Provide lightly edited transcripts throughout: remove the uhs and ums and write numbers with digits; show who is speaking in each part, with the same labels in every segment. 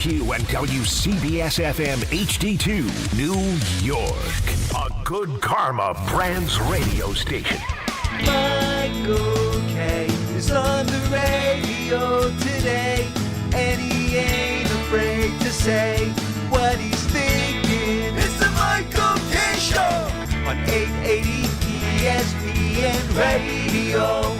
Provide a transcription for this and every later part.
Speaker 1: Q and WCBS FM HD2, New York. A Good Karma Brands radio station.
Speaker 2: Michael K. is on the radio today, and he ain't afraid to say what he's thinking. It's the Michael K. Show on 880 ESPN Radio.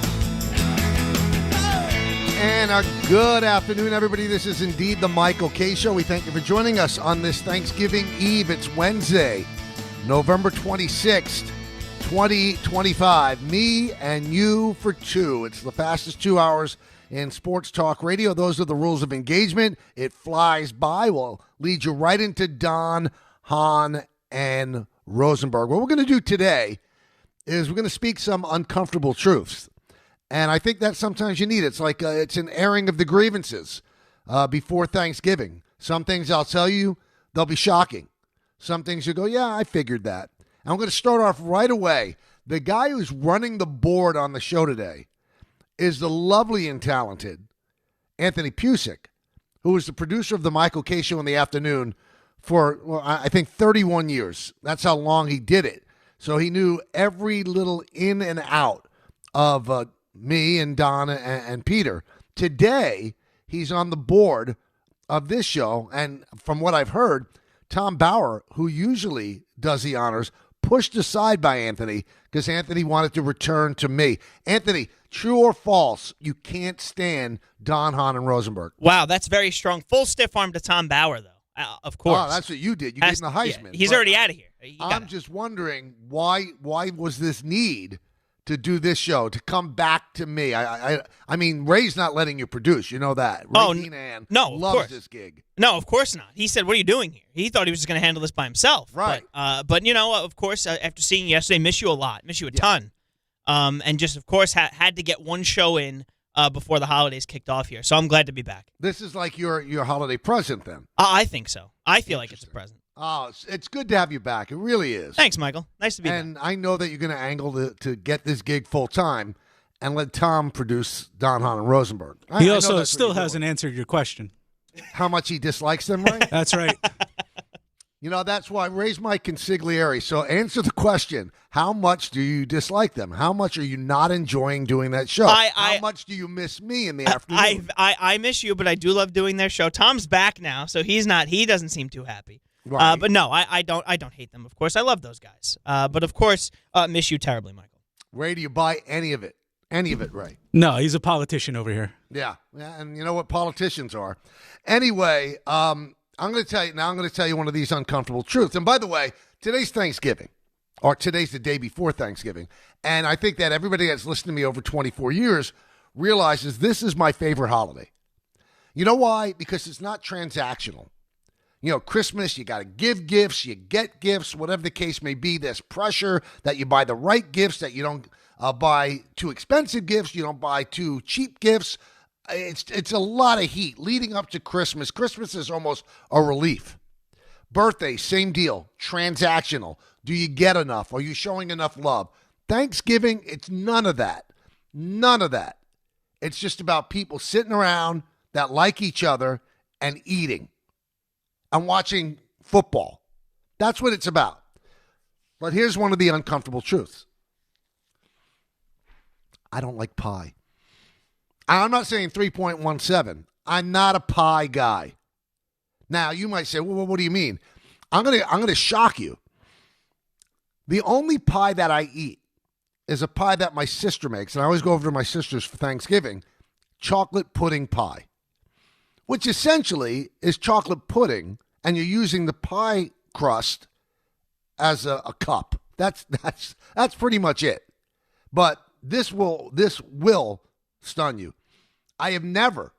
Speaker 3: And a good afternoon, everybody. This is indeed the Michael K. Show. We thank you for joining us on this Thanksgiving Eve. It's Wednesday, November 26th, 2025. Me and you for two. It's the fastest 2 hours in sports talk radio. Those are the rules of engagement. It flies by. We'll lead you right into Don, Hahn, and Rosenberg. What we're going to do today is we're going to speak some uncomfortable truths. And I think that sometimes you need it. It's like it's an airing of the grievances before Thanksgiving. Some things I'll tell you, they'll be shocking. Some things you go, yeah, I figured that. And I'm going to start off right away. The guy who's running the board on the show today is the lovely and talented Anthony Pusick, who was the producer of the Michael K. Show in the afternoon for, well, I think 31 years. That's how long he did it. So he knew every little in and out of me and Don and Peter. Today, he's on the board of this show, and from what I've heard, Tom Bauer, who usually does the honors, pushed aside by Anthony because Anthony wanted to return to me. Anthony, true or false, you can't stand Don, Hahn, and Rosenberg?
Speaker 4: Wow, that's very strong. Full stiff arm to Tom Bauer, though, of course.
Speaker 3: Oh, that's what you did. You gave him the Heisman.
Speaker 4: Yeah, he's already out of here.
Speaker 3: I'm just wondering, why was this need to do this show, to come back to me? I mean, Ray's not letting you produce. You know that. Ray Heenan loves this gig.
Speaker 4: No, of course not. He said, what are you doing here? He thought he was just going to handle this by himself.
Speaker 3: Right.
Speaker 4: But you know, of course, after seeing you yesterday, miss you a lot. Miss you a ton. And just, of course, had to get one show in before the holidays kicked off here. So I'm glad to be back.
Speaker 3: This is like your holiday present then.
Speaker 4: I think so. I feel like it's a present.
Speaker 3: Oh, it's good to have you back. It really is.
Speaker 4: Thanks, Michael. Nice to be back.
Speaker 3: And I know that you're going to angle to get this gig full time and let Tom produce Don, Hahn, and Rosenberg.
Speaker 5: He also still hasn't answered your question.
Speaker 3: How much he dislikes them, right?
Speaker 5: That's right.
Speaker 3: You know, that's why I raised my consigliere. So answer the question. How much do you dislike them? How much are you not enjoying doing that show? How much do you miss me in the afternoon?
Speaker 4: I miss you, but I do love doing their show. Tom's back now, so he doesn't seem too happy.
Speaker 3: Right.
Speaker 4: But no, I don't hate them, of course. I love those guys. But, of course, miss you terribly, Michael.
Speaker 3: Ray, do you buy any of it? Any of it, Ray?
Speaker 5: No, he's a politician over here.
Speaker 3: Yeah, and you know what politicians are. Anyway, I'm going to tell you one of these uncomfortable truths. And by the way, today's Thanksgiving, or today's the day before Thanksgiving. And I think that everybody that's listened to me over 24 years realizes this is my favorite holiday. You know why? Because it's not transactional. You know, Christmas, you got to give gifts, you get gifts, whatever the case may be. There's pressure that you buy the right gifts, that you don't buy too expensive gifts, you don't buy too cheap gifts. It's a lot of heat leading up to Christmas. Christmas is almost a relief. Birthday, same deal, transactional. Do you get enough? Are you showing enough love? Thanksgiving, it's none of that. None of that. It's just about people sitting around that like each other and eating. I'm watching football. That's what it's about. But here's one of the uncomfortable truths. I don't like pie. I'm not saying 3.17. I'm not a pie guy. Now, you might say, well, what do you mean? I'm gonna shock you. The only pie that I eat is a pie that my sister makes, and I always go over to my sister's for Thanksgiving, chocolate pudding pie, which essentially is chocolate pudding, and you're using the pie crust as a cup. That's pretty much it. But this will stun you. I have never,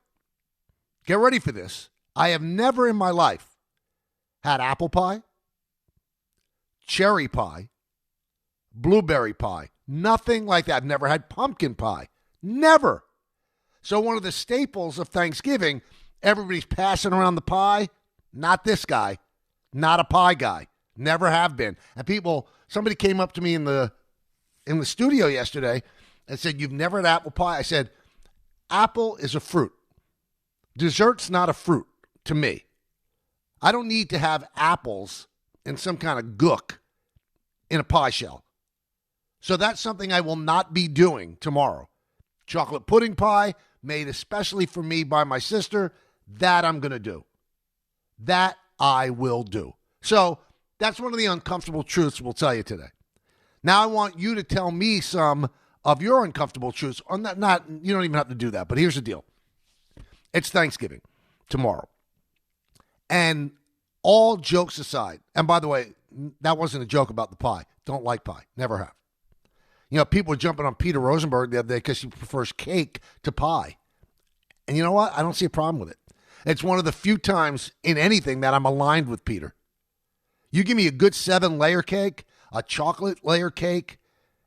Speaker 3: get ready for this, I have never in my life had apple pie, cherry pie, blueberry pie. Nothing like that. I've never had pumpkin pie. Never. So one of the staples of Thanksgiving, everybody's passing around the pie. Not this guy. Not a pie guy. Never have been. And somebody came up to me in the studio yesterday and said, "You've never had apple pie?" I said, apple is a fruit. Dessert's not a fruit to me. I don't need to have apples and some kind of gook in a pie shell. So that's something I will not be doing tomorrow. Chocolate pudding pie made especially for me by my sister, that I'm going to do. That I will do. So that's one of the uncomfortable truths we'll tell you today. Now I want you to tell me some of your uncomfortable truths. Or not, you don't even have to do that, but here's the deal. It's Thanksgiving tomorrow. And all jokes aside, and by the way, that wasn't a joke about the pie. Don't like pie. Never have. You know, people were jumping on Peter Rosenberg the other day because he prefers cake to pie. And you know what? I don't see a problem with it. It's one of the few times in anything that I'm aligned with Peter. You give me a good 7-layer cake, a chocolate layer cake,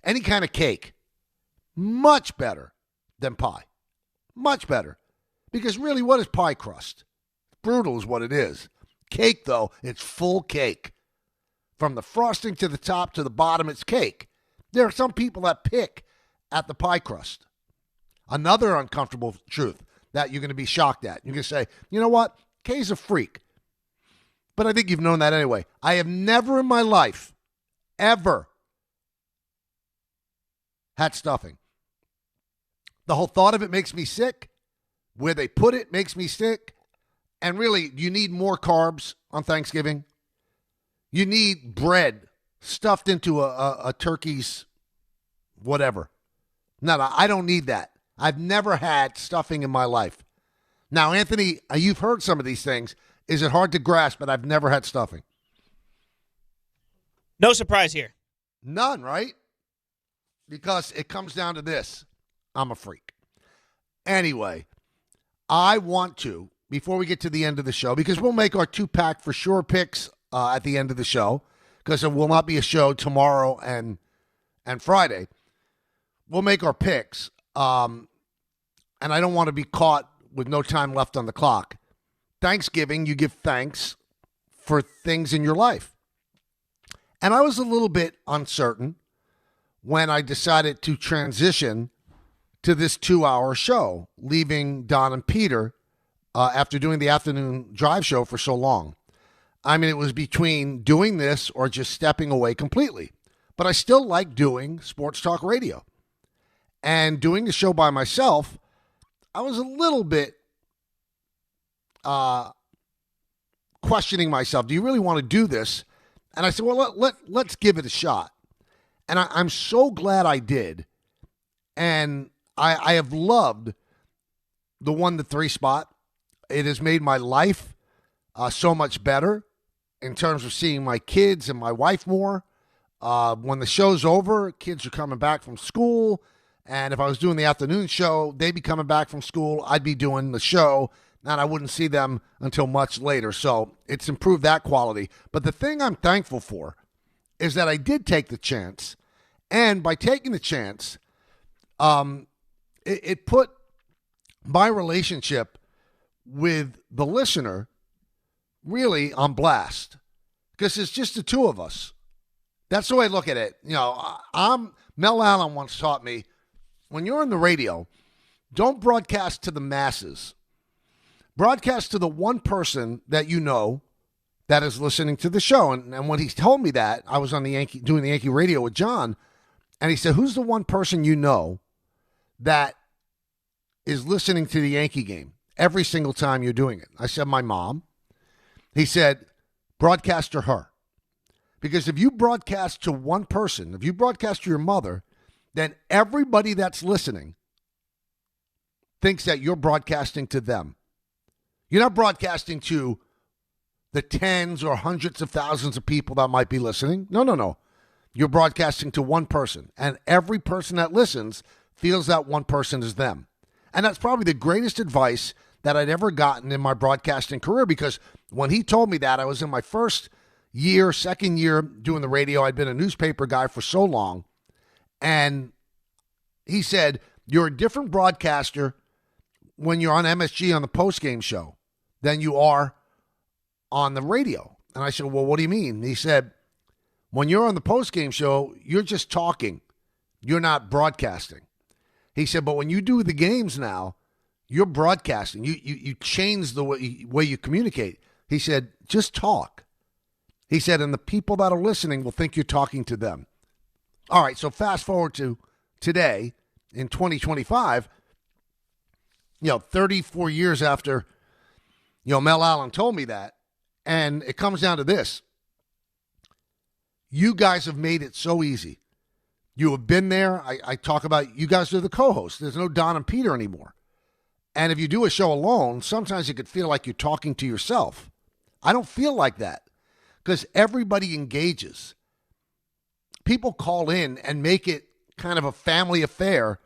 Speaker 3: any kind of cake, much better than pie. Much better. Because really, what is pie crust? Brutal is what it is. Cake, though, it's full cake. From the frosting to the top to the bottom, it's cake. There are some people that pick at the pie crust. Another uncomfortable truth that you're going to be shocked at. You're going to say, you know what? Kay's a freak. But I think you've known that anyway. I have never in my life, ever, had stuffing. The whole thought of it makes me sick. Where they put it makes me sick. And really, you need more carbs on Thanksgiving. You need bread stuffed into a turkey's whatever. No, I don't need that. I've never had stuffing in my life. Now, Anthony, you've heard some of these things. Is it hard to grasp? But I've never had stuffing.
Speaker 4: No surprise here.
Speaker 3: None, right? Because it comes down to this. I'm a freak. Anyway, I want to, before we get to the end of the show, because we'll make our 2-pack for sure picks at the end of the show, because there will not be a show tomorrow and Friday. We'll make our picks. And I don't want to be caught with no time left on the clock. Thanksgiving, you give thanks for things in your life. And I was a little bit uncertain when I decided to transition to this 2-hour show, leaving Don and Peter after doing the afternoon drive show for so long. I mean, it was between doing this or just stepping away completely. But I still like doing sports talk radio. And doing the show by myself, I was a little bit questioning myself. Do you really want to do this? And I said, well, let's give it a shot. And I'm so glad I did. And I have loved the 1-3 spot. It has made my life so much better in terms of seeing my kids and my wife more. When the show's over, kids are coming back from school. And if I was doing the afternoon show, they'd be coming back from school. I'd be doing the show, and I wouldn't see them until much later. So it's improved that quality. But the thing I'm thankful for is that I did take the chance. And by taking the chance, it put my relationship with the listener really on blast. Because it's just the two of us. That's the way I look at it. You know, Mel Allen once taught me, when you're on the radio, don't broadcast to the masses. Broadcast to the one person that you know that is listening to the show. And when he told me that, I was on doing the Yankee radio with John, and he said, who's the one person you know that is listening to the Yankee game every single time you're doing it? I said, my mom. He said, broadcast to her. Because if you broadcast to one person, if you broadcast to your mother, then everybody that's listening thinks that you're broadcasting to them. You're not broadcasting to the tens or hundreds of thousands of people that might be listening. No. You're broadcasting to one person. And every person that listens feels that one person is them. And that's probably the greatest advice that I'd ever gotten in my broadcasting career, because when he told me that, I was in my second year doing the radio. I'd been a newspaper guy for so long. And he said, you're a different broadcaster when you're on MSG on the postgame show than you are on the radio. And I said, well, what do you mean? He said, when you're on the postgame show, you're just talking. You're not broadcasting. He said, but when you do the games now, you're broadcasting. You change the way you communicate. He said, just talk. He said, and the people that are listening will think you're talking to them. All right, so fast forward to today in 2025, 34 years after, Mel Allen told me that, and it comes down to this. You guys have made it so easy. You have been there. I talk about you guys are the co-hosts. There's no Don and Peter anymore. And if you do a show alone, sometimes it could feel like you're talking to yourself. I don't feel like that because everybody engages. People call in and make it kind of a family affair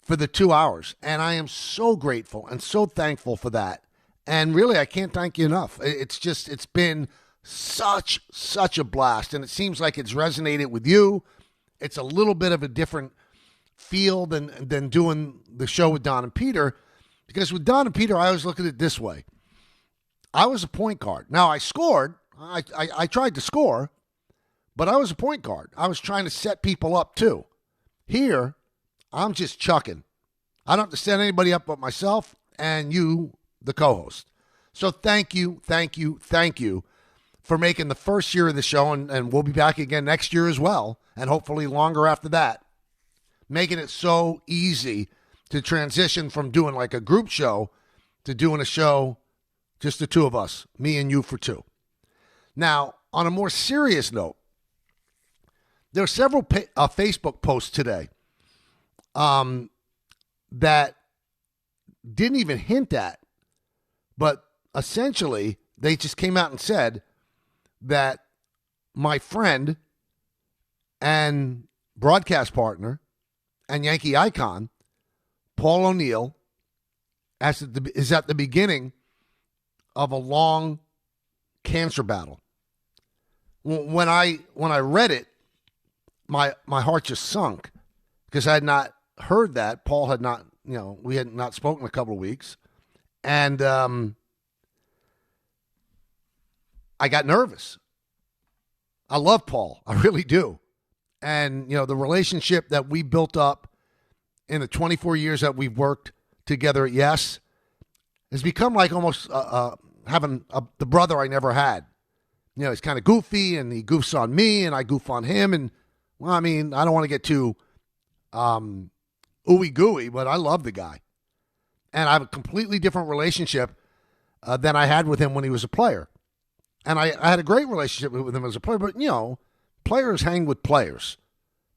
Speaker 3: for the 2 hours. And I am so grateful and so thankful for that. And really, I can't thank you enough. It's been such a blast. And it seems like it's resonated with you. It's a little bit of a different feel than doing the show with Don and Peter. Because with Don and Peter, I always look at it this way. I was a point guard. Now, I scored. I tried to score, but I was a point guard. I was trying to set people up, too. Here, I'm just chucking. I don't have to set anybody up but myself and you, the co-host. So thank you for making the first year of the show, and we'll be back again next year as well, and hopefully longer after that, making it so easy to transition from doing like a group show to doing a show, just the two of us, me and you for two. Now, on a more serious note, there are several Facebook posts today that didn't even hint at, but essentially they just came out and said that my friend and broadcast partner and Yankee icon, Paul O'Neill, is at the beginning of a long cancer battle. When I read it, my heart just sunk because I had not heard that. Paul had not, we had not spoken a couple of weeks. And I got nervous. I love Paul. I really do. And, the relationship that we built up in the 24 years that we've worked together at Yes has become like almost having the brother I never had. He's kind of goofy, and he goofs on me, and I goof on him. And, well, I mean, I don't want to get too ooey-gooey, but I love the guy. And I have a completely different relationship than I had with him when he was a player. And I had a great relationship with him as a player, but, players hang with players.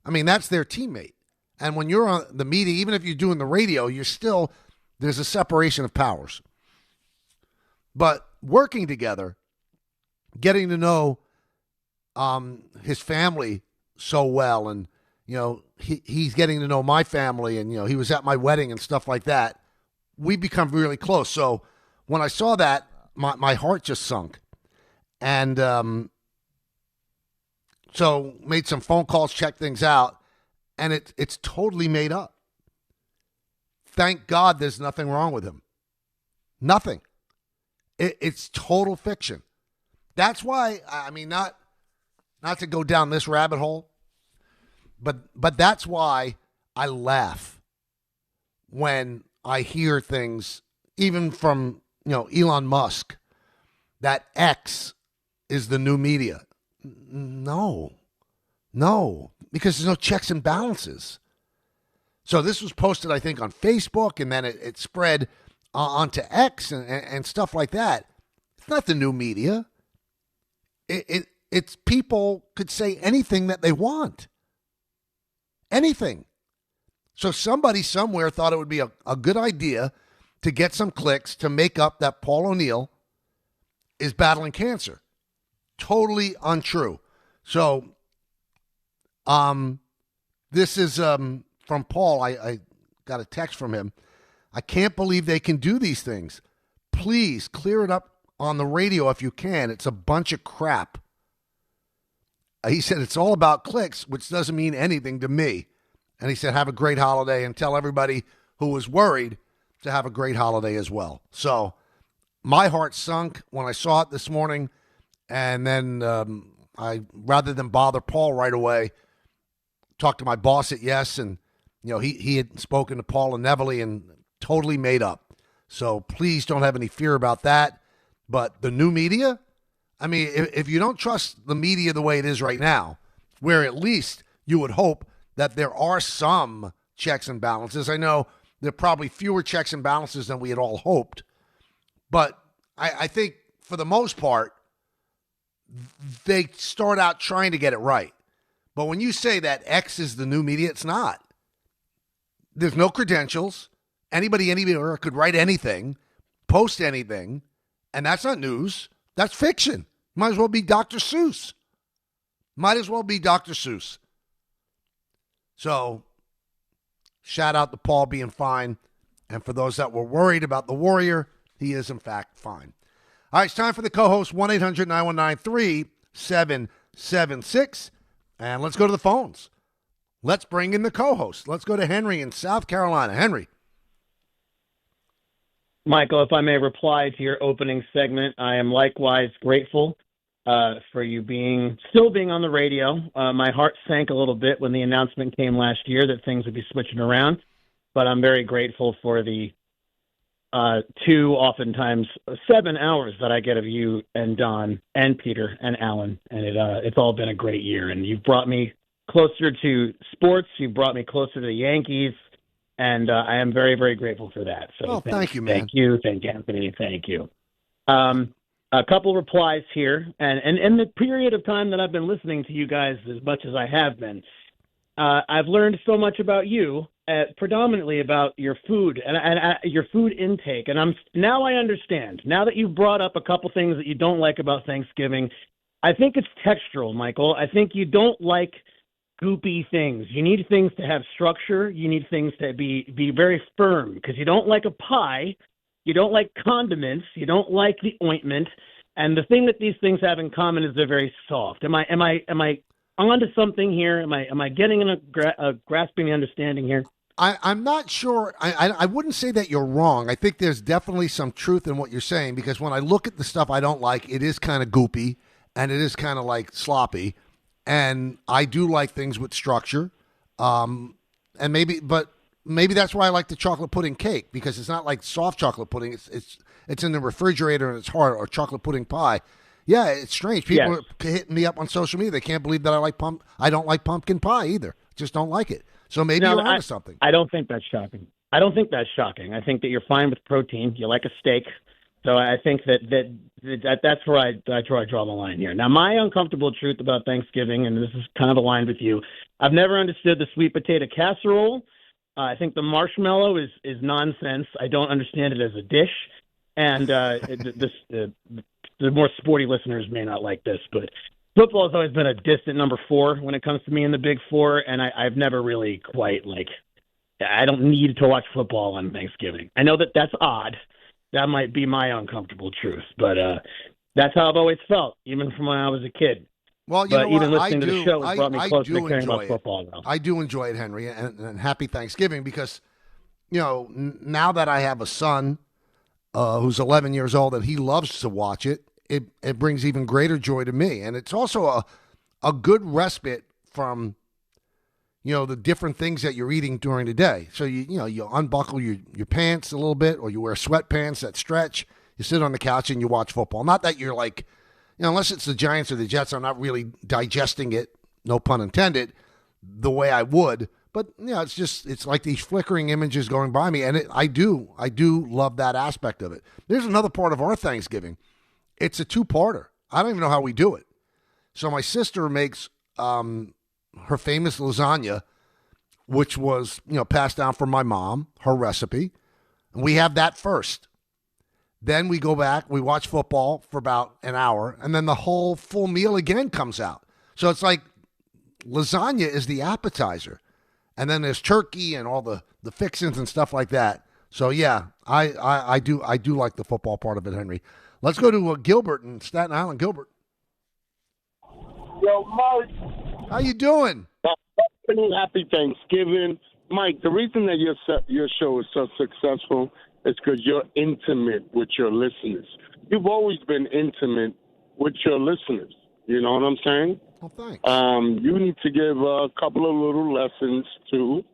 Speaker 3: I mean, that's their teammate. And when you're on the media, even if you're doing the radio, there's a separation of powers. But working together, getting to know his family so well, and, he's getting to know my family, and, he was at my wedding and stuff like that, we become really close. So when I saw that, my heart just sunk. And so made some phone calls, checked things out, and it's totally made up. Thank God there's nothing wrong with him. Nothing. It's total fiction. That's why, I mean, not to go down this rabbit hole, but that's why I laugh when I hear things, even from, Elon Musk, that X is the new media. No, because there's no checks and balances. So this was posted, I think, on Facebook, and then it spread onto X and stuff like that. It's not the new media. It's people could say anything that they want. Anything. So somebody somewhere thought it would be a good idea to get some clicks to make up that Paul O'Neill is battling cancer. Totally untrue. So this is from Paul. I got a text from him. I can't believe they can do these things. Please clear it up on the radio if you can. It's a bunch of crap. He said it's all about clicks, which doesn't mean anything to me. And he said, have a great holiday, and tell everybody who was worried to have a great holiday as well. So my heart sunk when I saw it this morning. And then I, rather than bother Paul right away, talked to my boss at Yes, and he had spoken to Paul and Neville and totally made up. So please don't have any fear about that. But the new media, I mean, if you don't trust the media the way it is right now, where at least you would hope that there are some checks and balances. I know there are probably fewer checks and balances than we had all hoped. But I think for the most part, they start out trying to get it right. But when you say that X is the new media, it's not. There's no credentials. Anybody anywhere could write anything, post anything, and that's not news. That's fiction. Might as well be Dr. Seuss. Might as well be Dr. Seuss. So, shout out to Paul being fine. And for those that were worried about the Warrior, he is, in fact, fine. All right, it's time for the co-host, 1-800-919-3776. And let's go to the phones. Let's bring in the co-host. Let's go to Henry in South Carolina. Henry.
Speaker 6: Michael, if I may reply to your opening segment, I am likewise grateful for you still being on the radio. My heart sank a little bit when the announcement came last year that things would be switching around, but I'm very grateful for the 2, oftentimes 7 hours that I get of you and Don and Peter and Alan, and it's all been a great year. And you've brought me closer to sports. You've brought me closer to the Yankees, and I am very, very grateful for that. So
Speaker 3: thank you, man.
Speaker 6: Thank you, Anthony. Thank you. A couple replies here, and in the period of time that I've been listening to you guys as much as I have been, I've learned so much about you, predominantly about your food and your food intake. And now I understand. Now that you've brought up a couple things that you don't like about Thanksgiving, I think it's textural, Michael. I think you don't like goopy things. You need things to have structure. You need things to be very firm, because you don't like a pie. You don't like condiments. You don't like the ointment. And the thing that these things have in common is they're very soft. Am I onto something here? Am I getting a grasping the understanding here?
Speaker 3: I'm not sure. I wouldn't say that you're wrong. I think there's definitely some truth in what you're saying, because when I look at the stuff I don't like, it is kind of goopy and it is kind of like sloppy. And I do like things with structure. And maybe that's why I like the chocolate pudding cake, because it's not like soft chocolate pudding. It's in the refrigerator and it's hard, or chocolate pudding pie. Yeah, it's strange. People are hitting me up on social media. They can't believe that I don't like pumpkin pie either. Just don't like it. So maybe you're onto something.
Speaker 6: I don't think that's shocking. I think that you're fine with protein. You like a steak. So I think that's where I draw the line here. Now, my uncomfortable truth about Thanksgiving, and this is kind of aligned with you, I've never understood the sweet potato casserole. I think the marshmallow is nonsense. I don't understand it as a dish. And the more sporty listeners may not like this, but football has always been a distant number 4 when it comes to me in the Big Four, and I've never really quite, I don't need to watch football on Thanksgiving. I know that's odd. That might be my uncomfortable truth, but that's how I've always felt, even from when I was a kid.
Speaker 3: Well, you know what?
Speaker 6: Even listening to the show has brought me closer to caring about football now.
Speaker 3: I do enjoy it, Henry, and happy Thanksgiving, because, now that I have a son who's 11 years old and he loves to watch it, it brings even greater joy to me. And it's also a good respite from, the different things that you're eating during the day. So, you unbuckle your pants a little bit, or you wear sweatpants that stretch. You sit on the couch and you watch football. Not that you're like, unless it's the Giants or the Jets, I'm not really digesting it, no pun intended, the way I would. But, it's like these flickering images going by me. And I do love that aspect of it. There's another part of our Thanksgiving. It's a 2-parter. I don't even know how we do it. So my sister makes her famous lasagna, which was, passed down from my mom, her recipe. And we have that first. Then we go back, we watch football for about an hour, and then the whole full meal again comes out. So it's like lasagna is the appetizer. And then there's turkey and all the fixings and stuff like that. So, yeah, I do like the football part of it, Henry. Let's go to Gilbert in Staten Island. Gilbert.
Speaker 7: Yo, Mike.
Speaker 3: How you doing?
Speaker 7: Happy Thanksgiving. Mike, the reason that your show is so successful is because you're intimate with your listeners. You've always been intimate with your listeners. You know what I'm saying?
Speaker 3: Well, thanks.
Speaker 7: You need to give a couple of little lessons to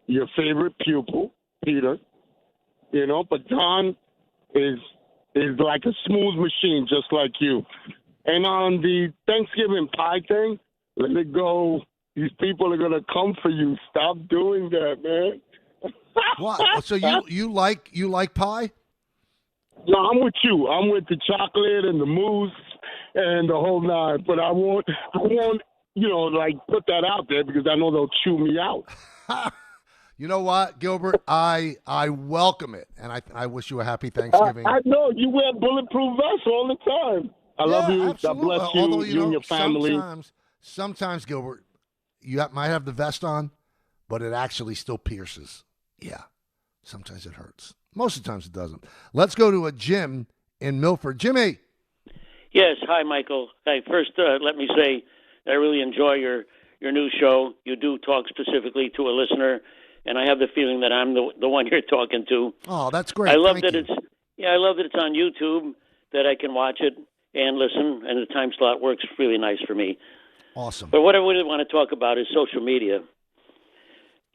Speaker 7: your favorite pupil, Peter. But Don is is like a smooth machine, just like you. And on the Thanksgiving pie thing, let it go. These people are gonna come for you. Stop doing that, man.
Speaker 3: What? So you like pie?
Speaker 7: No, I'm with you. I'm with the chocolate and the mousse and the whole nine. But I won't, like put that out there because I know they'll chew me out.
Speaker 3: You know what, Gilbert? I welcome it, and I wish you a happy Thanksgiving.
Speaker 7: I know you wear bulletproof vests all the time. I love you.
Speaker 3: Absolutely.
Speaker 7: God bless you,
Speaker 3: Although,
Speaker 7: you and your family.
Speaker 3: Sometimes, Gilbert, might have the vest on, but it actually still pierces. Yeah, sometimes it hurts. Most of the times it doesn't. Let's go to a Jim in Milford. Jimmy.
Speaker 8: Yes. Hi, Michael. Hey, first, let me say I really enjoy your new show. You do talk specifically to a listener, and I have the feeling that I'm the one you're talking to.
Speaker 3: Oh, that's great.
Speaker 8: I love
Speaker 3: Thank you.
Speaker 8: I love that it's on YouTube, that I can watch it and listen, and the time slot works really nice for me.
Speaker 3: Awesome.
Speaker 8: But what I really want to talk about is social media.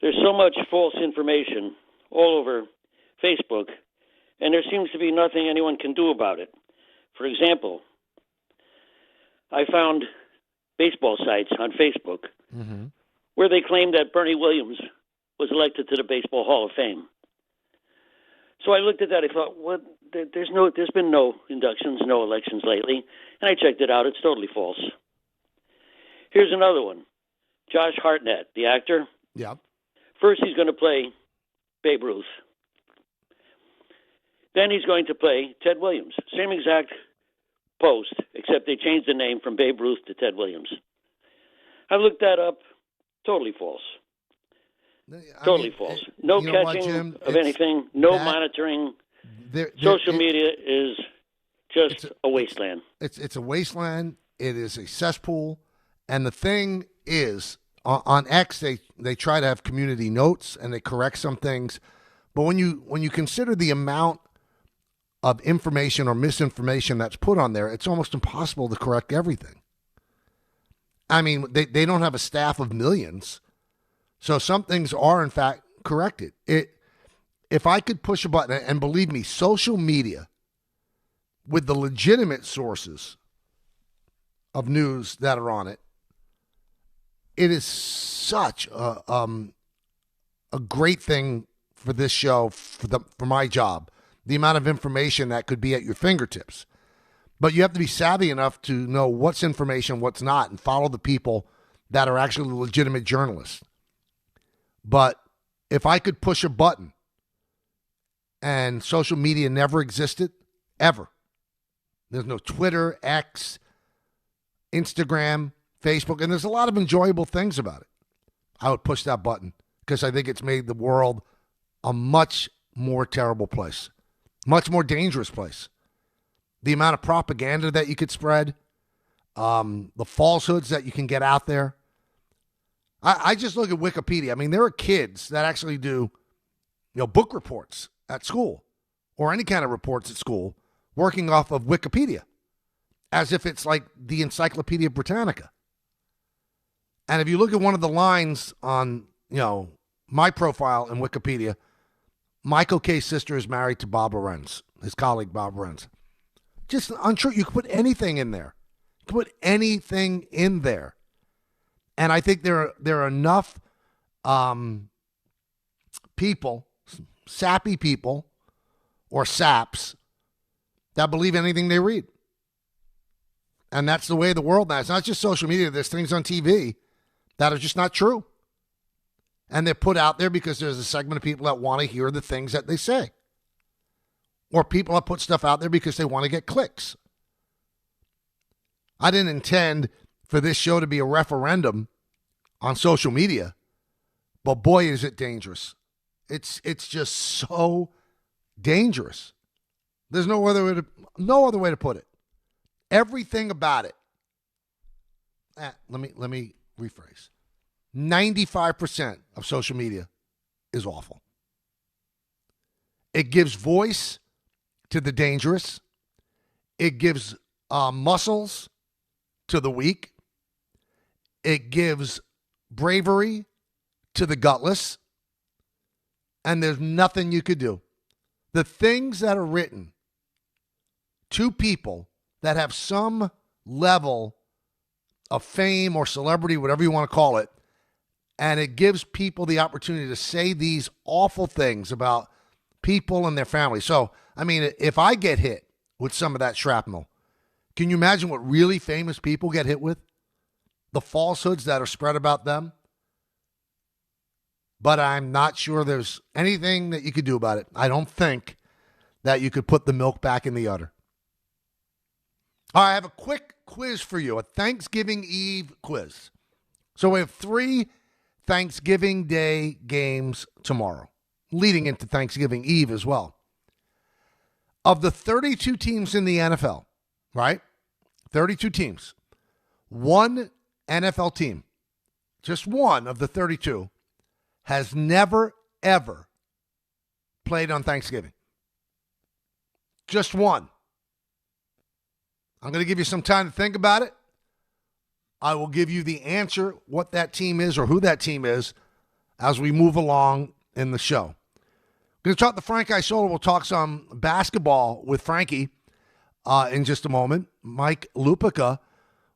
Speaker 8: There's so much false information all over Facebook, and there seems to be nothing anyone can do about it. For example, I found baseball sites on Facebook where they claim that Bernie Williams was elected to the Baseball Hall of Fame. So I looked at that. I thought, what? There's been no inductions, no elections lately, and I checked it out. It's totally false. Here's another one. Josh Hartnett, the actor.
Speaker 3: Yeah.
Speaker 8: First, he's going to play Babe Ruth. Then he's going to play Ted Williams. Same exact post, except they changed the name from Babe Ruth to Ted Williams. I looked that up. Totally false. Totally false. No catching of anything. No monitoring. Social media is just a wasteland.
Speaker 3: It's a wasteland. It is a cesspool. And the thing is, on X, they try to have community notes and they correct some things. But when you consider the amount of information or misinformation that's put on there, it's almost impossible to correct everything. I mean, they don't have a staff of millions. So some things are, in fact, corrected. If I could push a button, and believe me, social media, with the legitimate sources of news that are on it, it is such a great thing for this show, for my job, the amount of information that could be at your fingertips. But you have to be savvy enough to know what's information, what's not, and follow the people that are actually legitimate journalists. But if I could push a button and social media never existed, ever, there's no Twitter, X, Instagram, Facebook, and there's a lot of enjoyable things about it, I would push that button because I think it's made the world a much more terrible place, much more dangerous place. The amount of propaganda that you could spread, the falsehoods that you can get out there. I just look at Wikipedia. I mean, there are kids that actually do, book reports at school or any kind of reports at school working off of Wikipedia as if it's like the Encyclopedia Britannica. And if you look at one of the lines on, my profile in Wikipedia, Michael K.'s sister is married to Bob Lorenz, his colleague Bob Lorenz. Just untrue. You could put anything in there. You could put anything in there. And I think there are enough people, sappy people, or saps, that believe anything they read. And that's the way of the world now. It's not just social media. There's things on TV that are just not true. And they're put out there because there's a segment of people that want to hear the things that they say. Or people that put stuff out there because they want to get clicks. I didn't intend for this show to be a referendum on social media, but boy, is it dangerous. It's just so dangerous. There's no other way to put it. Everything about it. Let me rephrase. 95% of social media is awful. It gives voice to the dangerous. It gives muscles to the weak. It gives bravery to the gutless. And there's nothing you could do. The things that are written two people that have some level of fame or celebrity, whatever you want to call it, and it gives people the opportunity to say these awful things about people and their family. So, I mean, if I get hit with some of that shrapnel, can you imagine what really famous people get hit with? The falsehoods that are spread about them? But I'm not sure there's anything that you could do about it. I don't think that you could put the milk back in the udder. All right, I have a quick quiz for you, a Thanksgiving Eve quiz. So we have 3 Thanksgiving Day games tomorrow, leading into Thanksgiving Eve as well. Of the 32 teams in the NFL, right? 32 teams. One NFL team, just one of the 32, has never, ever played on Thanksgiving. Just one. I'm going to give you some time to think about it. I will give you the answer, what that team is or who that team is, as we move along in the show. We're going to talk to Frank Isola. We'll talk some basketball with Frankie in just a moment. Mike Lupica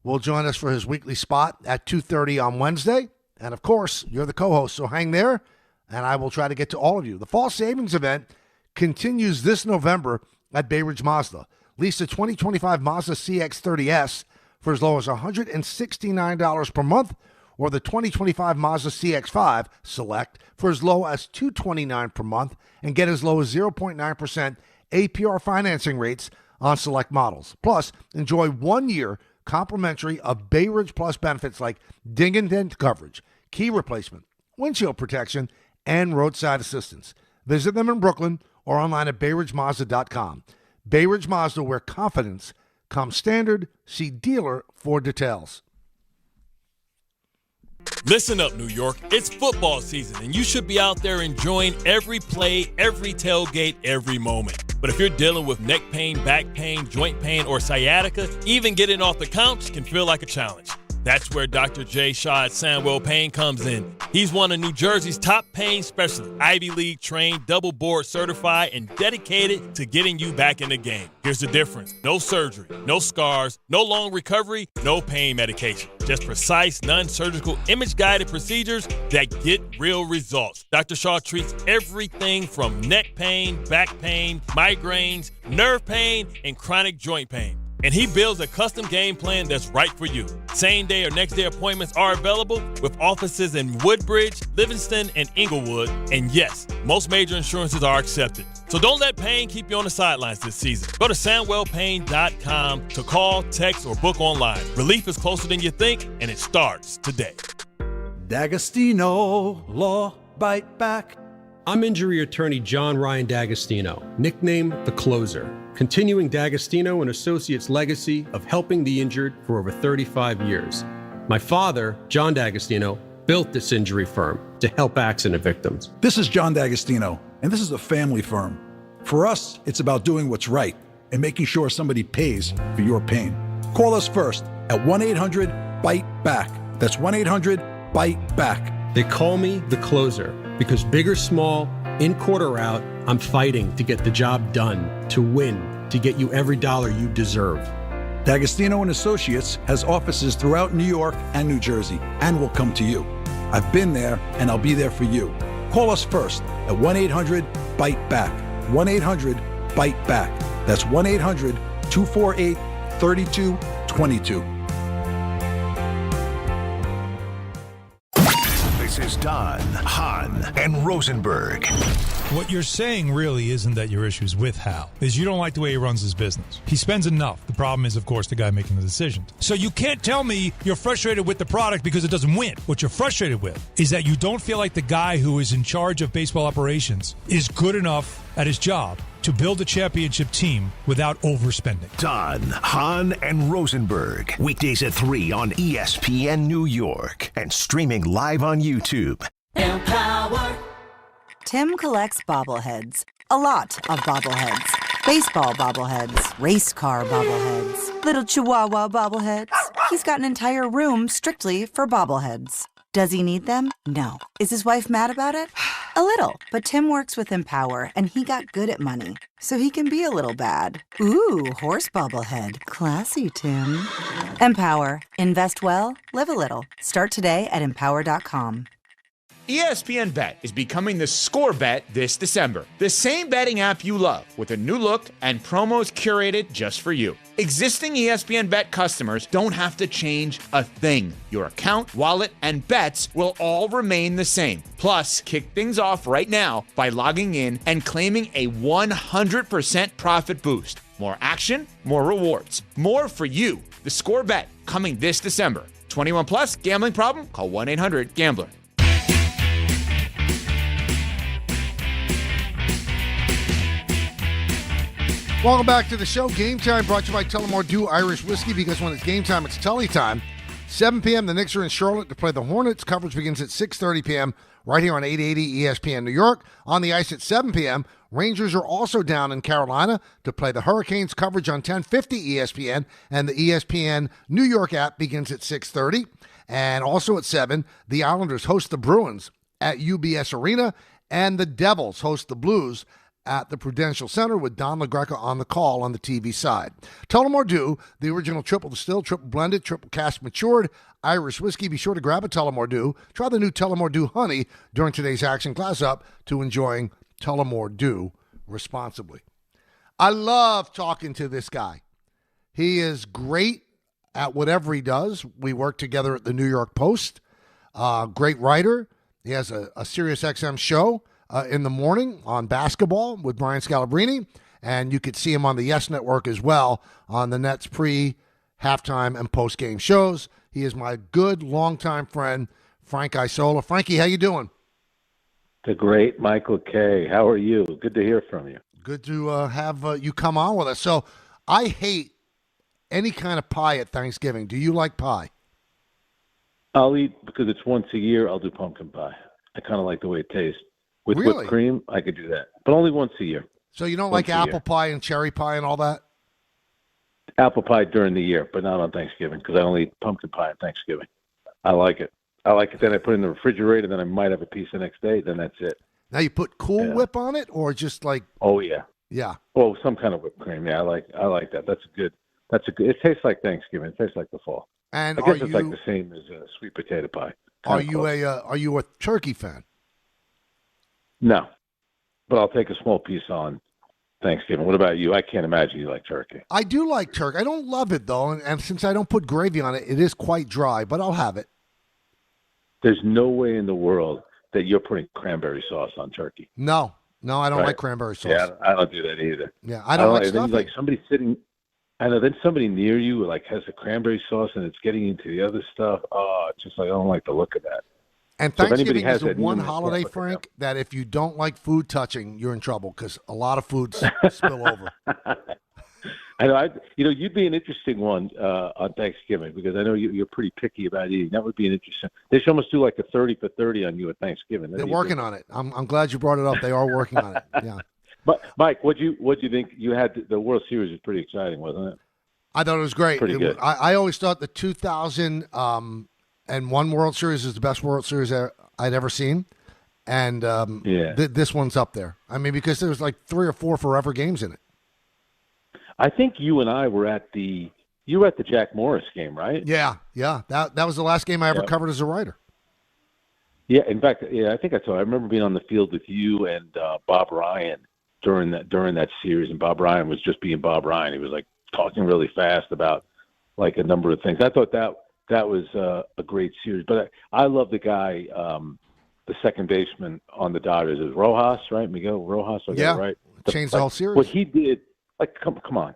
Speaker 3: will join us for his weekly spot at 2:30 on Wednesday. And, of course, you're the co-host, so hang there, and I will try to get to all of you. The Fall Savings Event continues this November at Bay Ridge Mazda. Lease a 2025 Mazda CX-30S for as low as $169 per month, or the 2025 Mazda CX-5 Select for as low as $229 per month, and get as low as 0.9% APR financing rates on select models. Plus, enjoy 1 year complimentary of Bay Ridge Plus benefits like ding and dent coverage, key replacement, windshield protection, and roadside assistance. Visit them in Brooklyn or online at BayRidgeMazda.com. Bay Ridge Mazda, where confidence comes standard. See dealer for details.
Speaker 9: Listen up, New York. It's football season, and you should be out there enjoying every play, every tailgate, every moment. But if you're dealing with neck pain, back pain, joint pain, or sciatica, even getting off the couch can feel like a challenge. That's where Dr. Jay Shaw at Sandwell Pain comes in. He's one of New Jersey's top pain specialists, Ivy League trained, double board certified, and dedicated to getting you back in the game. Here's the difference. No surgery, no scars, no long recovery, no pain medication. Just precise, non-surgical, image-guided procedures that get real results. Dr. Shaw treats everything from neck pain, back pain, migraines, nerve pain, and chronic joint pain. And he builds a custom game plan that's right for you. Same day or next day appointments are available with offices in Woodbridge, Livingston, and Inglewood. And yes, most major insurances are accepted. So don't let pain keep you on the sidelines this season. Go to SandwellPain.com to call, text, or book online. Relief is closer than you think, and it starts today.
Speaker 10: D'Agostino, Law, Bite Back.
Speaker 11: I'm injury attorney John Ryan D'Agostino, nicknamed The Closer, continuing D'Agostino and Associates' legacy of helping the injured for over 35 years. My father, John D'Agostino, built this injury firm to help accident victims.
Speaker 10: This is John D'Agostino, and this is a family firm. For us, it's about doing what's right and making sure somebody pays for your pain. Call us first at 1-800-BITE-BACK. That's 1-800-BITE-BACK.
Speaker 11: They call me The Closer because big or small, in court or out, I'm fighting to get the job done, to win, to get you every dollar you deserve.
Speaker 10: D'Agostino and Associates has offices throughout New York and New Jersey and will come to you. I've been there and I'll be there for you. Call us first at 1-800-BITE-BACK. 1-800-BITE-BACK. That's 1-800-248-3222.
Speaker 1: This is Don, Hahn, and Rosenberg.
Speaker 12: What you're saying really isn't that your issue's with Hal, is you don't like the way he runs his business. He spends enough. The problem is, of course, the guy making the decisions. So you can't tell me you're frustrated with the product because it doesn't win. What you're frustrated with is that you don't feel like the guy who is in charge of baseball operations is good enough at his job to build a championship team without overspending.
Speaker 1: Don, Hahn, and Rosenberg. Weekdays at 3 on ESPN New York and streaming live on YouTube.
Speaker 13: Empower. Tim collects bobbleheads. A lot of bobbleheads. Baseball bobbleheads. Race car bobbleheads. Little Chihuahua bobbleheads. He's got an entire room strictly for bobbleheads. Does he need them? No. Is his wife mad about it? A little, but Tim works with Empower, and he got good at money, so he can be a little bad. Ooh, horse bobblehead. Classy, Tim. Empower. Invest well, live a little. Start today at empower.com.
Speaker 14: ESPN Bet is becoming the score bet this December. The same betting app you love with a new look and promos curated just for you. Existing ESPN Bet customers don't have to change a thing. Your account, wallet, and bets will all remain the same. Plus, kick things off right now by logging in and claiming a 100% profit boost. More action, more rewards, more for you. The score bet coming this December. 21 plus, gambling problem? Call 1-800-GAMBLER.
Speaker 3: Welcome back to the show. Game Time brought to you by Tullamore Dew Irish Whiskey, because when it's game time, it's Tully time. 7 p.m., the Knicks are in Charlotte to play the Hornets. Coverage begins at 6:30 p.m. right here on 880 ESPN New York. On the ice at 7 p.m., Rangers are also down in Carolina to play the Hurricanes. Coverage on 1050 ESPN, and the ESPN New York app begins at 6:30. And also at 7, the Islanders host the Bruins at UBS Arena, and the Devils host the Blues at the Prudential Center with Don LaGreca on the call on the TV side. Tullamore Dew, the original triple distilled, triple blended, triple cask matured Irish whiskey. Be sure to grab a Tullamore Dew. Try the new Tullamore Dew Honey during today's action. Glass up to enjoying Tullamore Dew responsibly. I love talking to this guy. He is great at whatever he does. We work together at the New York Post. Great writer. He has a Sirius XM show in the morning on basketball with Brian Scalabrine, and you could see him on the Yes Network as well on the Nets pre, halftime, and post-game shows. He is my good longtime friend, Frank Isola. Frankie, how you doing?
Speaker 15: The great Michael K. How are you? Good to hear from you.
Speaker 3: Good to have you come on with us. So I hate any kind of pie at Thanksgiving. Do you like pie?
Speaker 15: I'll eat, because it's once a year, I'll do pumpkin pie. I kind of like the way it tastes. With
Speaker 3: Really?
Speaker 15: whipped cream, I could do that, but only once a year.
Speaker 3: So you don't
Speaker 15: Once
Speaker 3: like
Speaker 15: a
Speaker 3: apple
Speaker 15: year.
Speaker 3: pie and cherry pie and all that?
Speaker 15: Apple pie during the year, but not on Thanksgiving, because I only eat pumpkin pie on Thanksgiving. I like it. Then I put it in the refrigerator, then I might have a piece the next day, then that's it.
Speaker 3: Now you put Cool Whip on it, or just like?
Speaker 15: Oh, yeah.
Speaker 3: Yeah.
Speaker 15: Oh, some kind of whipped cream. Yeah, I like that. That's a good. It tastes like Thanksgiving. It tastes like the fall.
Speaker 3: And
Speaker 15: I guess it's like the same as a sweet potato pie.
Speaker 3: Are
Speaker 15: Kinda
Speaker 3: you a turkey fan?
Speaker 15: No, but I'll take a small piece on Thanksgiving. What about you? I can't imagine you like turkey.
Speaker 3: I do like turkey. I don't love it though, and since I don't put gravy on it, it is quite dry. But I'll have it.
Speaker 15: There's no way in the world that you're putting cranberry sauce on turkey.
Speaker 3: No, I don't
Speaker 15: Right.
Speaker 3: like cranberry sauce.
Speaker 15: Yeah, I don't do that either.
Speaker 3: Yeah, I don't like
Speaker 15: then
Speaker 3: stuffing.
Speaker 15: like somebody sitting. I know. Then somebody near you like has the cranberry sauce and it's getting into the other stuff. Oh, it's just like I don't like the look of that.
Speaker 3: And
Speaker 15: So if anybody
Speaker 3: Thanksgiving
Speaker 15: has
Speaker 3: is the
Speaker 15: that,
Speaker 3: one
Speaker 15: you know,
Speaker 3: holiday,
Speaker 15: look at
Speaker 3: Frank, that if you don't like food touching, you're in trouble because a lot of foods spill over.
Speaker 15: I know. You'd be an interesting one on Thanksgiving because I know you're pretty picky about eating. That would be an interesting. They should almost do like a 30 for 30 on you at Thanksgiving.
Speaker 3: They're working on it. I'm glad you brought it up. They are working on it. Yeah.
Speaker 15: But Mike, what do you think? You had the World Series was pretty exciting, wasn't it?
Speaker 3: I thought it was great.
Speaker 15: Pretty good.
Speaker 3: I always thought the 2001 World Series is the best World Series I'd ever seen. And this one's up there. I mean, because there's like 3 or 4 forever games in it.
Speaker 15: I think you and I were at the Jack Morris game, right?
Speaker 3: Yeah. That was the last game I ever covered as a writer.
Speaker 15: Yeah, in fact, I think I saw. I remember being on the field with you and Bob Ryan during that series, and Bob Ryan was just being Bob Ryan. He was like talking really fast about like a number of things. I thought that was a great series. But I love the guy, the second baseman on the Dodgers is Rojas, right? Miguel Rojas.
Speaker 3: Yeah,
Speaker 15: right.
Speaker 3: Changed the whole series.
Speaker 15: What he did, like, come on.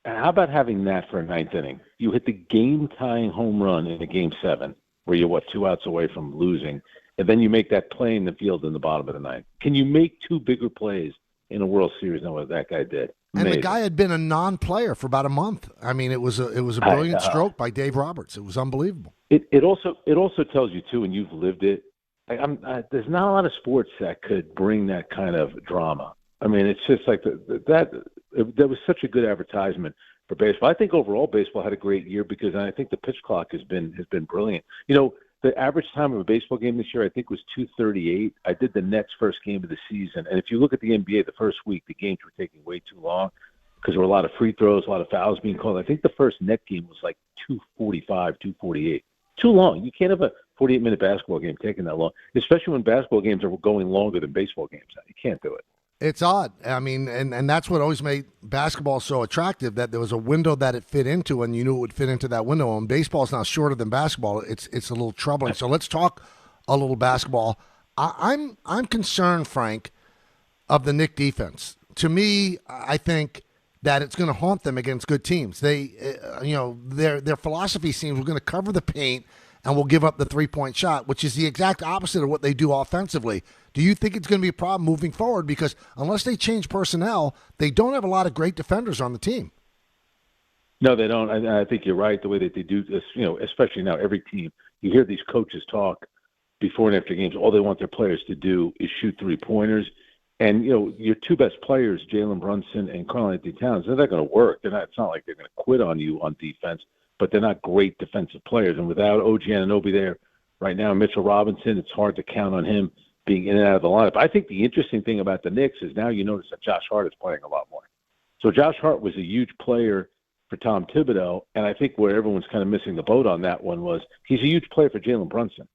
Speaker 15: How about having that for a ninth inning? You hit the game-tying home run in a Game 7, where you're 2 outs away from losing, and then you make that play in the field in the bottom of the ninth. Can you make 2 bigger plays in a World Series than what that guy did?
Speaker 3: And
Speaker 15: Amazing.
Speaker 3: the guy had been a non-player for about a month. I mean, it was a brilliant stroke by Dave Roberts. It was unbelievable.
Speaker 15: It also tells you too, and you've lived it. There's not a lot of sports that could bring that kind of drama. I mean, it's just like that was such a good advertisement for baseball. I think overall baseball had a great year because I think the pitch clock has been brilliant. You know, The average time of a baseball game this year, I think, was 2:38. I did the Nets' first game of the season, and if you look at the NBA, the first week, the games were taking way too long because there were a lot of free throws, a lot of fouls being called. I think the first net game was like 2:45, 2:48. Too long. You can't have a 48-minute basketball game taking that long, especially when basketball games are going longer than baseball games. You can't do it.
Speaker 3: It's odd. I mean, and that's what always made basketball so attractive, that there was a window that it fit into, and you knew it would fit into that window. And baseball is now shorter than basketball. It's a little troubling. So let's talk a little basketball. I'm concerned, Frank, of the Knicks defense. To me, I think that it's going to haunt them against good teams. They, their philosophy seems we're going to cover the paint and we'll give up the three-point shot, which is the exact opposite of what they do offensively. Do you think it's going to be a problem moving forward? Because unless they change personnel, they don't have a lot of great defenders on the team.
Speaker 15: No, they don't. I think you're right. The way that they do this, especially now, every team, you hear these coaches talk before and after games. All they want their players to do is shoot three-pointers. And, your two best players, Jalen Brunson and Karl-Anthony Towns, they're not going to work. It's not like they're going to quit on you on defense, but they're not great defensive players. And without OG Anunoby there right now, Mitchell Robinson, it's hard to count on him being in and out of the lineup. I think the interesting thing about the Knicks is now you notice that Josh Hart is playing a lot more. So Josh Hart was a huge player for Tom Thibodeau, and I think where everyone's kind of missing the boat on that one was he's a huge player for Jalen Brunson.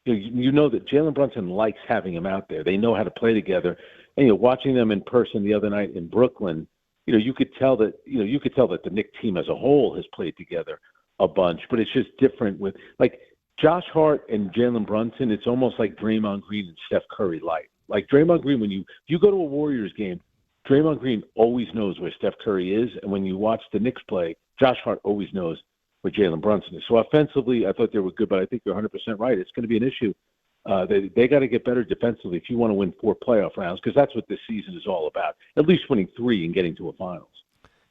Speaker 15: You know that Jalen Brunson likes having him out there. They know how to play together. And watching them in person the other night in Brooklyn, you could tell that the Knicks team as a whole has played together a bunch, but it's just different with like Josh Hart and Jalen Brunson. It's almost like Draymond Green and Steph Curry light. Like Draymond Green, when you go to a Warriors game, Draymond Green always knows where Steph Curry is, and when you watch the Knicks play, Josh Hart always knows where Jalen Brunson is. So offensively, I thought they were good, but I think you're 100% right. It's going to be an issue. They got to get better defensively if you want to win 4 playoff rounds, because that's what this season is all about, at least winning 3 and getting to a finals.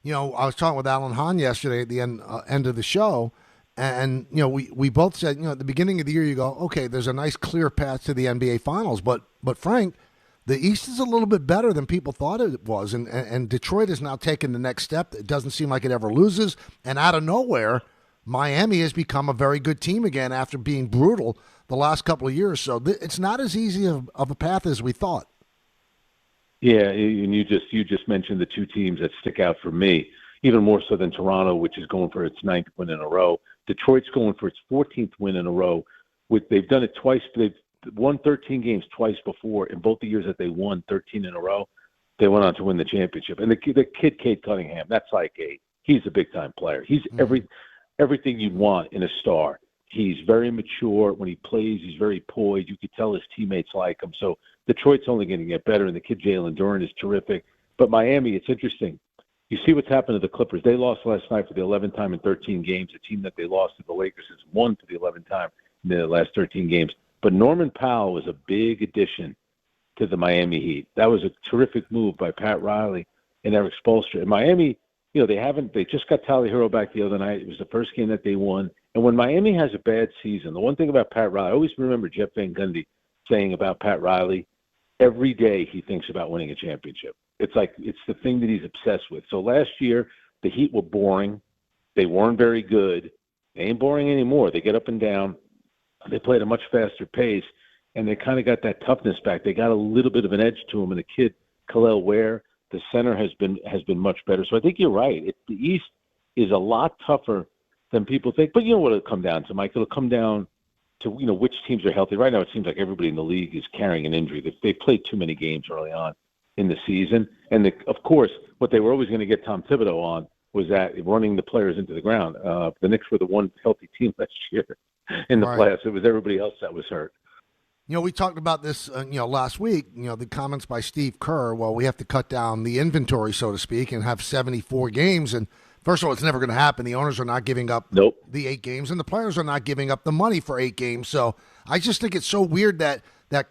Speaker 3: I was talking with Alan Hahn yesterday at the end of the show, and we both said, at the beginning of the year you go, okay, there's a nice clear path to the NBA Finals, but Frank, the East is a little bit better than people thought it was, and Detroit has now taken the next step. It doesn't seem like it ever loses, and out of nowhere, Miami has become a very good team again after being brutal the last couple of years. So it's not as easy of a path as we thought.
Speaker 15: Yeah, and you just mentioned the 2 teams that stick out for me, even more so than Toronto, which is going for its 9th win in a row. Detroit's going for its 14th win in a row. They've done it twice. They've won 13 games twice before. In both the years that they won 13 in a row, they went on to win the championship. And the kid, Cade Cunningham, that's like he's a big-time player. He's everything you'd want in a star. He's very mature. When he plays, he's very poised. You could tell his teammates like him. So Detroit's only going to get better, and the kid Jalen Duren is terrific. But Miami, it's interesting. You see what's happened to the Clippers. They lost last night for the 11th time in 13 games. A team that they lost to the Lakers has won for the 11th time in the last 13 games. But Norman Powell was a big addition to the Miami Heat. That was a terrific move by Pat Riley and Eric Spoelstra. And Miami, they just got Tyler Hero back the other night. It was the first game that they won. And when Miami has a bad season, the one thing about Pat Riley, I always remember Jeff Van Gundy saying about Pat Riley, every day he thinks about winning a championship. It's the thing that he's obsessed with. So last year, the Heat were boring. They weren't very good. They ain't boring anymore. They get up and down. They play at a much faster pace, and they kind of got that toughness back. They got a little bit of an edge to them. And the kid, Khalil Ware, the center, has been much better. So I think you're right. The East is a lot tougher than people think. But you know what it'll come down to, Mike? It'll come down to, which teams are healthy. Right now it seems like everybody in the league is carrying an injury. They played too many games early on in the season. And, of course, what they were always going to get Tom Thibodeau on was that running the players into the ground. The Knicks were the one healthy team last year in the playoffs. It was everybody else that was hurt.
Speaker 3: We talked about this, last week, the comments by Steve Kerr. Well, we have to cut down the inventory, so to speak, and have 74 games. And first of all, it's never going to happen. The owners are not giving up the 8 games, and the players are not giving up the money for 8 games. So I just think it's so weird that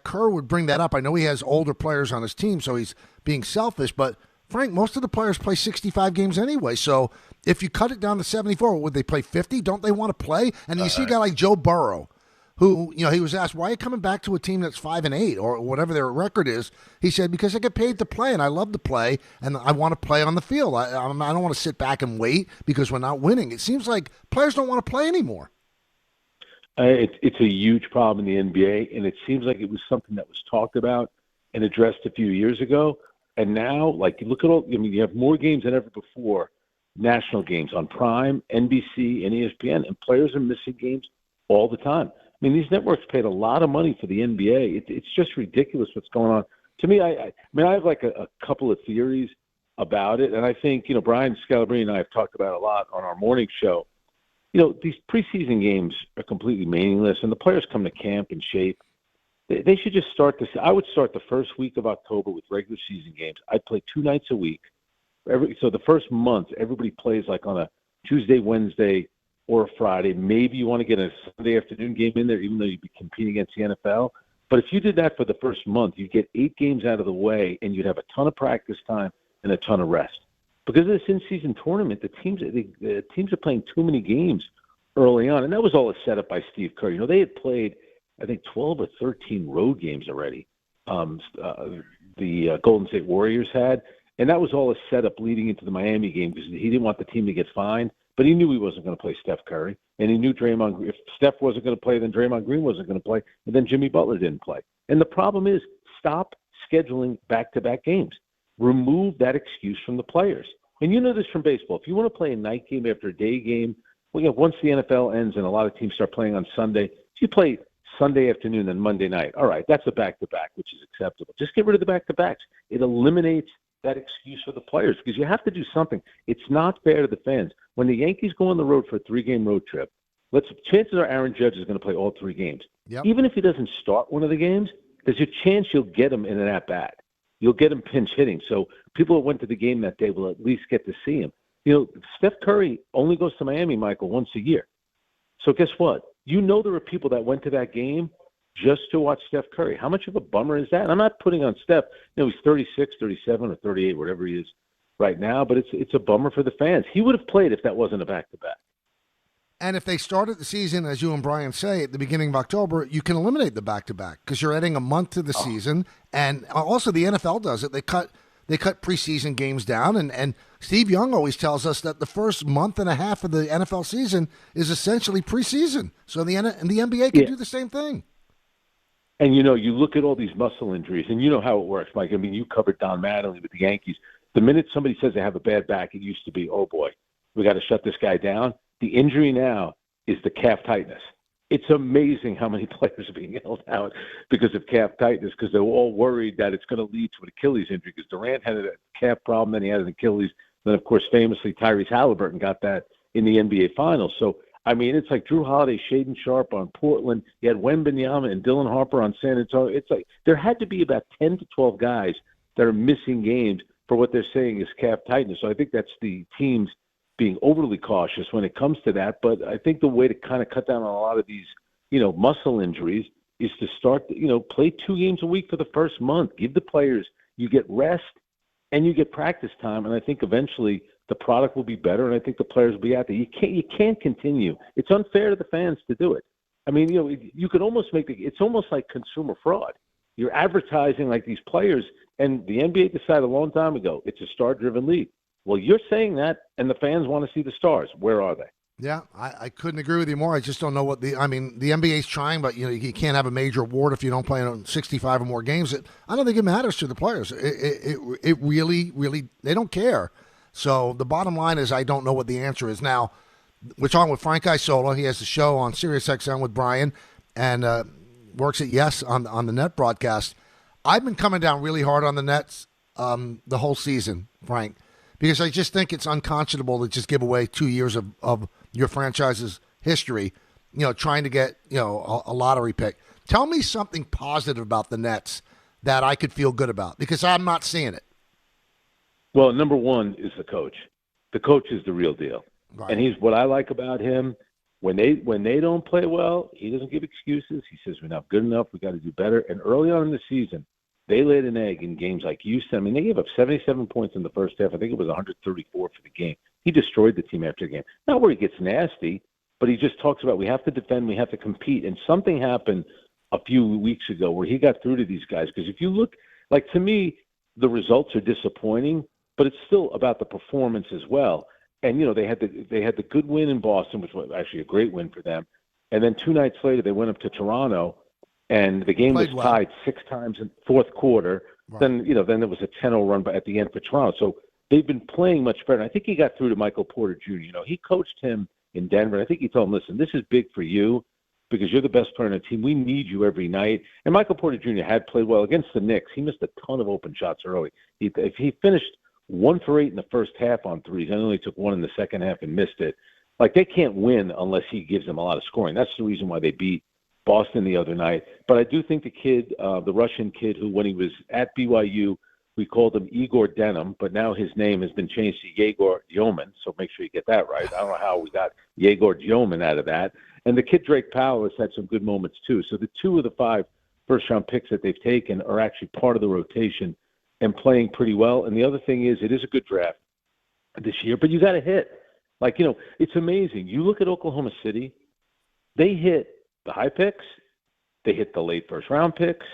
Speaker 3: Kerr would bring that up. I know he has older players on his team, so he's being selfish. But, Frank, most of the players play 65 games anyway. So if you cut it down to 74, would they play 50? Don't they want to play? And you see a guy like Joe Burrow, who, he was asked, why are you coming back to a team that's 5-8 or whatever their record is? He said, because I get paid to play and I love to play and I want to play on the field. I don't want to sit back and wait because we're not winning. It seems like players don't want to play anymore.
Speaker 15: It's a huge problem in the NBA, and it seems like it was something that was talked about and addressed a few years ago. And now, like, you look at all, I mean, you have more games than ever before, national games on Prime, NBC, and ESPN, and players are missing games all the time. I mean, these networks paid a lot of money for the NBA. It's just ridiculous what's going on. To me, I have like a couple of theories about it, and I think, Brian Scalabrine and I have talked about it a lot on our morning show. These preseason games are completely meaningless, and the players come to camp in shape. They should just start this. I would start the first week of October with regular season games. I'd play 2 nights a week. So the first month, everybody plays like on a Tuesday, Wednesday, or a Friday. Maybe you want to get a Sunday afternoon game in there, even though you'd be competing against the NFL. But if you did that for the first month, you'd get 8 games out of the way, and you'd have a ton of practice time and a ton of rest. Because of this in-season tournament, the teams are playing too many games early on, and that was all a setup by Steve Kerr. They had played, I think, 12 or 13 road games already. The Golden State Warriors had, and that was all a setup leading into the Miami game because he didn't want the team to get fined, but he knew he wasn't going to play Steph Curry, and he knew if Steph wasn't going to play, then Draymond Green wasn't going to play, and then Jimmy Butler didn't play. And the problem is, stop scheduling back-to-back games. Remove that excuse from the players. And you know this from baseball. If you want to play a night game after a day game, once the NFL ends and a lot of teams start playing on Sunday, if you play Sunday afternoon and Monday night, all right, that's a back-to-back, which is acceptable. Just get rid of the back-to-backs. It eliminates that excuse for the players because you have to do something. It's not fair to the fans. When the Yankees go on the road for a 3-game road trip, chances are Aaron Judge is going to play all 3 games.
Speaker 3: Yep.
Speaker 15: Even if he doesn't start one of the games, there's a chance you'll get him in an at-bat. You'll get him pinch hitting. So people that went to the game that day will at least get to see him. Steph Curry only goes to Miami, Michael, once a year. So guess what? There are people that went to that game just to watch Steph Curry. How much of a bummer is that? And I'm not putting on Steph. He's 36, 37, or 38, whatever he is right now, but it's a bummer for the fans. He would have played if that wasn't a back-to-back.
Speaker 3: And if they started the season, as you and Brian say, at the beginning of October, you can eliminate the back-to-back because you're adding a month to the season. And also the NFL does it. They cut preseason games down. And Steve Young always tells us that the first month and a half of the NFL season is essentially preseason. So the NBA can do the same thing.
Speaker 15: And, you look at all these muscle injuries, and you know how it works, Mike. I mean, you covered Don Mattingly with the Yankees. The minute somebody says they have a bad back, it used to be, oh, boy, we got to shut this guy down. The injury now is the calf tightness. It's amazing how many players are being held out because of calf tightness because they're all worried that it's going to lead to an Achilles injury because Durant had a calf problem, then he had an Achilles. Then, of course, famously, Tyrese Halliburton got that in the NBA Finals. So, I mean, it's like Drew Holiday, Shaedon Sharpe on Portland. You had Wembanyama and Dylan Harper on San Antonio. It's like there had to be about 10 to 12 guys that are missing games for what they're saying is calf tightness. So I think that's the teams being overly cautious when it comes to that. But I think the way to kind of cut down on a lot of these, muscle injuries is to start, play 2 games a week for the first month. Give the players, you get rest and you get practice time. And I think eventually the product will be better. And I think the players will be out there. You can't continue. It's unfair to the fans to do it. I mean, you could almost it's almost like consumer fraud. You're advertising like these players, and the NBA decided a long time ago it's a star-driven league. Well, you're saying that, and the fans want to see the stars. Where are they?
Speaker 3: Yeah, I couldn't agree with you more. I just don't know the NBA's trying, but you can't have a major award if you don't play in 65 or more games. I don't think it matters to the players. It really, really, they don't care. So the bottom line is I don't know what the answer is. Now, we're talking with Frank Isola. He has a show on SiriusXM with Brian and works at Yes on the Net broadcast. I've been coming down really hard on the Nets the whole season, Frank, because I just think it's unconscionable to just give away 2 years of your franchise's history, trying to get, a lottery pick. Tell me something positive about the Nets that I could feel good about, because I'm not seeing it.
Speaker 15: Well, number one is the coach. The coach is the real deal.
Speaker 3: Right.
Speaker 15: And he's what I like about him. When they don't play well, he doesn't give excuses. He says, we're not good enough. We got to do better. And early on in the season, they laid an egg in games like Houston. I mean, they gave up 77 points in the first half. I think it was 134 for the game. He destroyed the team after the game. Not where he gets nasty, but he just talks about we have to defend, we have to compete. And something happened a few weeks ago where he got through to these guys. Because if you look, like to me, the results are disappointing, but it's still about the performance as well. And, they had the good win in Boston, which was actually a great win for them. And then 2 nights later, they went up to Toronto, and the game was tied 6 times in the fourth quarter. Right. Then there was a 10-0 run at the end for Toronto. So they've been playing much better. And I think he got through to Michael Porter Jr. He coached him in Denver. I think he told him, listen, this is big for you because you're the best player on the team. We need you every night. And Michael Porter Jr. had played well against the Knicks. He missed a ton of open shots early. If he finished 1 for 8 in the first half on threes, and only took 1 in the second half and missed it. Like, they can't win unless he gives them a lot of scoring. That's the reason why they beat Boston the other night. But I do think the kid, the Russian kid who, when he was at BYU, we called him Igor Denim, but now his name has been changed to Yegor Dioman, so make sure you get that right. I don't know how we got Yegor Dioman out of that. And the kid Drake Powell has had some good moments too. So the 2 of the 5 first-round picks that they've taken are actually part of the rotation and playing pretty well. And the other thing is, it is a good draft this year, but you got to hit. Like, it's amazing. You look at Oklahoma City, they hit the high picks, they hit the late first-round picks,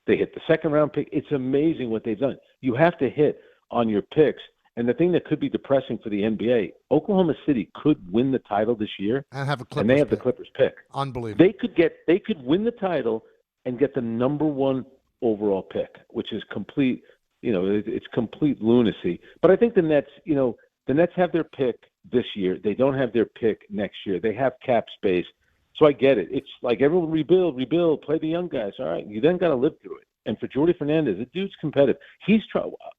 Speaker 15: they hit the second-round pick. It's amazing what they've done. You have to hit on your picks. And the thing that could be depressing for the NBA, Oklahoma City could win the title this year,
Speaker 3: and have a Clippers
Speaker 15: and they have
Speaker 3: pick.
Speaker 15: the Clippers pick.
Speaker 3: Unbelievable.
Speaker 15: They could win the title and get the number 1 overall pick, which is complete. It's complete lunacy. But I think the Nets, the Nets have their pick this year. They don't have their pick next year. They have cap space. So I get it. It's like everyone rebuild, play the young guys. All right, you then got to live through it. And for Jordy Fernandez, the dude's competitive.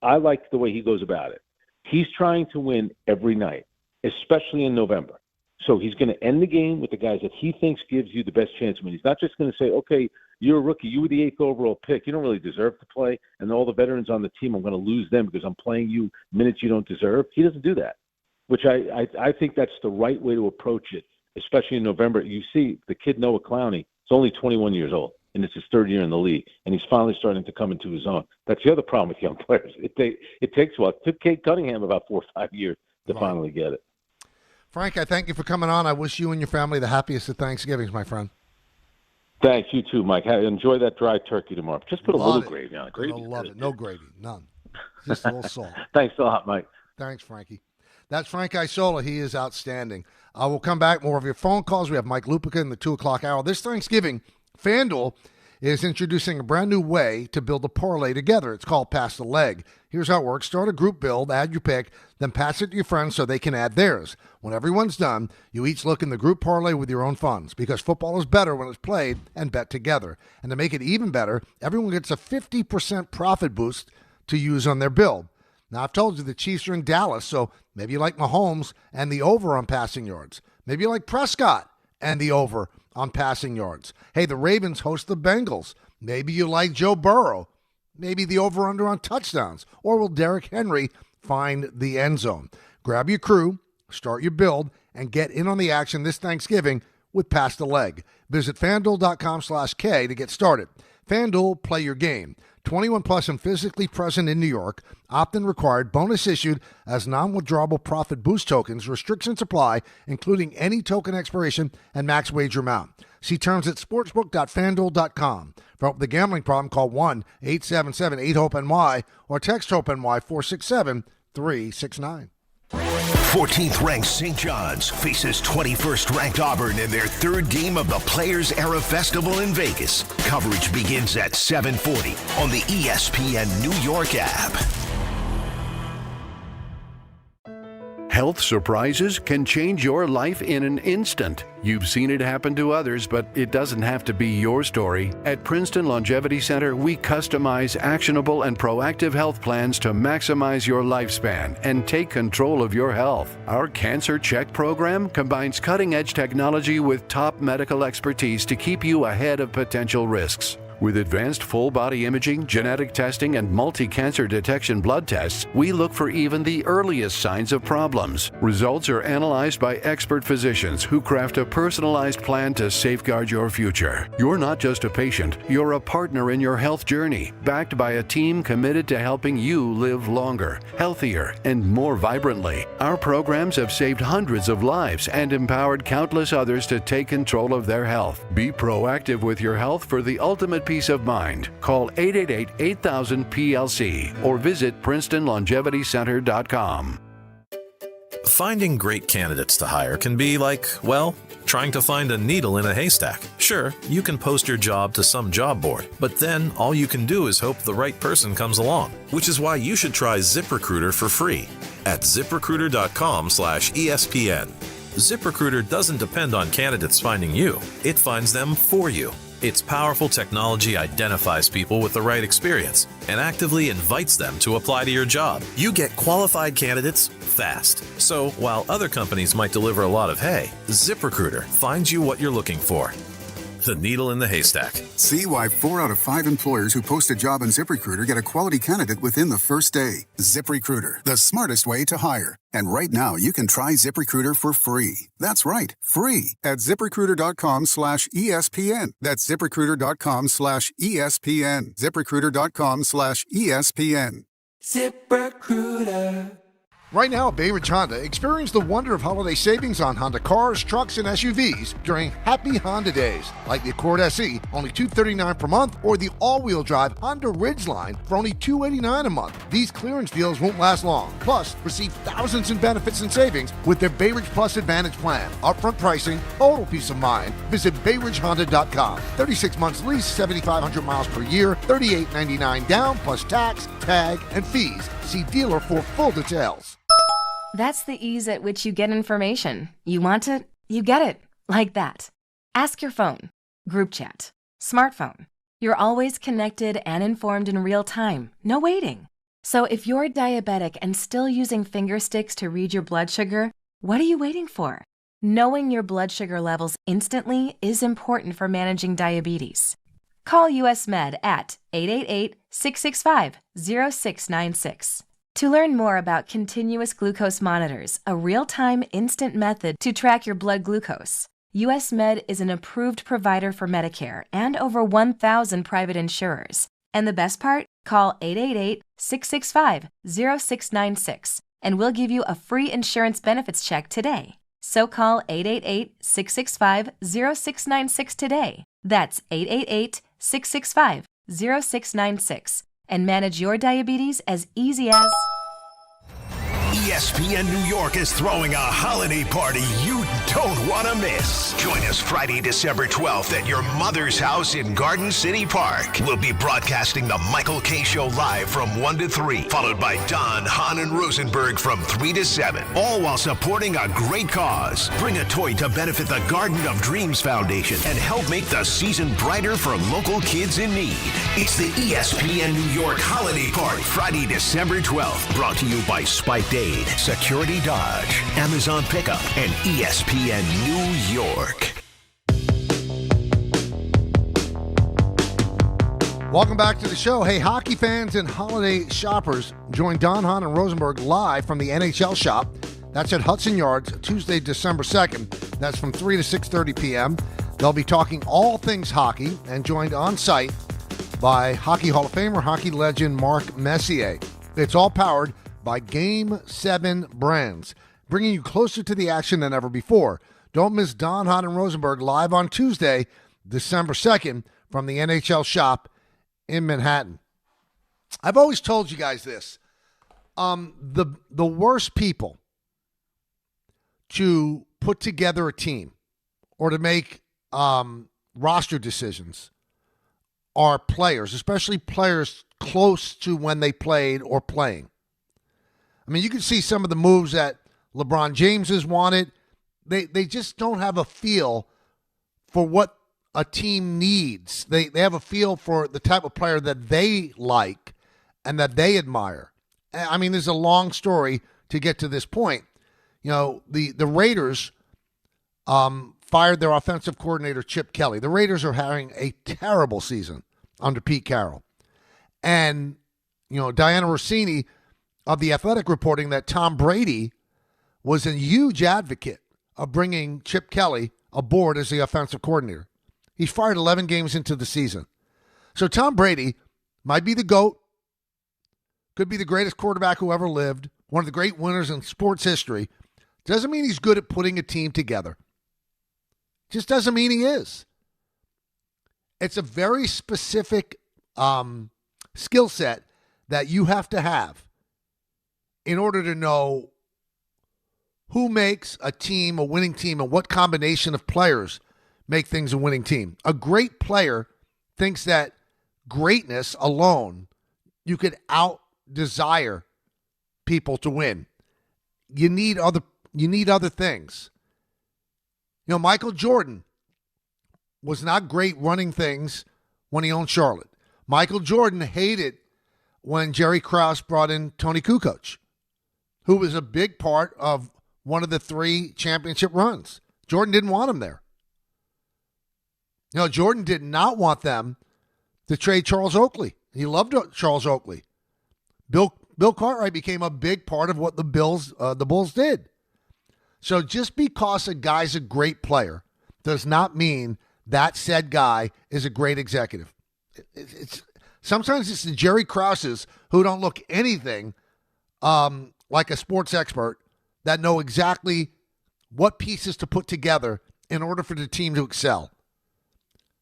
Speaker 15: I like the way he goes about it. He's trying to win every night, especially in November. So he's going to end the game with the guys that he thinks gives you the best chance to win. He's not just going to say, okay, you're a rookie. You were the 8th overall pick. You don't really deserve to play. And all the veterans on the team, I'm going to lose them because I'm playing you minutes you don't deserve. He doesn't do that, which I think that's the right way to approach it, especially in November. You see the kid Noah Clowney is only 21 years old, and it's his 3rd year in the league, and he's finally starting to come into his own. That's the other problem with young players. It takes a while. It took Cade Cunningham about 4 or 5 years to finally get it.
Speaker 3: Frank, I thank you for coming on. I wish you and your family the happiest of Thanksgivings, my friend.
Speaker 15: Thanks. You too, Mike. Enjoy that dry turkey tomorrow. Just put a little gravy on it.
Speaker 3: I love it. No gravy. None. Just a little salt.
Speaker 15: Thanks a lot, Mike.
Speaker 3: Thanks, Frankie. That's Frank Isola. He is outstanding. We'll come back. More of your phone calls. We have Mike Lupica in the 2 o'clock hour. This Thanksgiving, FanDuel is introducing a brand new way to build a parlay together. It's called Pass the Leg. Here's how it works. Start a group build, add your pick, then pass it to your friends so they can add theirs. When everyone's done, you each look in the group parlay with your own funds because football is better when it's played and bet together. And to make it even better, everyone gets a 50% profit boost to use on their build. Now, I've told you the Chiefs are in Dallas, so maybe you like Mahomes and the over on passing yards. Maybe you like Prescott and the over on passing yards. Hey, the Ravens host the Bengals. Maybe you like Joe Burrow. Maybe the over-under on touchdowns. Or will Derrick Henry find the end zone? Grab your crew, start your build, and get in on the action this Thanksgiving with Pass the Leg. Visit FanDuel.com/K to get started. FanDuel, play your game. 21 plus and physically present in New York. Opt-in required. Bonus issued as non-withdrawable profit boost tokens. Restrictions apply, including any token expiration and max wager amount. See terms at sportsbook.fanduel.com. For help with the gambling problem, call 1-877-8-HOPE-NY or text HOPE-NY 467-369.
Speaker 1: 14th ranked St. John's faces 21st ranked Auburn in their 3rd game of the Players Era Festival in Vegas. Coverage begins at 7:40 on the ESPN New York app.
Speaker 16: Health surprises can change your life in an instant. You've seen it happen to others, but it doesn't have to be your story. At Princeton Longevity Center, we customize actionable and proactive health plans to maximize your lifespan and take control of your health. Our Cancer Check program combines cutting-edge technology with top medical expertise to keep you ahead of potential risks. With advanced full-body imaging, genetic testing, and multi-cancer detection blood tests, we look for even the earliest signs of problems. Results are analyzed by expert physicians who craft a personalized plan to safeguard your future. You're not just a patient, you're a partner in your health journey, backed by a team committed to helping you live longer, healthier, and more vibrantly. Our programs have saved hundreds of lives and empowered countless others to take control of their health. Be proactive with your health for the ultimate peace of mind. Call 888-8000-PLC or visit PrincetonLongevityCenter.com.
Speaker 17: Finding great candidates to hire can be like, well, trying to find a needle in a haystack. Sure, you can post your job to some job board, but then all you can do is hope the right person comes along, which is why you should try ZipRecruiter for free at ZipRecruiter.com/ESPN. ZipRecruiter doesn't depend on candidates finding you. It finds them for you. Its powerful technology identifies people with the right experience and actively invites them to apply to your job. You get qualified candidates fast. So while other companies might deliver a lot of hay, ZipRecruiter finds you what you're looking for. The needle in the haystack.
Speaker 18: See why 4 out of 5 employers who post a job on ZipRecruiter get a quality candidate within the first day. ZipRecruiter, the smartest way to hire. And right now, you can try ZipRecruiter for free. That's right, free at ZipRecruiter.com/ESPN. That's ZipRecruiter.com/ESPN. ZipRecruiter.com/ESPN.
Speaker 2: ZipRecruiter.
Speaker 3: Right now at Bay Ridge Honda, experience the wonder of holiday savings on Honda cars, trucks, and SUVs during Happy Honda Days, like the Accord SE, only $239 per month, or the all-wheel drive Honda Ridgeline for only $289 a month. These clearance deals won't last long. Plus, receive thousands in benefits and savings with their Bay Ridge Plus Advantage plan. Upfront pricing, total peace of mind. Visit BayRidgeHonda.com. 36 months lease, 7,500 miles per year, $38.99 down, plus tax, tag, and fees. See dealer for full details.
Speaker 19: That's the ease at which you get information. You want it, you get it. Like that. Ask your phone. Group chat. Smartphone. You're always connected and informed in real time. No waiting. So if you're diabetic and still using finger sticks to read your blood sugar, what are you waiting for? Knowing your blood sugar levels instantly is important for managing diabetes. Call US Med at 888-665-0696. To learn more about continuous glucose monitors, a real-time instant method to track your blood glucose, US Med is an approved provider for Medicare and over 1,000 private insurers. And the best part? Call 888-665-0696 and we'll give you a free insurance benefits check today. So call 888-665-0696 today. That's 888-665-0696. And manage your diabetes as easy as...
Speaker 1: ESPN New York is throwing a holiday party you don't want to miss. Join us Friday, December 12th at your mother's house in Garden City Park. We'll be broadcasting the Michael K. Show live from 1 to 3, followed by Don, Hahn, and Rosenberg from 3 to 7, all while supporting a great cause. Bring a toy to benefit the Garden of Dreams Foundation and help make the season brighter for local kids in need. It's the ESPN New York Holiday Party, Friday, December 12th, brought to you by Spike Dade, Security Dodge, Amazon Pickup, and ESPN New York.
Speaker 3: Welcome back to the show. Hey, hockey fans and holiday shoppers, join Don, Hahn, and Rosenberg live from the NHL shop. That's at Hudson Yards, Tuesday, December 2nd. That's from 3 to 6:30 p.m. They'll be talking all things hockey and joined on site by Hockey Hall of Famer, hockey legend Mark Messier. It's all powered by Game 7 brands, bringing you closer to the action than ever before. Don't miss Don, Hahn, and Rosenberg live on Tuesday, December 2nd from the NHL shop in Manhattan. I've always told you guys this. The worst people to put together a team or to make roster decisions are players, especially players close to when they played or playing. I mean, you can see some of the moves that LeBron James has wanted. They just don't have a feel for what a team needs. They have a feel for the type of player that they like and that they admire. I mean, there's a long story to get to this point. You know, the Raiders fired their offensive coordinator, Chip Kelly. The Raiders are having a terrible season under Pete Carroll. And, you know, Diana Rossini of The Athletic reporting that Tom Brady was a huge advocate of bringing Chip Kelly aboard as the offensive coordinator. He fired 11 games into the season. So Tom Brady might be the GOAT, could be the greatest quarterback who ever lived, one of the great winners in sports history. Doesn't mean he's good at putting a team together. Just doesn't mean he is. It's a very specific skill set that you have to have in order to know who makes a team a winning team and what combination of players make things a winning team. A great player thinks that greatness alone, you could out-desire people to win. You need other things. You know, Michael Jordan was not great running things when he owned Charlotte. Michael Jordan hated when Jerry Krause brought in Tony Kukoc, who was a big part of one of the 3 championship runs. Jordan didn't want him there. You know, Jordan did not want them to trade Charles Oakley. He loved Charles Oakley. Bill Cartwright became a big part of what the Bulls did. So just because a guy's a great player does not mean that said guy is a great executive. Sometimes it's the Jerry Krauses who don't look anything like a sports expert that know exactly what pieces to put together in order for the team to excel.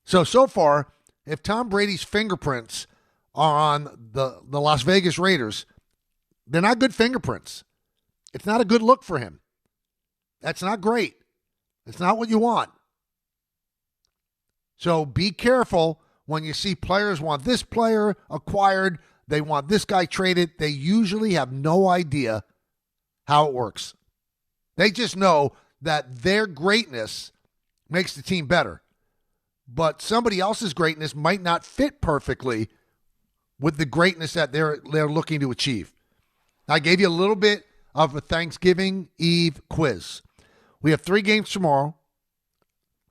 Speaker 3: So far, if Tom Brady's fingerprints are on the Las Vegas Raiders, they're not good fingerprints. It's not a good look for him. That's not great. It's not what you want. So be careful when you see players want this player acquired, they want this guy traded. They usually have no idea how it works. They just know that their greatness makes the team better. But somebody else's greatness might not fit perfectly with the greatness that they're looking to achieve. I gave you a little bit of a Thanksgiving Eve quiz. We have 3 games tomorrow,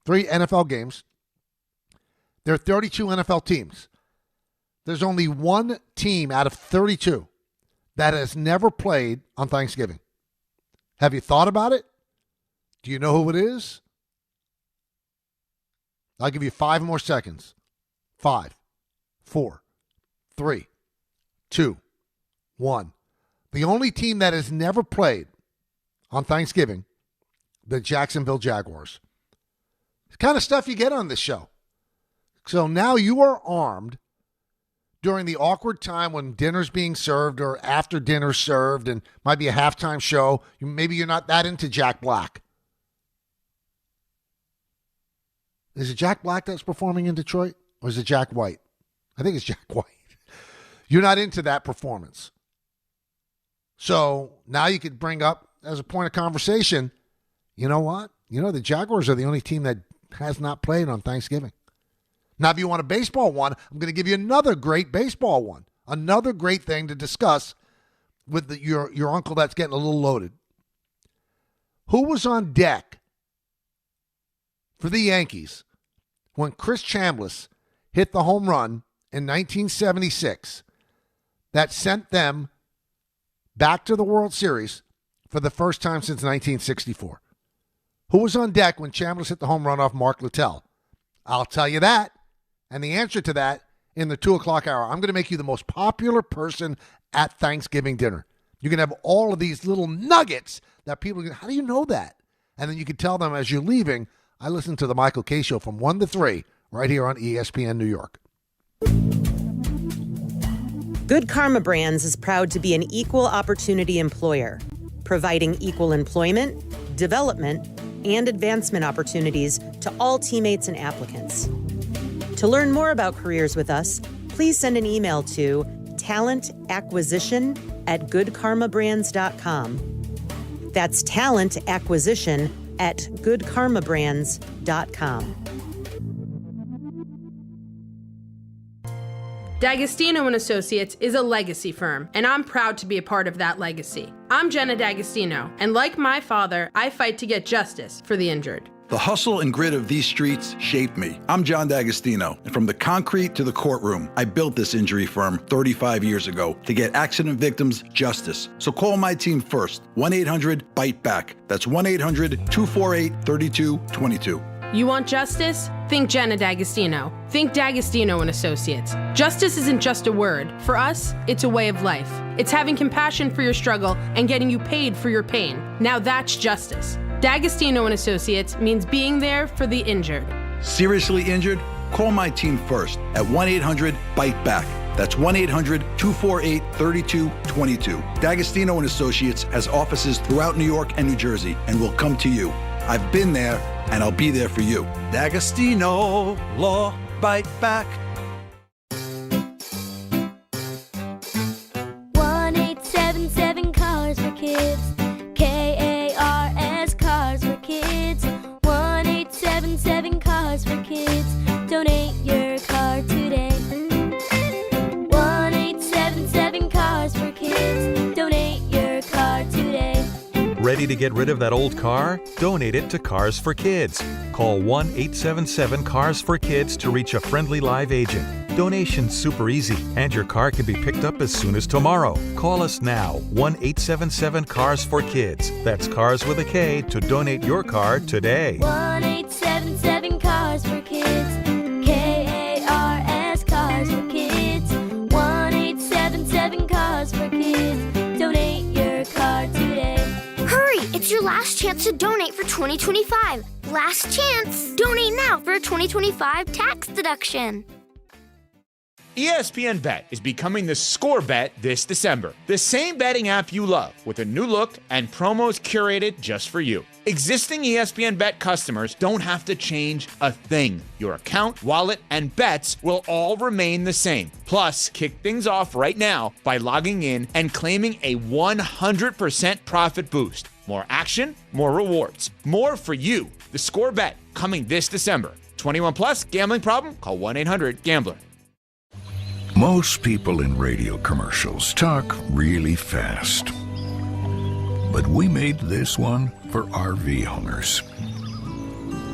Speaker 3: 3 NFL games. There are 32 NFL teams. There's only one team out of 32 that has never played on Thanksgiving. Have you thought about it? Do you know who it is? I'll give you 5 more seconds. 5, 4, 3, 2, 1. The only team that has never played on Thanksgiving, the Jacksonville Jaguars. It's the kind of stuff you get on this show. So now you are armed during the awkward time when dinner's being served or after dinner's served and might be a halftime show. Maybe you're not that into Jack Black. Is it Jack Black that's performing in Detroit? Or is it Jack White? I think it's Jack White. You're not into that performance. So now you could bring up as a point of conversation, you know what? You know, the Jaguars are the only team that has not played on Thanksgiving. Now, if you want a baseball one, I'm going to give you another great baseball one. Another great thing to discuss with your uncle that's getting a little loaded. Who was on deck for the Yankees when Chris Chambliss hit the home run in 1976 that sent them back to the World Series for the first time since 1964? Who was on deck when Chambliss hit the home run off Mark Littell? I'll tell you that. And the answer to that in the 2 o'clock hour. I'm going to make you the most popular person at Thanksgiving dinner. You can have all of these little nuggets that people go, how do you know that? And then you can tell them as you're leaving, I listen to the Michael K. Show from 1 to 3 right here on ESPN New York.
Speaker 20: Good Karma Brands is proud to be an equal opportunity employer, providing equal employment, development, and advancement opportunities to all teammates and applicants. To learn more about careers with us, please send an email to talentacquisition@goodkarmabrands.com. That's talentacquisition@goodkarmabrands.com.
Speaker 21: D'Agostino & Associates is a legacy firm, and I'm proud to be a part of that legacy. I'm Jenna D'Agostino, and like my father, I fight to get justice for the injured.
Speaker 10: The hustle and grit of these streets shaped me. I'm John D'Agostino, and from the concrete to the courtroom, I built this injury firm 35 years ago to get accident victims justice. So call my team first, 1-800-BITE-BACK. That's 1-800-248-3222.
Speaker 21: You want justice? Think Jenna D'Agostino. Think D'Agostino & Associates. Justice isn't just a word. For us, it's a way of life. It's having compassion for your struggle and getting you paid for your pain. Now that's justice. D'Agostino & Associates means being there for the injured.
Speaker 10: Seriously injured? Call my team first at 1-800-BITE-BACK. That's 1-800-248-3222. D'Agostino and Associates has offices throughout New York and New Jersey and will come to you. I've been there, and I'll be there for you. D'Agostino Law. Bite back.
Speaker 5: 1-877-CARS for kids. KARS, Cars for Kids. 1-877-CARS for kids. Donate your car today. 1-877-CARS for kids. Donate your car today.
Speaker 22: Ready to get rid of that old car? Donate it to Cars for Kids. Call 1-877-CARS for Kids to reach a friendly live agent. Donation's super easy, and your car can be picked up as soon as tomorrow. Call us now, 1-877-CARS for Kids. That's Cars with a K to donate your car today.
Speaker 5: 1-877-CARS for Kids. KARS, Cars for Kids. 1-877-CARS for Kids. Donate your car today.
Speaker 23: Hurry! It's your last chance to donate for 2025. Last chance! Donate now for a 2025 tax deduction.
Speaker 14: ESPN Bet is becoming the score bet this December. The same betting app you love with a new look and promos curated just for you. Existing ESPN Bet customers don't have to change a thing. Your account, wallet, and bets will all remain the same. Plus, kick things off right now by logging in and claiming a 100% profit boost. More action, more rewards, more for you. The score bet coming this December. 21 plus, gambling problem? Call 1-800-GAMBLER.
Speaker 24: Most people in radio commercials talk really fast. But we made this one for RV owners.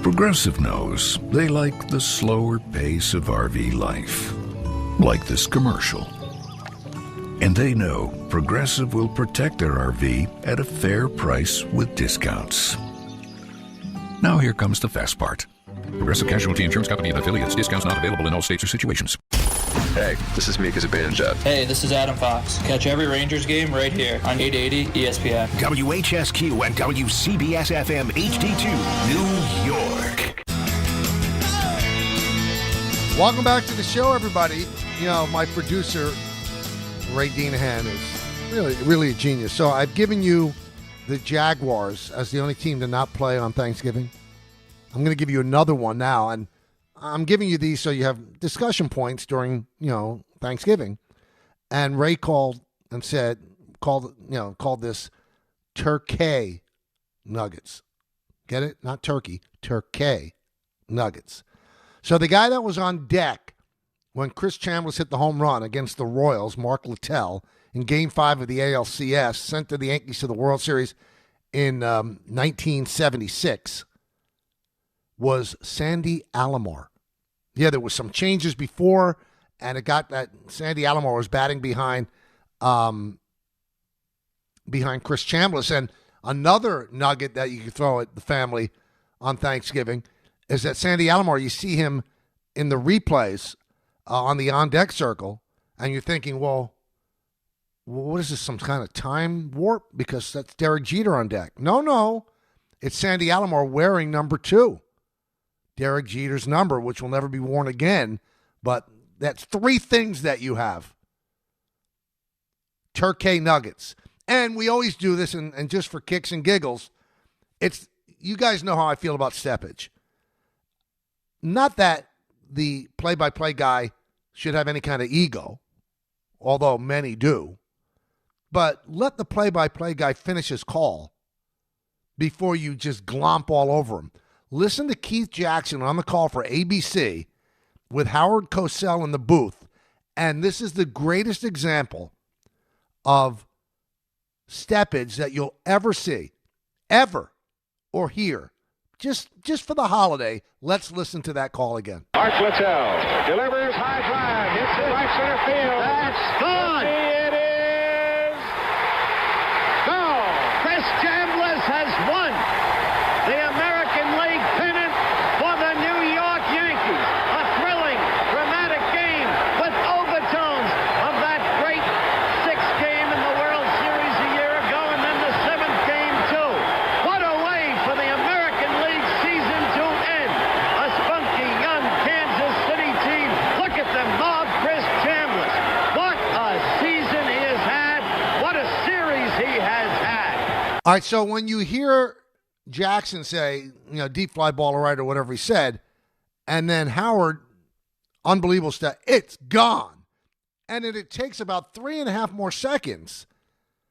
Speaker 24: Progressive knows they like the slower pace of RV life, like this commercial. And they know Progressive will protect their RV at a fair price with discounts. Now here comes the fast part. Progressive Casualty Insurance Company and affiliates. Discounts not available in all states or situations.
Speaker 25: Hey, this is Mika Zibanejad.
Speaker 26: Hey, this is Adam Fox. Catch every Rangers game right here on 880 ESPN.
Speaker 1: WHSQ and WCBS FM HD2, New York.
Speaker 3: Welcome back to the show, everybody. You know, my producer, Ray Deanahan, is really a genius. So I've given you the Jaguars as the only team to not play on Thanksgiving. I'm going to give you another one now, and I'm giving you these so you have discussion points during, Thanksgiving. And Ray called this Tur-KAY Nuggets. Get it? Not turkey. Tur-KAY Nuggets. So the guy that was on deck when Chris Chambliss hit the home run against the Royals, Mark Littell, in Game 5 of the ALCS, sent the Yankees to the World Series in 1976, was Sandy Alomar. Yeah, there was some changes before, and it got that Sandy Alomar was batting behind Chris Chambliss. And another nugget that you can throw at the family on Thanksgiving is that Sandy Alomar, you see him in the replays on the on-deck circle, and you're thinking, well, what is this, some kind of time warp? Because that's Derek Jeter on deck. No, it's Sandy Alomar wearing number 2. Derek Jeter's number, which will never be worn again. But that's 3 things that you have. Tur-KAY Nuggets. And we always do this, and just for kicks and giggles, you guys know how I feel about steppage. Not that the play-by-play guy should have any kind of ego, although many do. But let the play-by-play guy finish his call before you just glomp all over him. Listen to Keith Jackson on the call for ABC with Howard Cosell in the booth. And this is the greatest example of steppage that you'll ever see, ever, or hear. Just for the holiday, let's listen to that call again.
Speaker 27: Mark Littell delivers high drive. Hits it right center field. That's gone. It is gone. Chris Chambliss has won the American League pennant for the New York Yankees. A thrilling, dramatic game with overtones of that great 6th game in the World Series a year ago, and then the 7th game too. What a way for the American League season to end. A spunky young Kansas City team. Look at them mob Chris Chambliss.
Speaker 3: All right, so when you hear Jackson say, deep fly ball right or whatever he said, and then Howard, unbelievable stuff, it's gone. And then it takes about 3.5 more seconds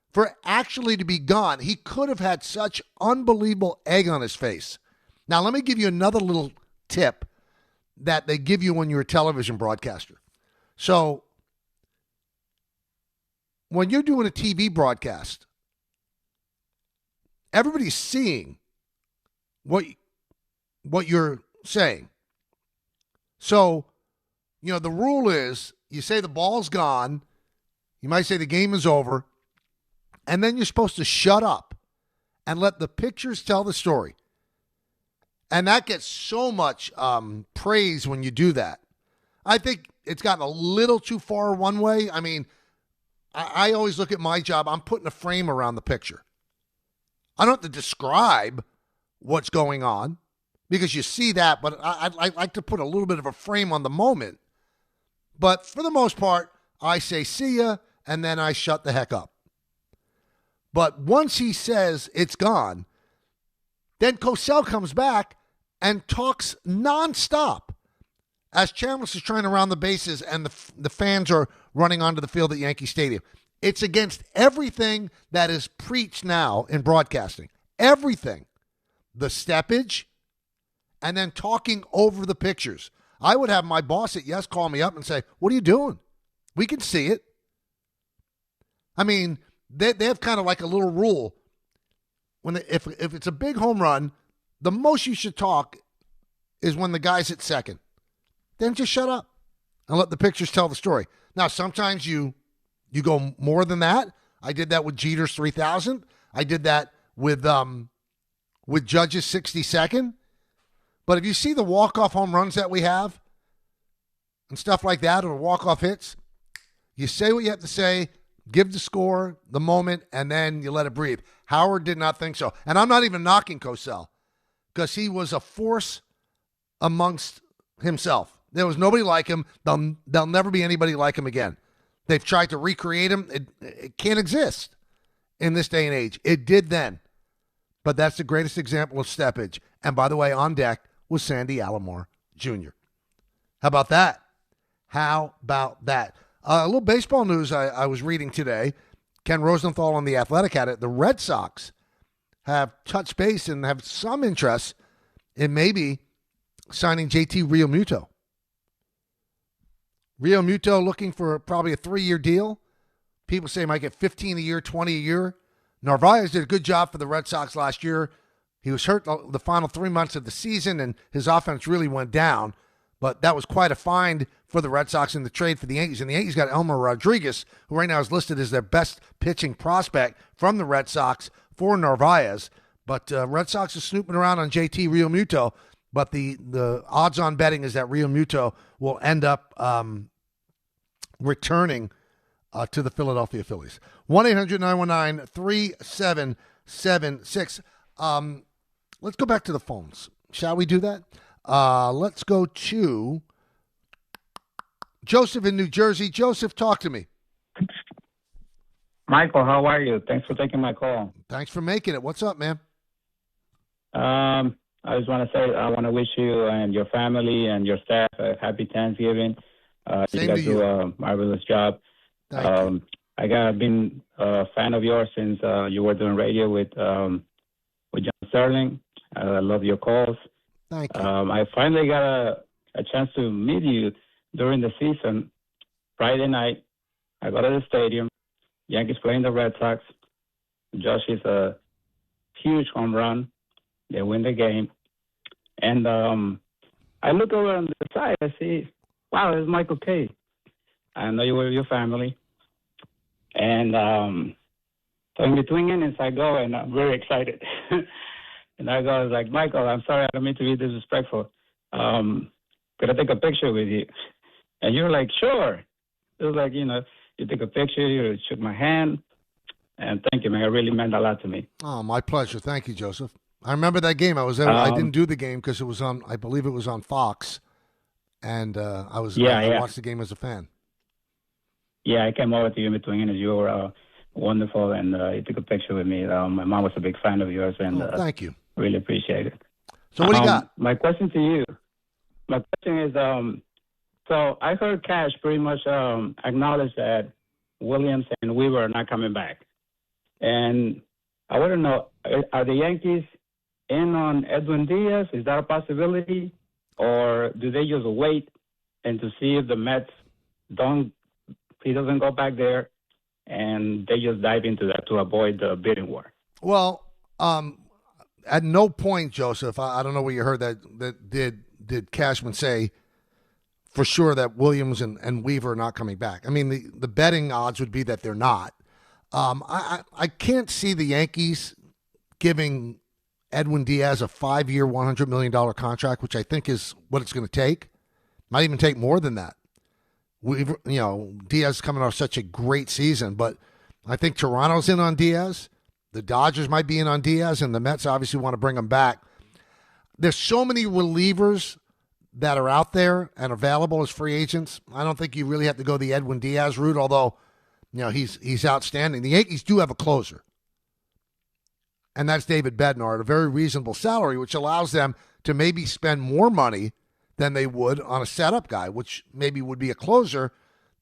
Speaker 3: for it actually to be gone. He could have had such unbelievable egg on his face. Now, let me give you another little tip that they give you when you're a television broadcaster. So when you're doing a TV broadcast, everybody's seeing what you're saying. So, the rule is you say the ball's gone, you might say the game is over, and then you're supposed to shut up and let the pictures tell the story. And that gets so much praise when you do that. I think it's gotten a little too far one way. I mean, I always look at my job, I'm putting a frame around the picture. I don't have to describe what's going on because you see that, but I like to put a little bit of a frame on the moment. But for the most part, I say, see ya, and then I shut the heck up. But once he says it's gone, then Cosell comes back and talks nonstop as Chambliss is trying to round the bases and the fans are running onto the field at Yankee Stadium. It's against everything that is preached now in broadcasting. Everything. The steppage, and then talking over the pictures. I would have my boss at Yes call me up and say, what are you doing? We can see it. I mean, they have kind of like a little rule. If it's a big home run, the most you should talk is when the guy's at second. Then just shut up and let the pictures tell the story. Now, sometimes you go more than that. I did that with Jeter's 3,000. I did that with Judge's 62nd. But if you see the walk-off home runs that we have and stuff like that, or walk-off hits, you say what you have to say, give the score, the moment, and then you let it breathe. Howard did not think so. And I'm not even knocking Cosell because he was a force amongst himself. There was nobody like him. There'll never be anybody like him again. They've tried to recreate him. It can't exist in this day and age. It did then. But that's the greatest example of steppage. And by the way, on deck was Sandy Alomar Jr. How about that? How about that? A little baseball news I was reading today. Ken Rosenthal on The Athletic had it. The Red Sox have touched base and have some interest in maybe signing JT Realmuto. Realmuto looking for probably a 3-year deal. People say he might get 15 a year, 20 a year. Narvaez did a good job for the Red Sox last year. He was hurt the final 3 months of the season, and his offense really went down. But that was quite a find for the Red Sox in the trade for the Yankees. And the Yankees got Elmer Rodriguez, who right now is listed as their best pitching prospect from the Red Sox for Narvaez. But Red Sox is snooping around on JT Realmuto. But the odds-on betting is that Realmuto will end up returning to the Philadelphia Phillies. 1-800-919-3776. Let's go back to the phones. Shall we do that? Let's go to Joseph in New Jersey. Joseph, talk to me.
Speaker 4: Michael, how are you? Thanks for taking my call.
Speaker 3: Thanks for making it. What's up, man?
Speaker 4: I just want to say I want to wish you and your family and your staff a happy Thanksgiving.
Speaker 3: Same
Speaker 4: you guys
Speaker 3: to you.
Speaker 4: do a marvelous job.
Speaker 3: Thank you.
Speaker 4: I've been a fan of yours since you were doing radio with John Sterling. I love your calls.
Speaker 3: Thank you.
Speaker 4: I finally got a chance to meet you during the season. Friday night, I go to the stadium. Yankees playing the Red Sox. Josh is a huge home run. They win the game. And I look over on the side. I see, wow, it's Michael Kay. I know you were with your family. And so in between innings, I go, and I'm very excited. And I was like, Michael, I'm sorry, I don't mean to be disrespectful. Could I take a picture with you? And you're like, sure. It was like, you took a picture, you shook my hand. And thank you, man. It really meant a lot to me.
Speaker 3: Oh, my pleasure. Thank you, Joseph. I remember that game. I was there. I didn't do the game because it was on, I believe it was on Fox. And I watched the game as a fan.
Speaker 4: Yeah, I came over to you in between innings. You were wonderful, and he took a picture with me. My mom was a big fan of yours, and
Speaker 3: thank you.
Speaker 4: Really appreciate it.
Speaker 3: So what do you got?
Speaker 4: My question to you, is, so I heard Cash pretty much acknowledge that Williams and Weaver are not coming back. And I want to know, are the Yankees in on Edwin Diaz? Is that a possibility? Or do they just wait and to see if the Mets he doesn't go back there, and they just dive into that to avoid the bidding war?
Speaker 3: Well, at no point, Joseph, I don't know where you heard that did Cashman say for sure that Williams and Weaver are not coming back. I mean, the betting odds would be that they're not. I can't see the Yankees giving Edwin Diaz a 5-year, $100 million contract, which I think is what it's going to take. Might even take more than that. Diaz is coming off such a great season, but I think Toronto's in on Diaz. The Dodgers might be in on Diaz, and the Mets obviously want to bring him back. There's so many relievers that are out there and available as free agents. I don't think you really have to go the Edwin Diaz route, although he's outstanding. The Yankees do have a closer, and that's David Bednar at a very reasonable salary, which allows them to maybe spend more money than they would on a setup guy, which maybe would be a closer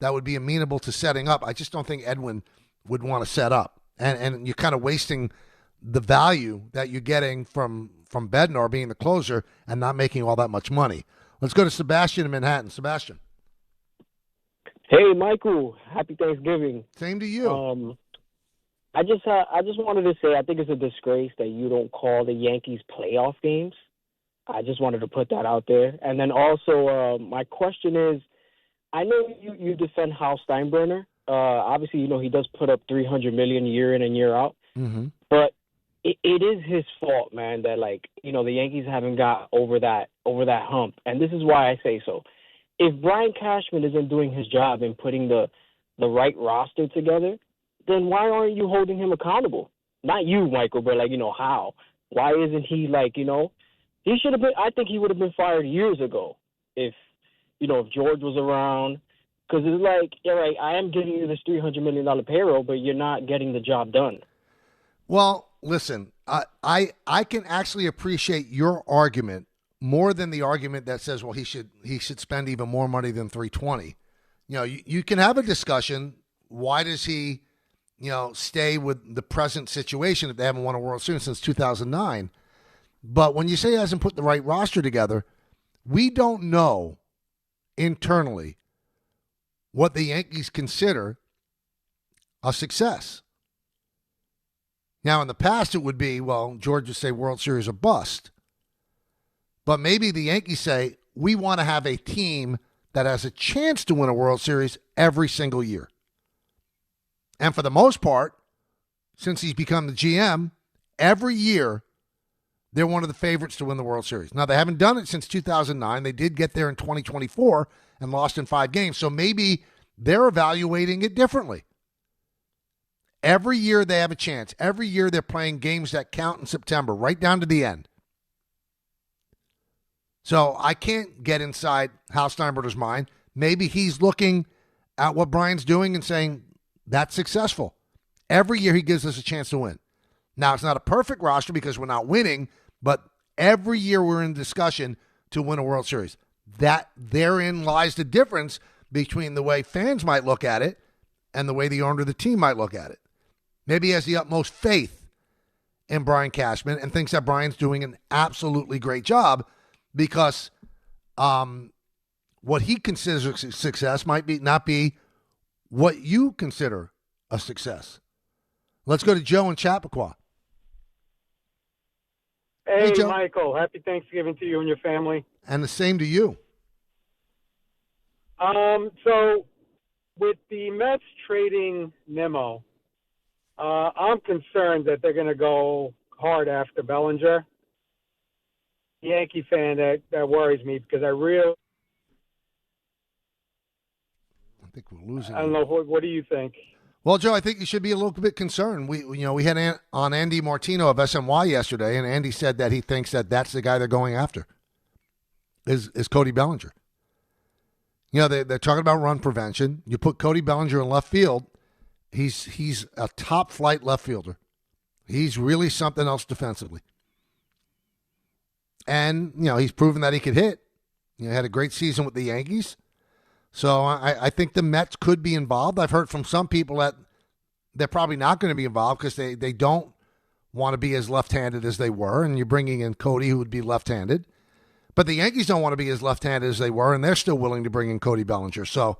Speaker 3: that would be amenable to setting up. I just don't think Edwin would want to set up. And you're kind of wasting the value that you're getting from Bednar being the closer and not making all that much money. Let's go to Sebastian in Manhattan. Sebastian.
Speaker 6: Hey, Michael. Happy Thanksgiving.
Speaker 3: Same to you.
Speaker 6: I just wanted to say I think it's a disgrace that you don't call the Yankees playoff games. I just wanted to put that out there. And then also, my question is, I know you defend Hal Steinbrenner. Obviously, he does put up $300 million year in and year out.
Speaker 3: Mm-hmm.
Speaker 6: But it is his fault, man, that the Yankees haven't got over that hump. And this is why I say so. If Brian Cashman isn't doing his job in putting the right roster together, then why aren't you holding him accountable? Not you, Michael, but how? Why isn't he he should have been? I think he would have been fired years ago if George was around. Because it's all right, I am giving you this $300 million payroll, but you're not getting the job done.
Speaker 3: Well, listen, I can actually appreciate your argument more than the argument that says, well, he should spend even more money than $320. You can have a discussion. Why does he, stay with the present situation if they haven't won a World Series since 2009? But when you say he hasn't put the right roster together, we don't know internally what the Yankees consider a success. Now, in the past, it would be, George would say World Series or bust. But maybe the Yankees say, we want to have a team that has a chance to win a World Series every single year. And for the most part, since he's become the GM, every year, they're one of the favorites to win the World Series. Now, they haven't done it since 2009. They did get there in 2024 and lost in 5 games. So maybe they're evaluating it differently. Every year they have a chance. Every year they're playing games that count in September, right down to the end. So I can't get inside Hal Steinbrenner's mind. Maybe he's looking at what Brian's doing and saying, that's successful. Every year he gives us a chance to win. Now, it's not a perfect roster because we're not winning, but every year we're in discussion to win a World Series. That therein lies the difference between the way fans might look at it and the way the owner of the team might look at it. Maybe he has the utmost faith in Brian Cashman and thinks that Brian's doing an absolutely great job because what he considers a success might not be what you consider a success. Let's go to Joe in Chappaqua.
Speaker 7: Hey,
Speaker 3: Joe.
Speaker 7: Michael. Happy Thanksgiving to you and your family.
Speaker 3: And the same to you.
Speaker 7: So with the Mets trading Nimmo, I'm concerned that they're going to go hard after Bellinger. Yankee fan, that worries me because I
Speaker 3: think we're losing.
Speaker 7: I don't know. What do you think?
Speaker 3: Well, Joe, I think you should be a little bit concerned. We had on Andy Martino of SNY yesterday, and Andy said that he thinks that that's the guy they're going after. Is Cody Bellinger? They're talking about run prevention. You put Cody Bellinger in left field, He's a top flight left fielder. He's really something else defensively. And, he's proven that he could hit. He had a great season with the Yankees. So I think the Mets could be involved. I've heard from some people that they're probably not going to be involved because they don't want to be as left-handed as they were, and you're bringing in Cody, who would be left-handed. But the Yankees don't want to be as left-handed as they were, and they're still willing to bring in Cody Bellinger. So,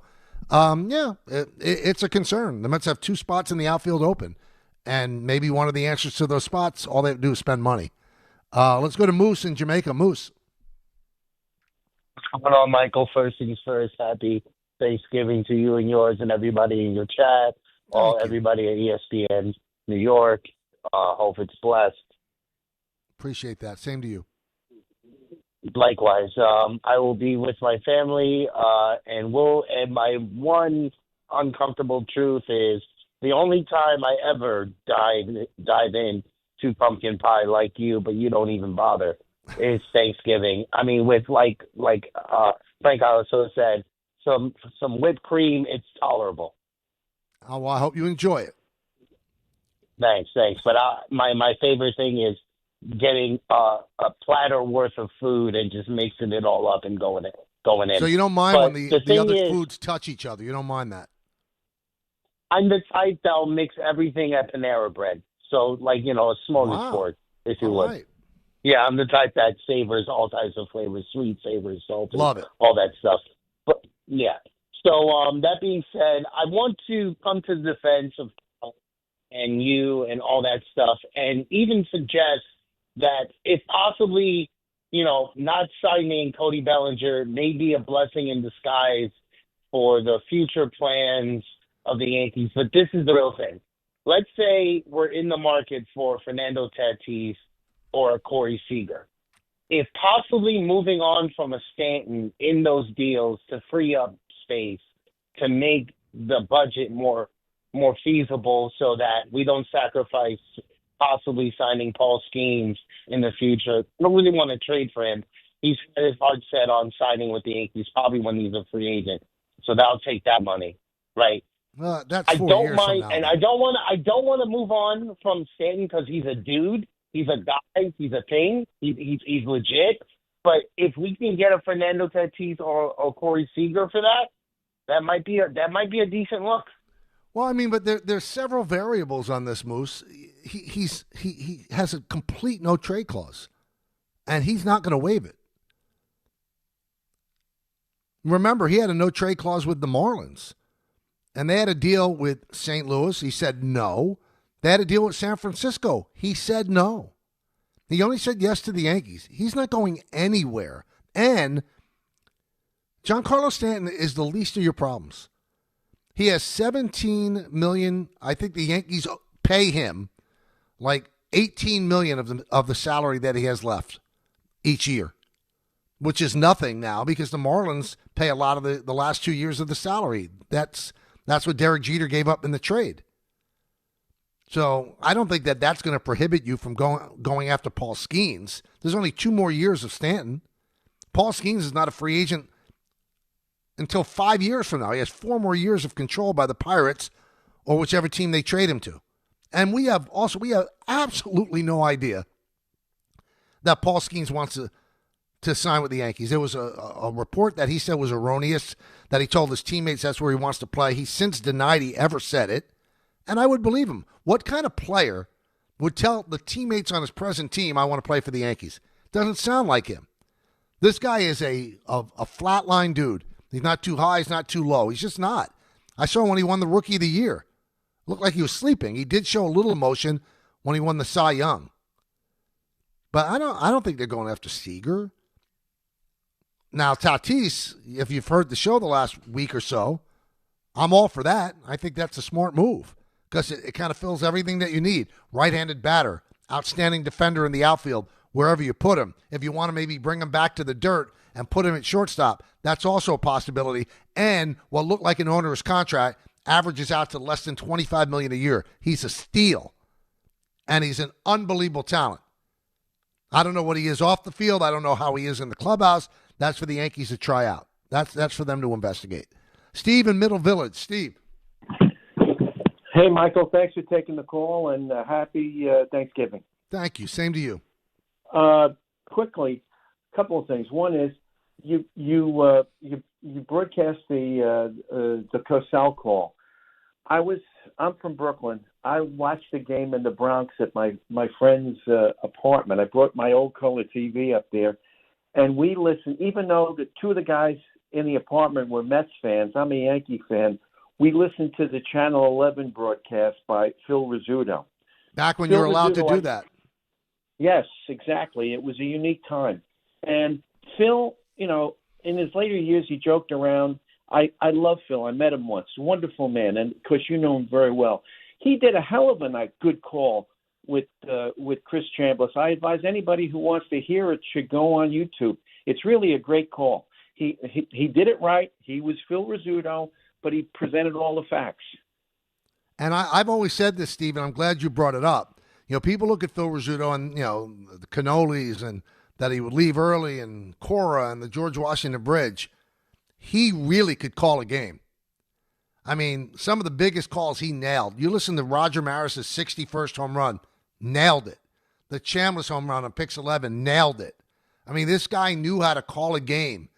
Speaker 3: it's a concern. The Mets have 2 spots in the outfield open, and maybe one of the answers to those spots, all they have to do is spend money. Let's go to Moose in Jamaica. Moose.
Speaker 8: What's going on, Michael? First things first, happy Thanksgiving to you and yours and everybody in your chat, everybody at ESPN New York. Hope it's blessed.
Speaker 3: Appreciate that. Same to you.
Speaker 8: Likewise. I will be with my family, and my one uncomfortable truth is the only time I ever dive in to pumpkin pie like you, but you don't even bother, is Thanksgiving. I mean, with like Frank also said, some whipped cream, it's tolerable.
Speaker 3: Oh, well, I hope you enjoy it.
Speaker 8: Thanks. But my favorite thing is getting a platter worth of food and just mixing it all up and going in.
Speaker 3: So you don't mind
Speaker 8: but
Speaker 3: when the other foods touch each other. You don't mind that.
Speaker 8: I'm the type that'll mix everything at Panera Bread. So, a smorgasbord, if you would. Right. Yeah, I'm the type that savors all types of flavors, sweet, savory, salty.
Speaker 3: Love it.
Speaker 8: All that stuff. But, yeah. So, that being said, I want to come to the defense of and you and all that stuff, and even suggest that if possibly, not signing Cody Bellinger may be a blessing in disguise for the future plans of the Yankees. But this is the real thing. Let's say we're in the market for Fernando Tatis or a Corey Seager. If possibly moving on from a Stanton in those deals to free up space to make the budget more feasible so that we don't sacrifice possibly signing Paul Skeens in the future. I don't really want to trade for him. He's had his heart set on signing with the Yankees probably when he's a free agent. So that'll take that money, right?
Speaker 3: That's 4 years from now.
Speaker 8: And I don't want to move on from Stanton because he's a dude, he's a guy, he's a thing, he's legit. But if we can get a Fernando Tatis or Corey Seager for that might be a decent look.
Speaker 3: Well, I mean, but there's several variables on this, Moose. He has a complete no trade clause, and he's not going to waive it. Remember, he had a no trade clause with the Marlins, and they had a deal with St. Louis. He said no. They had a deal with San Francisco. He said no. He only said yes to the Yankees. He's not going anywhere. And Giancarlo Stanton is the least of your problems. He has $17 million. I think the Yankees pay him like $18 million of the salary that he has left each year, which is nothing now because the Marlins pay a lot of the last 2 years of the salary. That's what Derek Jeter gave up in the trade. So I don't think that's going to prohibit you from going after Paul Skeens. There's only 2 more years of Stanton. Paul Skeens is not a free agent until 5 years from now. He has 4 more years of control by the Pirates or whichever team they trade him to. And we have absolutely no idea that Paul Skeens wants to sign with the Yankees. There was a report that he said was erroneous, that he told his teammates that's where he wants to play. He's since denied he ever said it, and I would believe him. What kind of player would tell the teammates on his present team, I want to play for the Yankees? Doesn't sound like him. This guy is a flatline dude. He's not too high, he's not too low. He's just not. I saw him when he won the Rookie of the Year. Looked like he was sleeping. He did show a little emotion when he won the Cy Young. But I don't think they're going after Seager. Now, Tatis, if you've heard the show the last week or so, I'm all for that. I think that's a smart move because it kind of fills everything that you need. Right-handed batter, outstanding defender in the outfield, wherever you put him. If you want to maybe bring him back to the dirt and put him at shortstop, that's also a possibility. And what looked like an onerous contract averages out to less than $25 million a year. He's a steal, and he's an unbelievable talent. I don't know what he is off the field. I don't know how he is in the clubhouse. That's for the Yankees to try out. That's for them to investigate. Steve in Middle Village. Steve.
Speaker 9: Hey, Michael, thanks for taking the call, and happy Thanksgiving.
Speaker 3: Thank you. Same to you.
Speaker 9: Quickly, a couple of things. One is you broadcast the Cosell call. I'm from Brooklyn. I watched the game in the Bronx at my friend's apartment. I brought my old color TV up there, and we listened. Even though the two of the guys in the apartment were Mets fans, I'm a Yankee fan. We listened to the Channel 11 broadcast by Phil Rizzuto.
Speaker 3: Back when you were allowed to do that.
Speaker 9: Yes, exactly. It was a unique time. And Phil, in his later years, he joked around. I love Phil. I met him once. Wonderful man. And, of course, you know him very well. He did a hell of a good call with Chris Chambliss. I advise anybody who wants to hear it should go on YouTube. It's really a great call. He did it right. He was Phil Rizzuto, but he presented all the facts.
Speaker 3: And I've always said this, Steve, and I'm glad you brought it up. People look at Phil Rizzuto and, the cannolis and that he would leave early and Cora and the George Washington Bridge. He really could call a game. I mean, some of the biggest calls he nailed. You listen to Roger Maris's 61st home run, nailed it. The Chambliss home run on Pix 11, nailed it. I mean, this guy knew how to call a game.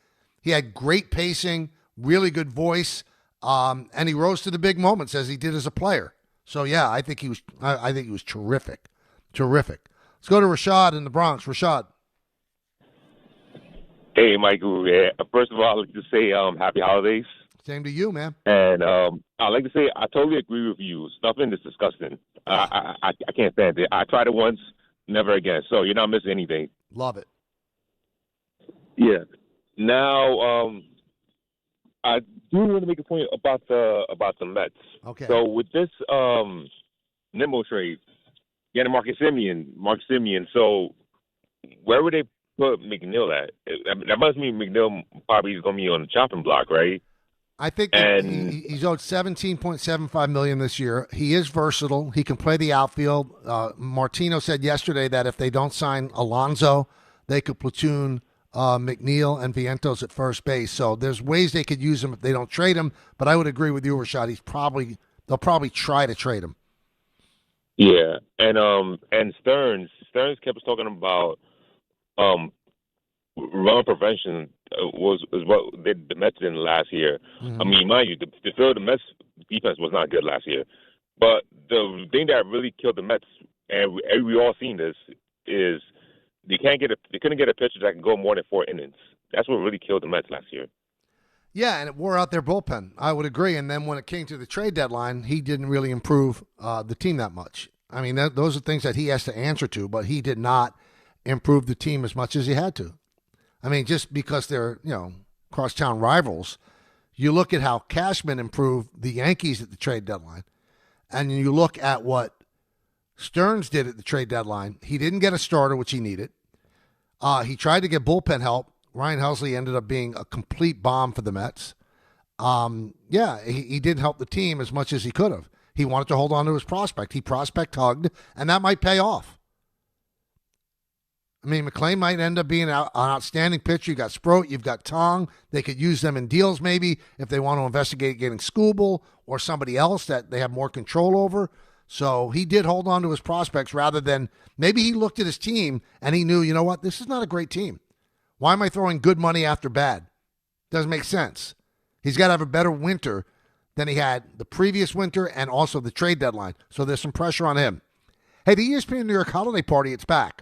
Speaker 3: He had great pacing, really good voice, and he rose to the big moments as he did as a player. So yeah, I think he was terrific, terrific. Let's go to Rashad in the Bronx. Rashad.
Speaker 11: Hey, Michael. Yeah. First of all, I'd like to say happy holidays.
Speaker 3: Same to you, man.
Speaker 11: And I'd like to say I totally agree with you. Stuffing is disgusting. I can't stand it. I tried it once, never again. So you're not missing anything.
Speaker 3: Love it.
Speaker 11: Yeah. Now, I do want to make a point about the Mets.
Speaker 3: Okay.
Speaker 11: So with this Nimmo trade, getting Marcus Semien. So where would they put McNeil at? That must mean McNeil probably is going to be on the chopping block, right?
Speaker 3: I think he's owed $17.75 million this year. He is versatile. He can play the outfield. Martino said yesterday that if they don't sign Alonso, they could platoon McNeil and Vientos at first base. So there's ways they could use him if they don't trade him. But I would agree with you, Rashad. They'll probably try to trade him.
Speaker 11: Yeah, and Stearns kept us talking about run prevention was what the Mets did last year. Mm-hmm. I mean, mind you, the Mets defense was not good last year. But the thing that really killed the Mets, and we all seen this, is they couldn't get a pitcher that can go more than 4 innings. That's what really killed the Mets last year.
Speaker 3: Yeah, and it wore out their bullpen. I would agree. And then when it came to the trade deadline, he didn't really improve the team that much. I mean, those are things that he has to answer to, but he did not improve the team as much as he had to. I mean, just because they're, crosstown rivals, you look at how Cashman improved the Yankees at the trade deadline, and you look at what Stearns did at the trade deadline. He didn't get a starter, which he needed. He tried to get bullpen help. Ryan Helsley ended up being a complete bomb for the Mets. He didn't help the team as much as he could have. He wanted to hold on to his prospect. He prospect hugged, and that might pay off. I mean, McClain might end up being an outstanding pitcher. You've got Sproat, you've got Tong. They could use them in deals maybe if they want to investigate getting Skubal or somebody else that they have more control over. So he did hold on to his prospects rather than maybe he looked at his team and he knew, you know what, this is not a great team. Why am I throwing good money after bad? Doesn't make sense. He's got to have a better winter than he had the previous winter and also the trade deadline. So there's some pressure on him. Hey, the ESPN New York holiday party, it's back.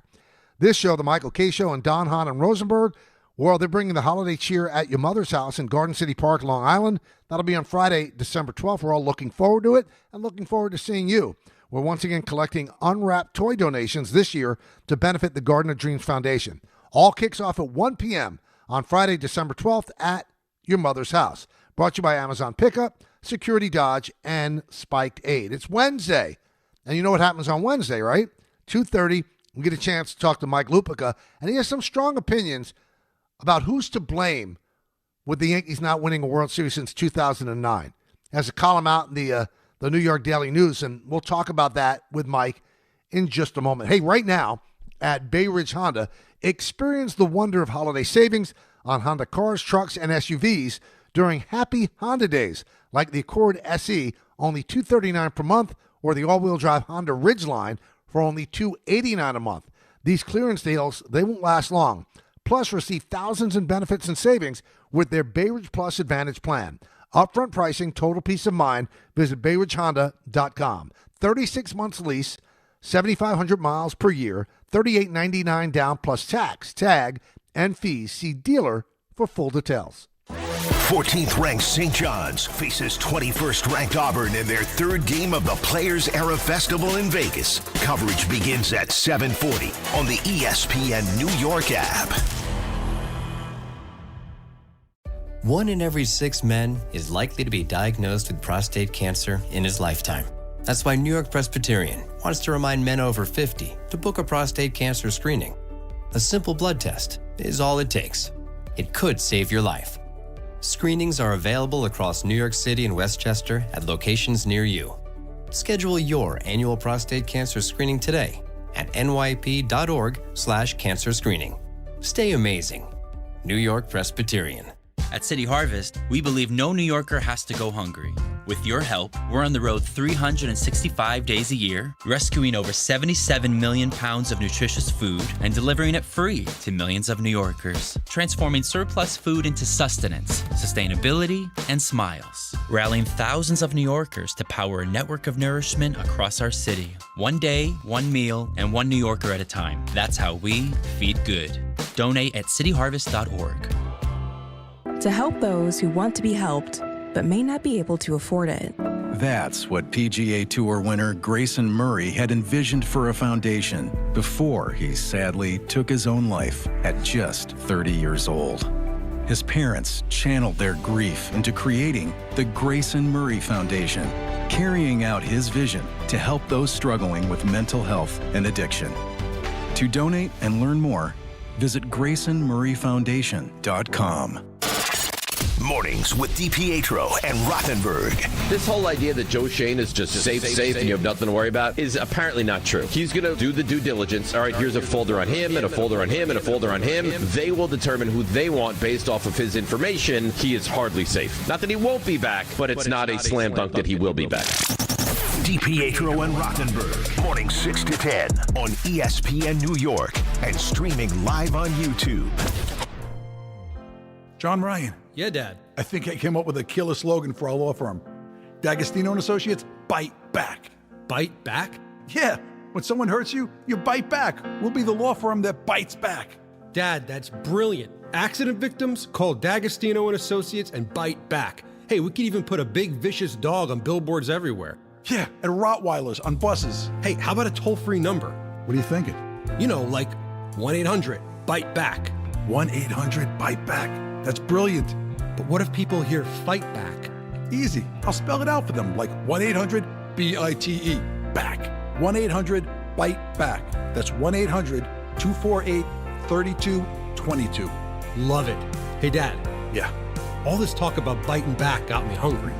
Speaker 3: This show, the Michael K. Show, and Don Hahn and Rosenberg, well, they're bringing the holiday cheer at your mother's house in Garden City Park, Long Island. That'll be on Friday, December 12th. We're all looking forward to it and looking forward to seeing you. We're once again collecting unwrapped toy donations this year to benefit the Garden of Dreams Foundation. All kicks off at 1 p.m. on Friday, December 12th at your mother's house. Brought to you by Amazon Pickup, Security Dodge, and Spiked Aid. It's Wednesday, and you know what happens on Wednesday, right? 2:30. We get a chance to talk to Mike Lupica, and he has some strong opinions about who's to blame with the Yankees not winning a World Series since 2009. Has a column out in the New York Daily News, and we'll talk about that with Mike in just a moment. Hey, right now at Bay Ridge Honda, experience the wonder of holiday savings on Honda cars, trucks, and SUVs during Happy Honda Days, like the Accord SE, only $239 per month, or the all-wheel drive Honda Ridgeline for only $289 a month. These clearance deals, they won't last long. Plus, receive thousands in benefits and savings with their Bay Ridge Plus Advantage plan. Upfront pricing, total peace of mind. Visit BayRidgeHonda.com. 36 months lease, 7,500 miles per year, $38.99 down plus tax, tag, and fees. See dealer for full details.
Speaker 1: 14th ranked St. John's faces 21st ranked Auburn in their third game of the Players Era Festival in Vegas. Coverage begins at 7:40 on the ESPN New York app.
Speaker 2: 1 in every 6 men is likely to be diagnosed with prostate cancer in his lifetime. That's why New York Presbyterian wants to remind men over 50 to book a prostate cancer screening. A simple blood test is all it takes. It could save your life. Screenings are available across New York City and Westchester at locations near you. Schedule your annual prostate cancer screening today at nyp.org/cancer screening. Stay amazing. New York Presbyterian.
Speaker 12: At City Harvest, we believe no New Yorker has to go hungry. With your help, we're on the road 365 days a year, rescuing over 77 million pounds of nutritious food and delivering it free to millions of New Yorkers, transforming surplus food into sustenance, sustainability, and smiles, rallying thousands of New Yorkers to power a network of nourishment across our city. One day, one meal, and one New Yorker at a time. That's how we feed good. Donate at cityharvest.org.
Speaker 13: To help those who want to be helped, but may not be able to afford it.
Speaker 15: That's what PGA Tour winner Grayson Murray had envisioned for a foundation before he sadly took his own life at just 30 years old. His parents channeled their grief into creating the Grayson Murray Foundation, carrying out his vision to help those struggling with mental health and addiction. To donate and learn more, visit GraysonMurrayFoundation.com.
Speaker 1: Mornings with DiPietro and Rothenberg.
Speaker 16: This whole idea that Joe Shane is just safe and you have nothing to worry about is apparently not true. He's going to do the due diligence. All right, here's a folder on him and a folder on him and a folder on him. They will determine who they want based off of his information. He is hardly safe. Not that he won't be back, but it's not a slam dunk that he will be back.
Speaker 1: DiPietro and Rothenberg, morning 6 to 10 on ESPN New York and streaming live on YouTube.
Speaker 10: John Ryan.
Speaker 17: Yeah, Dad.
Speaker 10: I think I came up with a killer slogan for our law firm. D'Agostino and Associates, bite back.
Speaker 17: Bite back?
Speaker 10: Yeah. When someone hurts you, you bite back. We'll be the law firm that bites back.
Speaker 17: Dad, that's brilliant. Accident victims, call D'Agostino and Associates and bite back. Hey, we could even put a big vicious dog on billboards everywhere.
Speaker 10: Yeah, and Rottweilers on buses.
Speaker 17: Hey, how about a toll-free number?
Speaker 10: What are you thinking?
Speaker 17: You know, like 1-800-BITE-BACK.
Speaker 10: 1-800-BITE-BACK. That's brilliant.
Speaker 17: But what if people hear fight back?
Speaker 10: Easy. I'll spell it out for them, like 1-800-BITE, back. 1-800-BITE-BACK. That's 1-800-248-3222.
Speaker 17: Love it. Hey, Dad.
Speaker 10: Yeah?
Speaker 17: All this talk about biting back got me hungry.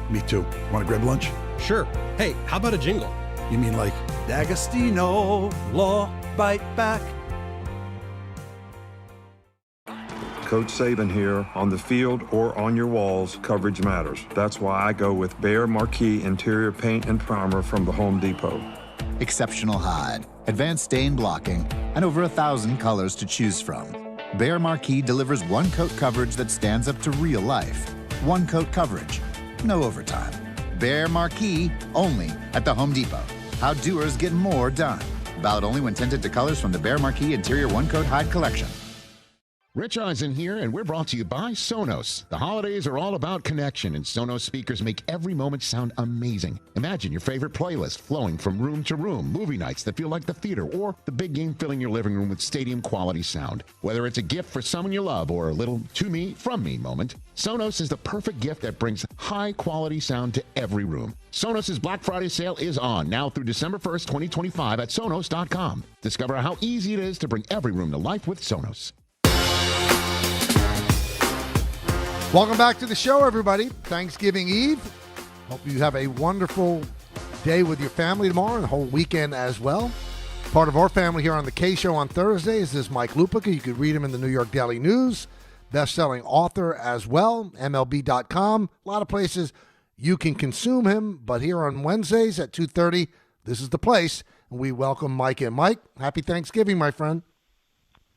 Speaker 10: Me too. Want to grab lunch?
Speaker 17: Sure. Hey, how about a jingle?
Speaker 10: You mean like, D'Agostino, law, bite back?
Speaker 18: Coach Saban here. On the field or on your walls, coverage matters. That's why I go with Behr Marquee Interior Paint and Primer from the Home Depot.
Speaker 27: Exceptional hide, advanced stain blocking, and over 1,000 colors to choose from. Behr Marquee delivers one-coat coverage that stands up to real life. One-coat coverage, no overtime. Behr Marquee, only at the Home Depot. How doers get more done. Valid only when tinted to colors from the Behr Marquee Interior One-Coat Hide Collection.
Speaker 28: Rich Eisen here, and we're brought to you by Sonos. The holidays are all about connection, and Sonos speakers make every moment sound amazing. Imagine your favorite playlist flowing from room to room, movie nights that feel like the theater, or the big game filling your living room with stadium-quality sound. Whether it's a gift for someone you love or a little to-me, from-me moment, Sonos is the perfect gift that brings high-quality sound to every room. Sonos' Black Friday sale is on now through December 1st, 2025 at Sonos.com. Discover how easy it is to bring every room to life with Sonos.
Speaker 3: Welcome back to the show, everybody. Thanksgiving Eve. Hope you have a wonderful day with your family tomorrow and the whole weekend as well. Part of our family here on the K Show on Thursdays is Mike Lupica. You could read him in the New York Daily News. Best-selling author as well, MLB.com. A lot of places you can consume him, but here on Wednesdays at 2:30, this is the place. And we welcome Mike in. Mike, happy Thanksgiving, my friend.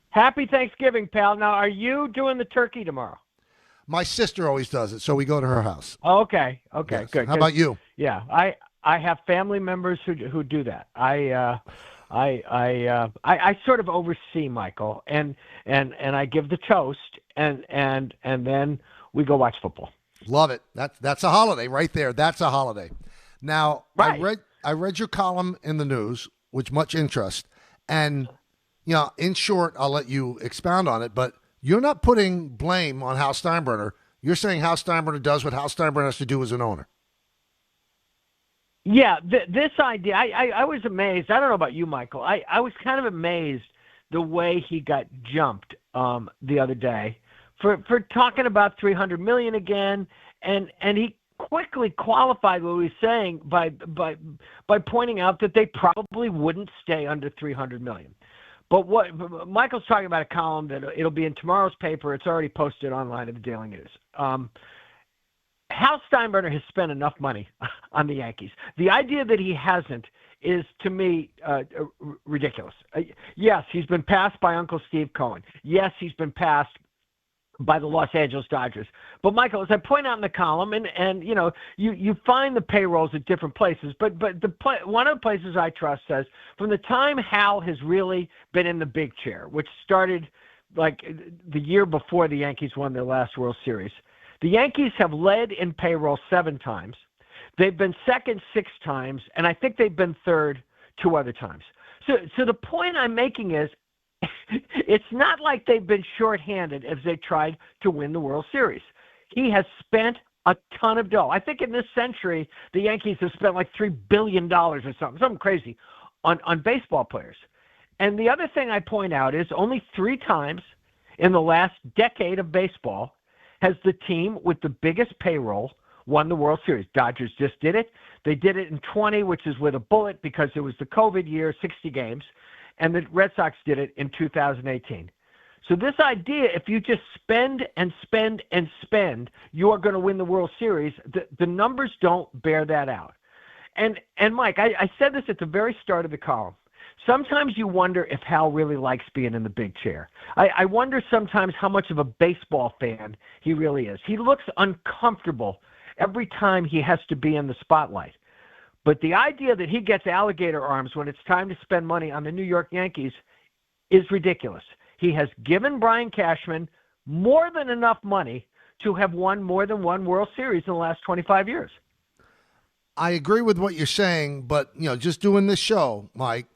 Speaker 5: Happy Thanksgiving, pal. Now, are you doing the turkey tomorrow?
Speaker 3: My sister always does it, so we go to her house.
Speaker 5: Okay,
Speaker 3: Yes.
Speaker 5: good.
Speaker 3: How about you?
Speaker 5: Yeah, I have family members who do that. I sort of oversee Michael, and I give the toast, and then we go watch football.
Speaker 3: Love it. That's a holiday right there. That's a holiday. Now,
Speaker 5: right.
Speaker 3: I read your column in the news, with much interest, and in short, I'll let you expound on it, but you're not putting blame on Hal Steinbrenner. You're saying Hal Steinbrenner does what Hal Steinbrenner has to do as an owner.
Speaker 5: Yeah, this idea, I was amazed. I don't know about you, Michael. I was kind of amazed the way he got jumped the other day for talking about $300 million again, and he quickly qualified what he was saying by pointing out that they probably wouldn't stay under $300 million. But what Michael's talking about a column that it'll be in tomorrow's paper. It's already posted online at the Daily News. Hal Steinbrenner has spent enough money on the Yankees. The idea that he hasn't is, to me, ridiculous. Yes, he's been passed by Uncle Steve Cohen. Yes, he's been passed by the Los Angeles Dodgers. But, Michael, as I point out in the column, and you find the payrolls at different places, but one of the places I trust says, from the time Hal has really been in the big chair, which started like the year before the Yankees won their last World Series, the Yankees have led in payroll 7 times. They've been second 6 times, and I think they've been third 2 other times. So the point I'm making is, it's not like they've been shorthanded as they tried to win the World Series. He has spent a ton of dough. I think in this century, the Yankees have spent like $3 billion or something crazy on baseball players. And the other thing I point out is only 3 times in the last decade of baseball has the team with the biggest payroll won the World Series. Dodgers just did it. They did it in 20, which is with a bullet because it was the COVID year, 60 games. And the Red Sox did it in 2018. So this idea, if you just spend and spend and spend, you are going to win the World Series, the numbers don't bear that out. And Mike, I said this at the very start of the column. Sometimes you wonder if Hal really likes being in the big chair. I wonder sometimes how much of a baseball fan he really is. He looks uncomfortable every time he has to be in the spotlight. But the idea that he gets alligator arms when it's time to spend money on the New York Yankees is ridiculous. He has given Brian Cashman more than enough money to have won more than one World Series in the last 25 years.
Speaker 3: I agree with what you're saying, but just doing this show, Mike,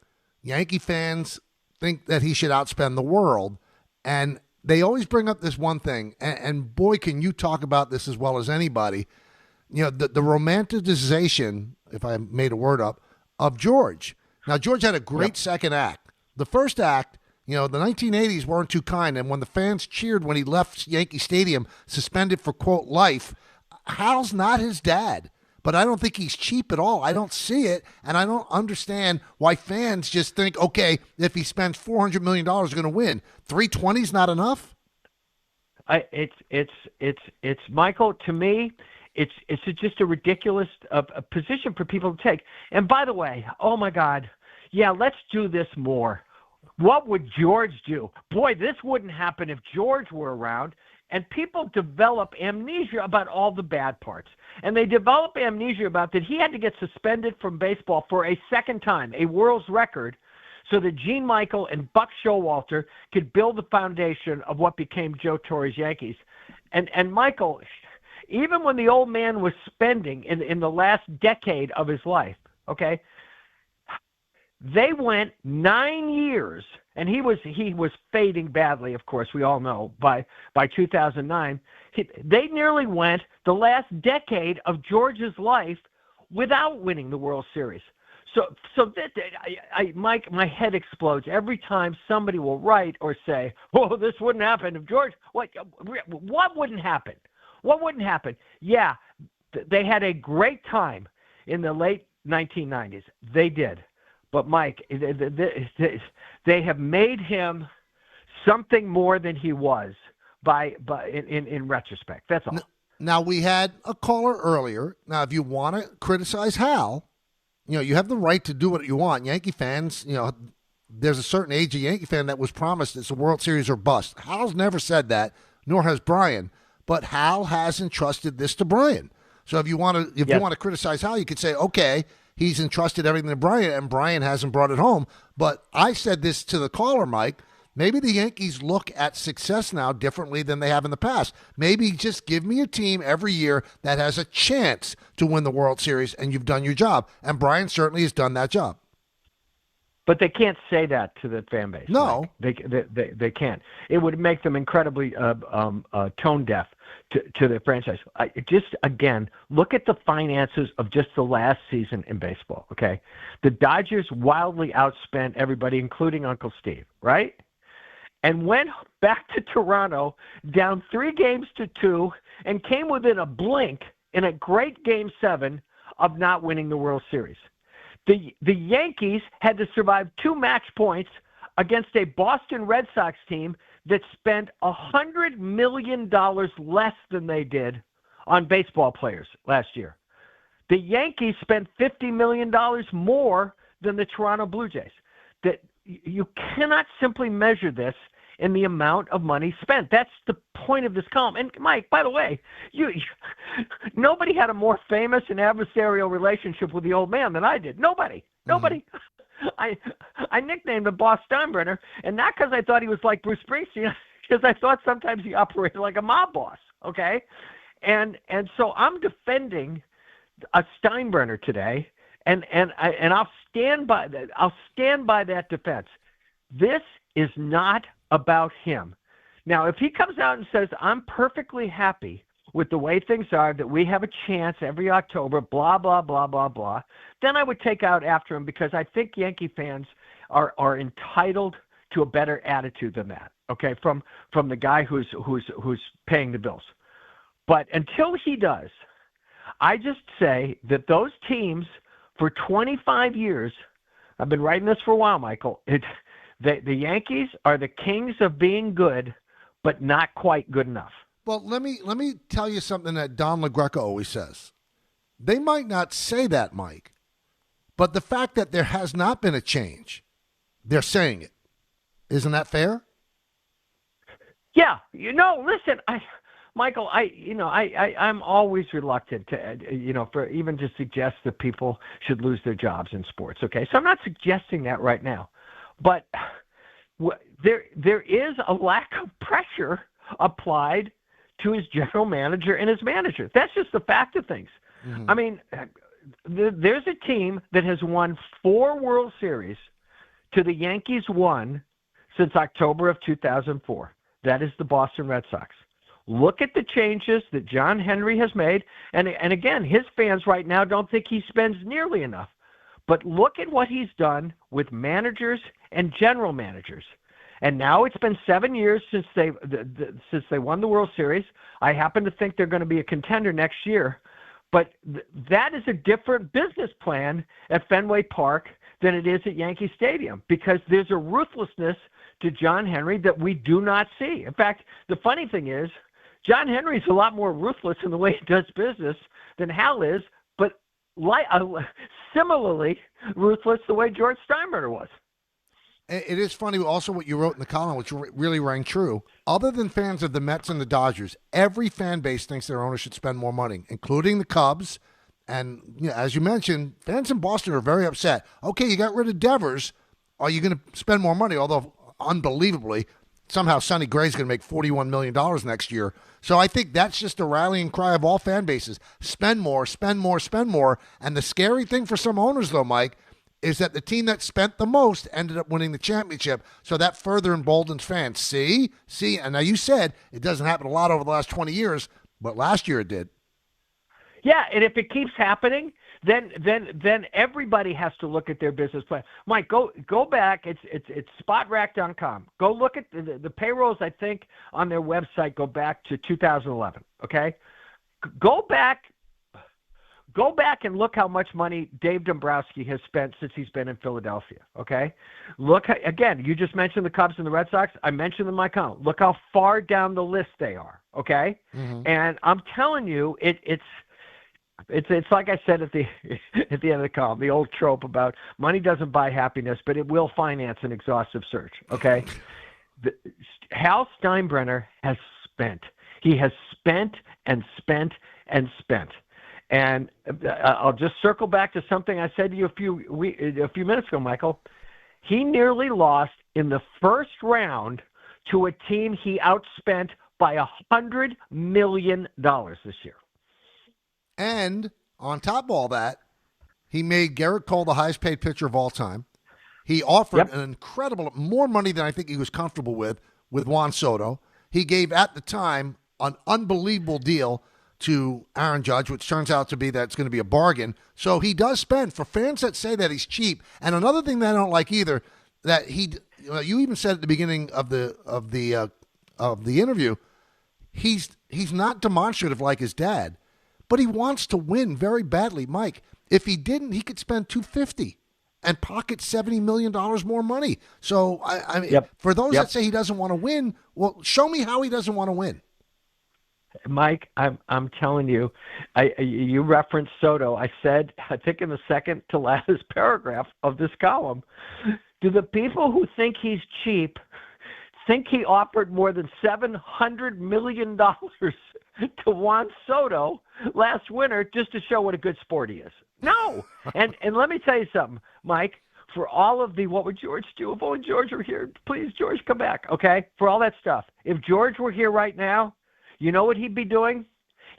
Speaker 3: Yankee fans think that he should outspend the world, and they always bring up this one thing, and boy, can you talk about this as well as anybody. The romanticization, if I made a word up, of George. Now, George had a great second act. The first act, the 1980s weren't too kind, and when the fans cheered when he left Yankee Stadium, suspended for, quote, life, Hal's not his dad. But I don't think he's cheap at all. I don't see it, and I don't understand why fans just think, okay, if he spends $400 million, he's going to win. 320 is not enough?
Speaker 5: It's Michael, to me, it's just a ridiculous position for people to take. And by the way, oh my God, yeah, let's do this more. What would George do? Boy, this wouldn't happen if George were around. And people develop amnesia about all the bad parts. And they develop amnesia about that he had to get suspended from baseball for a second time, a world's record, so that Gene Michael and Buck Showalter could build the foundation of what became Joe Torre's Yankees. And Michael, even when the old man was spending in the last decade of his life, okay, they went 9 years, and he was fading badly, of course, we all know, by 2009. They nearly went the last decade of George's life without winning the World Series. So Mike, my head explodes every time somebody will write or say, "Oh, this wouldn't happen if George." What wouldn't happen? What wouldn't happen? Yeah, they had a great time in the late 1990s. They did. But, Mike, they have made him something more than he was in retrospect. That's all.
Speaker 3: Now, we had a caller earlier. Now, if you want to criticize Hal, you have the right to do what you want. Yankee fans, there's a certain age of Yankee fan that was promised it's a World Series or bust. Hal's never said that, nor has Brian. But Hal has entrusted this to Brian. So if you want to criticize Hal, you could say, okay, he's entrusted everything to Brian, and Brian hasn't brought it home. But I said this to the caller, Mike. Maybe the Yankees look at success now differently than they have in the past. Maybe just give me a team every year that has a chance to win the World Series, and you've done your job. And Brian certainly has done that job.
Speaker 5: But they can't say that to the fan base.
Speaker 3: No.
Speaker 5: They can't. It would make them incredibly tone deaf to the franchise. Again, look at the finances of just the last season in baseball, okay? The Dodgers wildly outspent everybody, including Uncle Steve, right? And went back to Toronto, down 3-2, and came within a blink in a great Game 7 of not winning the World Series. The Yankees had to survive 2 match points against a Boston Red Sox team that spent $100 million less than they did on baseball players last year. The Yankees spent $50 million more than the Toronto Blue Jays. That you cannot simply measure this in the amount of money spent. That's the point of this column. And Mike, by the way, nobody had a more famous and adversarial relationship with the old man than I did. Nobody. I nicknamed him Boss Steinbrenner, and not because I thought he was like Bruce Springsteen, because I thought sometimes he operated like a mob boss. Okay, and so I'm defending a Steinbrenner today, and I'll stand by that. I'll stand by that defense. This is not about him. Now, if he comes out and says, I'm perfectly happy with the way things are, that we have a chance every October, blah, blah, blah, blah, blah, then I would take out after him, because I think Yankee fans are entitled to a better attitude than that, okay, from the guy who's paying the bills. But until he does, I just say that those teams for 25 years, I've been writing this for a while, Michael, the Yankees are the kings of being good, but not quite good enough.
Speaker 3: Well, let me tell you something that Don LaGreca always says. They might not say that, Mike, but the fact that there has not been a change, they're saying it. Isn't that fair?
Speaker 5: Yeah. Listen, Michael, I'm always reluctant to, for even to suggest that people should lose their jobs in sports. Okay, so I'm not suggesting that right now, but there is a lack of pressure applied to his general manager and his manager. That's just the fact of things. Mm-hmm. I mean, there's a team that has won 4 World Series to the Yankees' 1 since October of 2004. That is the Boston Red Sox. Look at the changes that John Henry has made. And again, his fans right now don't think he spends nearly enough. But look at what he's done with managers and general managers. And now it's been 7 years since they won the World Series. I happen to think they're going to be a contender next year. But that is a different business plan at Fenway Park than it is at Yankee Stadium, because there's a ruthlessness to John Henry that we do not see. In fact, the funny thing is, John Henry's a lot more ruthless in the way he does business than Hal is, but similarly ruthless the way George Steinbrenner was.
Speaker 3: It is funny also what you wrote in the column, which really rang true. Other than fans of the Mets and the Dodgers, every fan base thinks their owner should spend more money, including the Cubs. And as you mentioned, fans in Boston are very upset. Okay, you got rid of Devers. Are you going to spend more money? Although, unbelievably, somehow Sonny Gray's going to make $41 million next year. So I think that's just a rallying cry of all fan bases. Spend more, spend more, spend more. And the scary thing for some owners, though, Mike, is that the team that spent the most ended up winning the championship. So that further emboldens fans. See? And now you said it doesn't happen a lot over the last 20 years, but last year it did.
Speaker 5: Yeah, and if it keeps happening, then everybody has to look at their business plan. Mike, go back. It's spotrac.com. Go look at the payrolls, I think, on their website go back to 2011, okay? Go Go back and look how much money Dave Dombrowski has spent since he's been in Philadelphia, okay? Look, again, you just mentioned the Cubs and the Red Sox. I mentioned them in my column. Look how far down the list they are, okay?
Speaker 3: Mm-hmm.
Speaker 5: And I'm telling you, it's like I said at the end of the column, the old trope about money doesn't buy happiness, but it will finance an exhaustive search, okay? Hal Steinbrenner has spent. He has spent and spent and spent. And I'll just circle back to something I said to you a few minutes ago, Michael. He nearly lost in the first round to a team he outspent by $100 million this year.
Speaker 3: And on top of all that, he made Garrett Cole the highest paid pitcher of all time. He offered an incredible, more money than I think he was comfortable with Juan Soto. He gave, at the time, an unbelievable deal to Aaron Judge, which turns out to be that it's going to be a bargain. So he does spend. For fans that say that he's cheap, and another thing that I don't like either, that you even said at the beginning of the interview, he's not demonstrative like his dad, but he wants to win very badly, Mike. If he didn't, he could spend $250 and pocket $70 million more money. So I mean, for those that say he doesn't want to win, well, show me how he doesn't want to win.
Speaker 5: Mike, I'm telling you, you referenced Soto. I said, I think in the second to last paragraph of this column, do the people who think he's cheap think he offered more than $700 million to Juan Soto last winter just to show what a good sport he is? No. And let me tell you something, Mike. For all of the what would George do if only George were here? Please, George, come back, okay? For all that stuff. If George were here right now, you know what he'd be doing?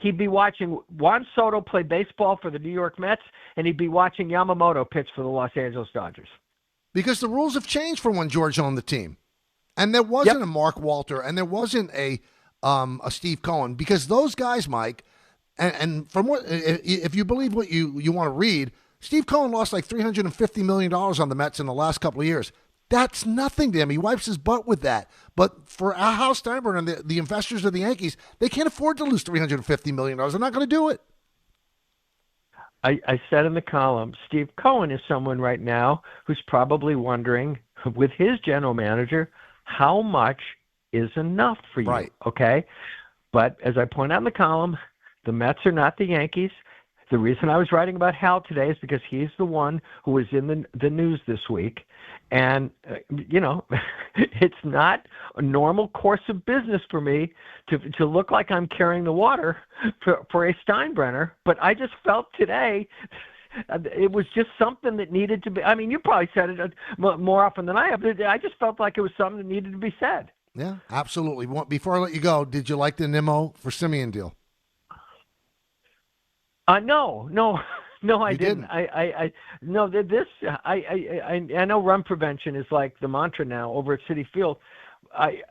Speaker 5: He'd be watching Juan Soto play baseball for the New York Mets, and he'd be watching Yamamoto pitch for the Los Angeles Dodgers. Because
Speaker 3: the rules have changed from when George owned the team. And there wasn't a Mark Walter, and there wasn't a Steve Cohen, because those guys, Mike, and from what, if you believe what you want to read, Steve Cohen lost like $350 million on the Mets in the last couple of years. That's nothing to him. He wipes his butt with that. But for Hal Steinbrenner and the investors of the Yankees, they can't afford to lose $350 million. They're not going to do it.
Speaker 5: I said in the column, Steve Cohen is someone right now who's probably wondering, with his general manager, how much is enough for you, okay? But as I point out in the column, the Mets are not the Yankees. The reason I was writing about Hal today is because he's the one who was in the news this week. And, it's not a normal course of business for me to look like I'm carrying the water for a Steinbrenner. But I just felt today it was just something that needed to be. I mean, you probably said it more often than I have. I just felt like it was something that needed to be said.
Speaker 3: Yeah, absolutely. Before I let you go, did you like the Nimmo for Simeon deal?
Speaker 5: No, I didn't. I know run prevention is like the mantra now over at Citi Field.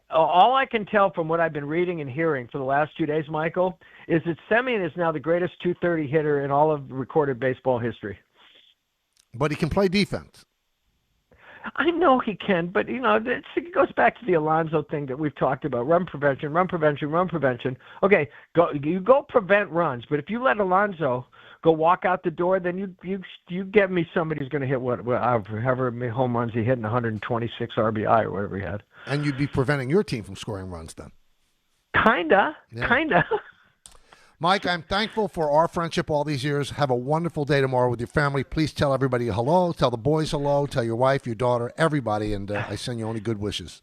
Speaker 5: All I can tell from what I've been reading and hearing for the last 2 days, Michael, is that Semien is now the greatest 230 hitter in all of recorded baseball history.
Speaker 3: But he can play defense.
Speaker 5: I know he can, but, it goes back to the Alonso thing that we've talked about, run prevention. Okay, you go prevent runs, but if you let Alonso go walk out the door, then you get me somebody who's going to hit however many home runs he hit in 126 RBI or whatever he had.
Speaker 3: And you'd be preventing your team from scoring runs then.
Speaker 5: Kinda.
Speaker 3: Mike, I'm thankful for our friendship all these years. Have a wonderful day tomorrow with your family. Please tell everybody hello. Tell the boys hello. Tell your wife, your daughter, everybody, and I send you only good wishes.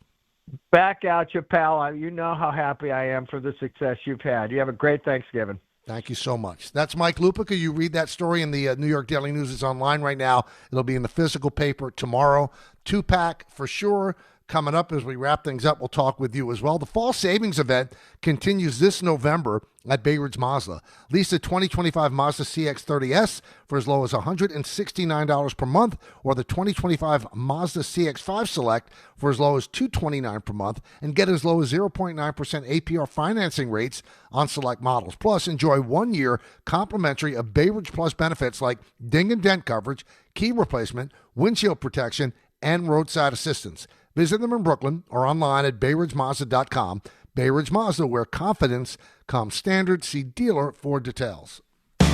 Speaker 5: Back out, your pal. You know how happy I am for the success you've had. You have a great Thanksgiving.
Speaker 3: Thank you so much. That's Mike Lupica. You read that story in the New York Daily News. It's online right now. It'll be in the physical paper tomorrow. 2-pack for sure. Coming up as we wrap things up, we'll talk with you as well. The Fall Savings Event continues this November at Bay Ridge Mazda. Lease a 2025 Mazda CX-30S for as low as $169 per month, or the 2025 Mazda CX-5 Select for as low as $229 per month, and get as low as 0.9% APR financing rates on select models. Plus, enjoy 1 year complimentary of Bay Ridge Plus benefits like ding and dent coverage, key replacement, windshield protection, and roadside assistance. Visit them in Brooklyn or online at BayRidgeMazda.com. Bay Ridge Mazda, where confidence comes standard. See dealer for details.
Speaker 14: The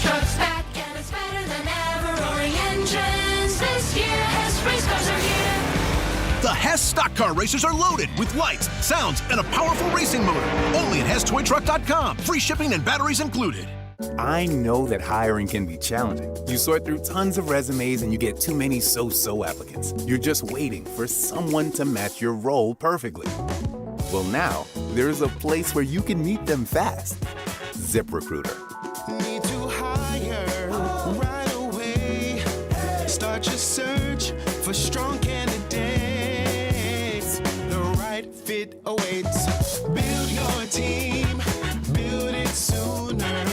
Speaker 14: truck's back and it's better than ever. Roaring engines this year. Hess race cars are here.
Speaker 19: The Hess stock car races are loaded with lights, sounds, and a powerful racing motor. Only at HessToyTruck.com. Free shipping and batteries included.
Speaker 20: I know that hiring can be challenging. You sort through tons of resumes and you get too many so-so applicants. You're just waiting for someone to match your role perfectly. Well, now, there's a place where you can meet them fast. ZipRecruiter.
Speaker 21: Need to hire right away. Start your search for strong candidates. The right fit awaits. Build your team. Build it sooner.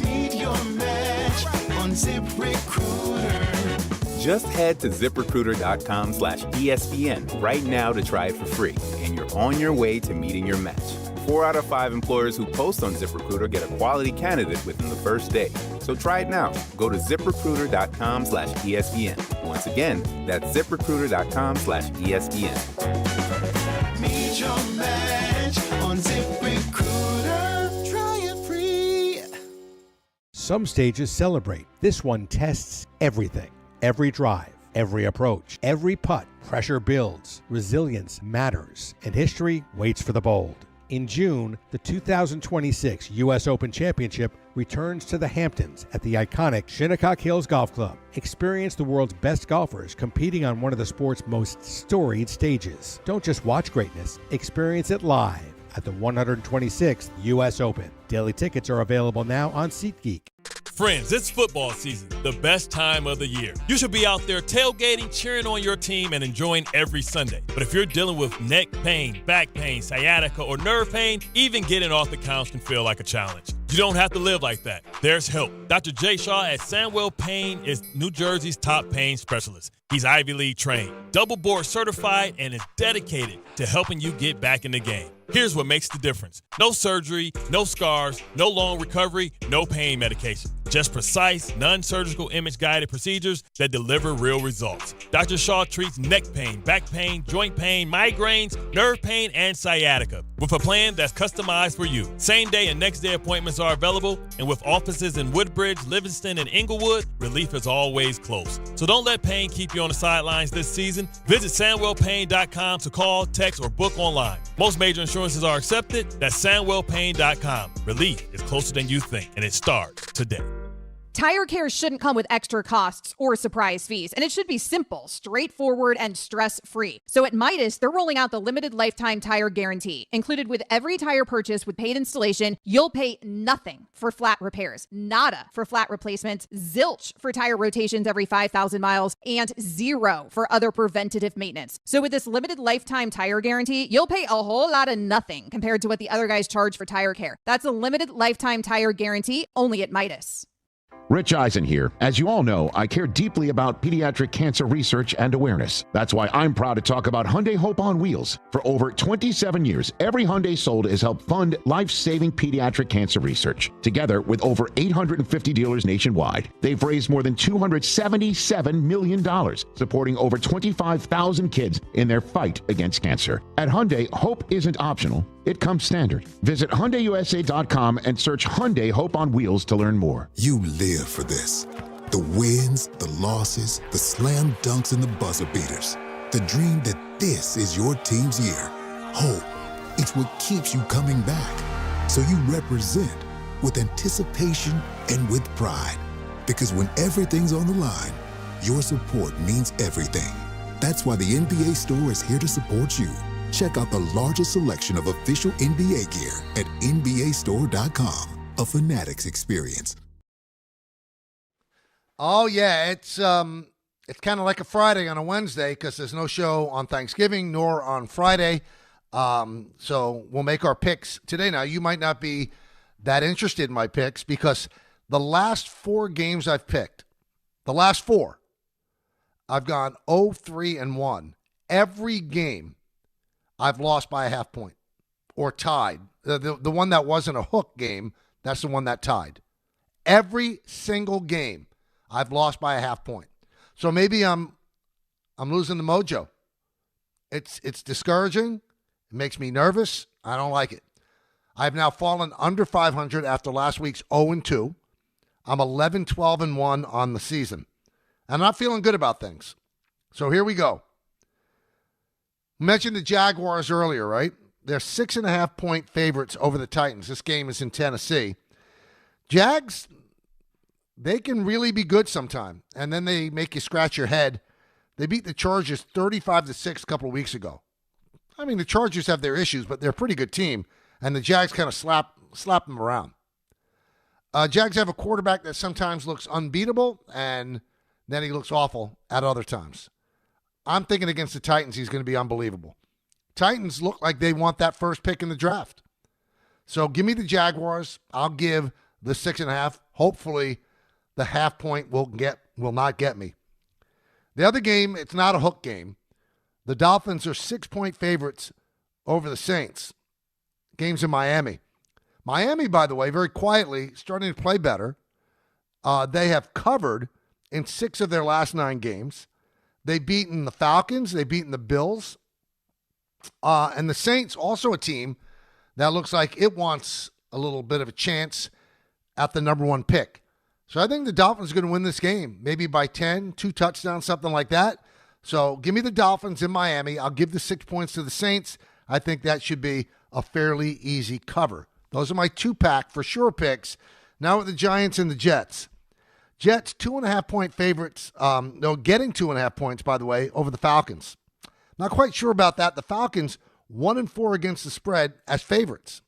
Speaker 21: Meet your match on ZipRecruiter.
Speaker 20: Just head to ZipRecruiter.com/ESPN right now to try it for free, and you're on your way to meeting your match. 4 out of 5 employers who post on ZipRecruiter get a quality candidate within the first day. So try it now. Go to ZipRecruiter.com/ESPN. Once again, that's ZipRecruiter.com/ESPN.
Speaker 21: Meet your match on ZipRecruiter. Try it free.
Speaker 22: Some stages celebrate. This one tests everything. Every drive, every approach, every putt. Pressure builds, resilience matters, and history waits for the bold. In June, the 2026 U.S. Open Championship returns to the Hamptons at the iconic Shinnecock Hills Golf Club. Experience the world's best golfers competing on one of the sport's most storied stages. Don't just watch greatness, experience it live at the 126th U.S. Open. Daily tickets are available now on SeatGeek.
Speaker 26: Friends, it's football season, the best time of the year. You should be out there tailgating, cheering on your team, and enjoying every Sunday. But if you're dealing with neck pain, back pain, sciatica, or nerve pain, even getting off the couch can feel like a challenge. You don't have to live like that. There's help. Dr. Jay Shaw at Sandwell Pain is New Jersey's top pain specialist. He's Ivy League trained, double board certified, and is dedicated to helping you get back in the game. Here's what makes the difference. No surgery, no scars, no long recovery, no pain medication. Just precise, non-surgical image-guided procedures that deliver real results. Dr. Shaw treats neck pain, back pain, joint pain, migraines, nerve pain, and sciatica with a plan that's customized for you. Same-day and next-day appointments are available, and with offices in Woodbridge, Livingston, and Inglewood, relief is always close. So don't let pain keep you on the sidelines this season. Visit SandwellPain.com to call, text, or book online. Most major insurances are accepted. That's SandwellPain.com. Relief is closer than you think, and it starts today.
Speaker 27: Tire care shouldn't come with extra costs or surprise fees, and it should be simple, straightforward, and stress-free. So at Midas, they're rolling out the limited lifetime tire guarantee. Included with every tire purchase with paid installation, you'll pay nothing for flat repairs, nada for flat replacements, zilch for tire rotations every 5,000 miles, and zero for other preventative maintenance. So with this limited lifetime tire guarantee, you'll pay a whole lot of nothing compared to what the other guys charge for tire care. That's a limited lifetime tire guarantee only at Midas.
Speaker 28: Rich Eisen here. As you all know, I care deeply about pediatric cancer research and awareness. That's why I'm proud to talk about Hyundai Hope on Wheels. For over 27 years, every Hyundai sold has helped fund life-saving pediatric cancer research. Together with over 850 dealers nationwide, they've raised more than $277 million, supporting over 25,000 kids in their fight against cancer. At Hyundai, hope isn't optional. It comes standard. Visit HyundaiUSA.com and search Hyundai Hope on Wheels to learn more. You live for this. The wins, the losses, the slam dunks, and the buzzer beaters. The dream that this is your team's year. Hope, it's what keeps you coming back. So you represent with anticipation and with pride. Because when everything's on the line, your support means everything. That's why the NBA Store is here to support you. Check out the largest selection of official NBA gear at NBAstore.com. A Fanatics experience.
Speaker 3: Oh yeah, it's kind of like a Friday on a Wednesday because there's no show on Thanksgiving nor on Friday. So we'll make our picks today. Now you might not be that interested in my picks because the last 4 games I've picked, the last 4, I've gone 0-3-1. Every game I've lost by a half point or tied. The one that wasn't a hook game, that's the one that tied. Every single game I've lost by a half point. So maybe I'm losing the mojo. It's discouraging. It makes me nervous. I don't like it. I've now fallen under 500 after last week's 0-2. I'm 11-12-1 on the season. I'm not feeling good about things. So here we go. Mentioned the Jaguars earlier, right? They're 6.5-point favorites over the Titans. This game is in Tennessee. Jags, they can really be good sometime, and then they make you scratch your head. They beat the Chargers 35-6 a couple of weeks ago. I mean, the Chargers have their issues, but they're a pretty good team, and the Jags kind of slap them around. Jags have a quarterback that sometimes looks unbeatable, and then he looks awful at other times. I'm thinking against the Titans, he's going to be unbelievable. Titans look like they want that first pick in the draft. So give me the Jaguars. I'll give the 6.5. Hopefully, the half point will not get me. The other game, it's not a hook game. The Dolphins are 6-point favorites over the Saints. Game's in Miami. Miami, by the way, very quietly starting to play better. They have covered in 6 of their last 9 games. They've beaten the Falcons. They've beaten the Bills. And the Saints, also a team that looks like it wants a little bit of a chance at the number 1 pick. So I think the Dolphins are going to win this game, maybe by 10, 2 touchdowns, something like that. So give me the Dolphins in Miami. I'll give the 6 points to the Saints. I think that should be a fairly easy cover. Those are my 2-pack for sure picks. Now with the Giants and the Jets. Jets, 2.5-point favorites. Getting 2.5 points, by the way, over the Falcons. Not quite sure about that. The Falcons, 1-4 against the spread as favorites.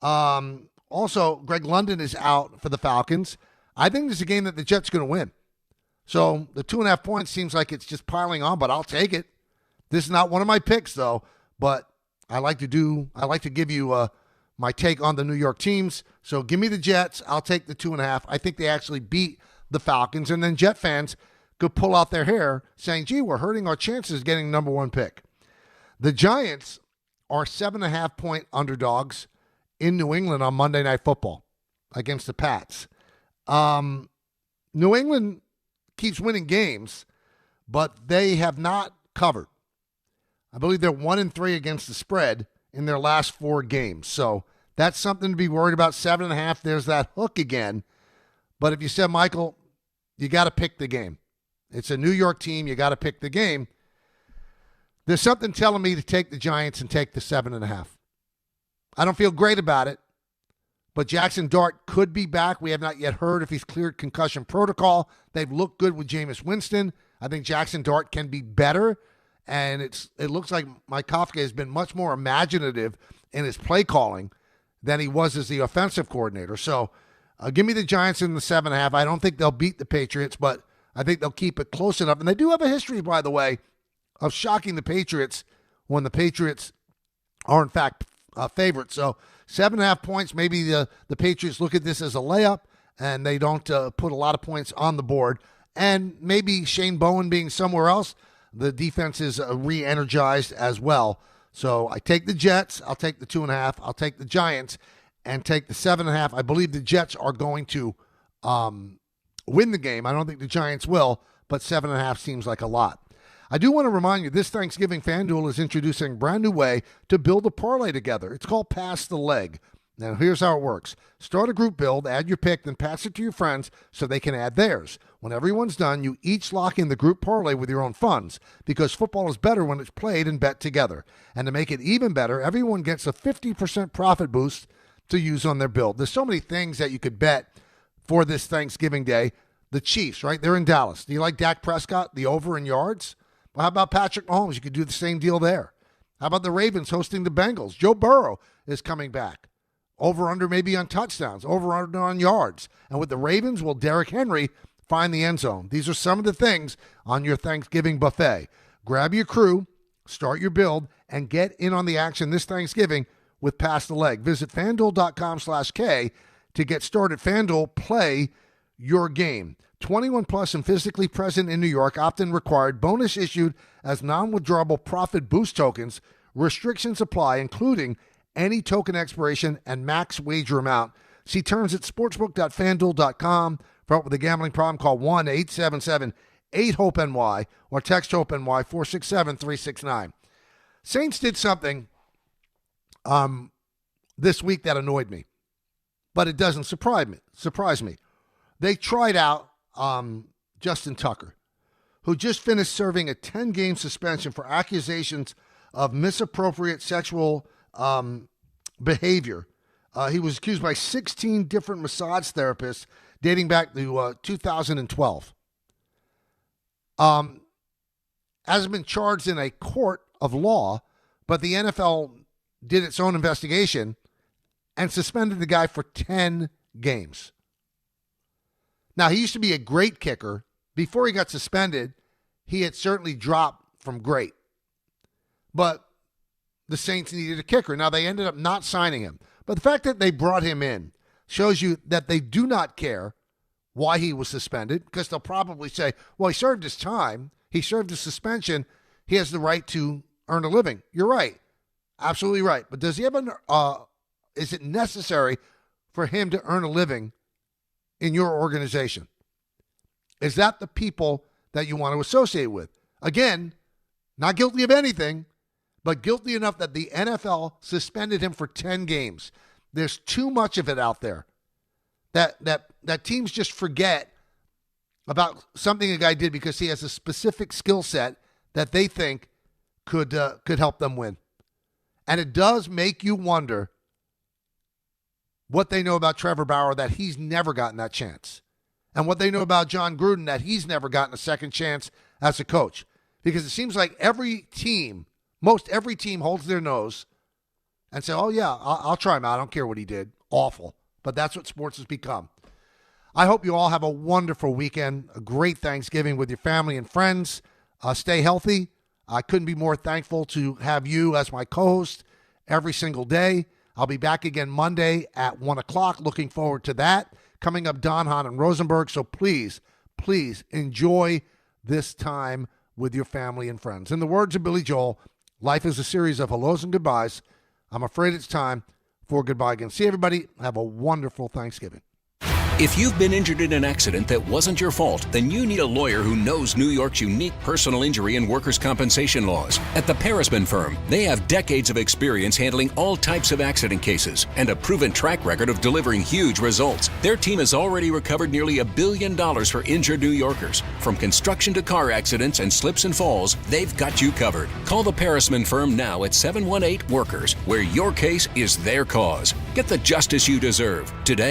Speaker 3: Also, Greg London is out for the Falcons. I think this is a game that the Jets are going to win. So the 2.5 points seems like it's just piling on, but I'll take it. This is not one of my picks, though, but I like to give you my take on the New York teams. So give me the Jets. I'll take the 2.5. I think they actually beat the Falcons, and then Jet fans could pull out their hair saying, gee, we're hurting our chances of getting number 1 pick. The Giants are 7.5-point underdogs in New England on Monday Night Football against the Pats. New England keeps winning games, but they have not covered. I believe they're 1-3 against the spread in their last 4 games. So that's something to be worried about. 7.5, there's that hook again. But if you said, Michael, you got to pick the game. It's a New York team. You got to pick the game. There's something telling me to take the Giants and take the 7.5. I don't feel great about it, but Jackson Dart could be back. We have not yet heard if he's cleared concussion protocol. They've looked good with Jameis Winston. I think Jackson Dart can be better, and it looks like Mike Kafka has been much more imaginative in his play calling than he was as the offensive coordinator. So give me the Giants in the 7.5. I don't think they'll beat the Patriots, but I think they'll keep it close enough. And they do have a history, by the way, of shocking the Patriots when the Patriots are, in fact, favorites. So 7.5 points, maybe the Patriots look at this as a layup and they don't put a lot of points on the board. And maybe Shane Bowen being somewhere else, the defense is re-energized as well. So I take the Jets. I'll take the 2.5. I'll take the Giants and take the 7.5. I believe the Jets are going to win the game. I don't think the Giants will, but 7.5 seems like a lot. I do want to remind you, this Thanksgiving, FanDuel is introducing a brand new way to build a parlay together. It's called Pass the Leg. Now, here's how it works. Start a group build, add your pick, then pass it to your friends so they can add theirs. When everyone's done, you each lock in the group parlay with your own funds because football is better when it's played and bet together. And to make it even better, everyone gets a 50% profit boost to use on their build. There's so many things that you could bet for this Thanksgiving Day. The Chiefs, right? They're in Dallas. Do you like Dak Prescott, the over in yards? Well, how about Patrick Mahomes? You could do the same deal there. How about the Ravens hosting the Bengals? Joe Burrow is coming back. Over under maybe on touchdowns, over under on yards. And with the Ravens, will Derrick Henry find the end zone? These are some of the things on your Thanksgiving buffet. Grab your crew, start your build, and get in on the action this Thanksgiving with Pass the Leg. Visit FanDuel.com/K to get started. FanDuel, play your game. 21 plus and physically present in New York, opt-in required. Bonus issued as non-withdrawable profit boost tokens. Restrictions apply, including any token expiration and max wager amount. See terms at sportsbook.fanduel.com. For help with a gambling problem, call 1-877-8-HOPE-NY or text HOPE-NY 467-369. Saints did something this week that annoyed me, but it doesn't surprise me. They tried out Justin Tucker, who just finished serving a 10-game suspension for accusations of misappropriate sexual behavior. He was accused by 16 different massage therapists dating back to 2012. Hasn't been charged in a court of law, but the NFL did its own investigation and suspended the guy for 10 games. Now, he used to be a great kicker. Before he got suspended, he had certainly dropped from great. But the Saints needed a kicker. Now, they ended up not signing him. But the fact that they brought him in shows you that they do not care why he was suspended, because they'll probably say, well, he served his time. He served his suspension. He has the right to earn a living. You're right. Absolutely right. But does he have is it necessary for him to earn a living in your organization? Is that the people that you want to associate with? Again, not guilty of anything, but guilty enough that the NFL suspended him for 10 games. There's too much of it out there that teams just forget about something a guy did because he has a specific skill set that they think could help them win. And it does make you wonder what they know about Trevor Bauer, that he's never gotten that chance. And what they know about John Gruden, that he's never gotten a second chance as a coach. Because it seems like most every team holds their nose and say, oh, yeah, I'll try him out. I don't care what he did. Awful. But that's what sports has become. I hope you all have a wonderful weekend, a great Thanksgiving with your family and friends. Stay healthy. I couldn't be more thankful to have you as my co-host every single day. I'll be back again Monday at 1 o'clock. Looking forward to that. Coming up, Hahn and Rosenberg. So please, please enjoy this time with your family and friends. In the words of Billy Joel, life is a series of hellos and goodbyes. I'm afraid it's time for goodbye again. See everybody. Have a wonderful Thanksgiving.
Speaker 4: If you've been injured in an accident that wasn't your fault, then you need a lawyer who knows New York's unique personal injury and workers' compensation laws. At the Parisman Firm, they have decades of experience handling all types of accident cases and a proven track record of delivering huge results. Their team has already recovered nearly $1 billion for injured New Yorkers. From construction to car accidents and slips and falls, they've got you covered. Call the Parisman Firm now at 718-WORKERS, where your case is their cause. Get the justice you deserve today.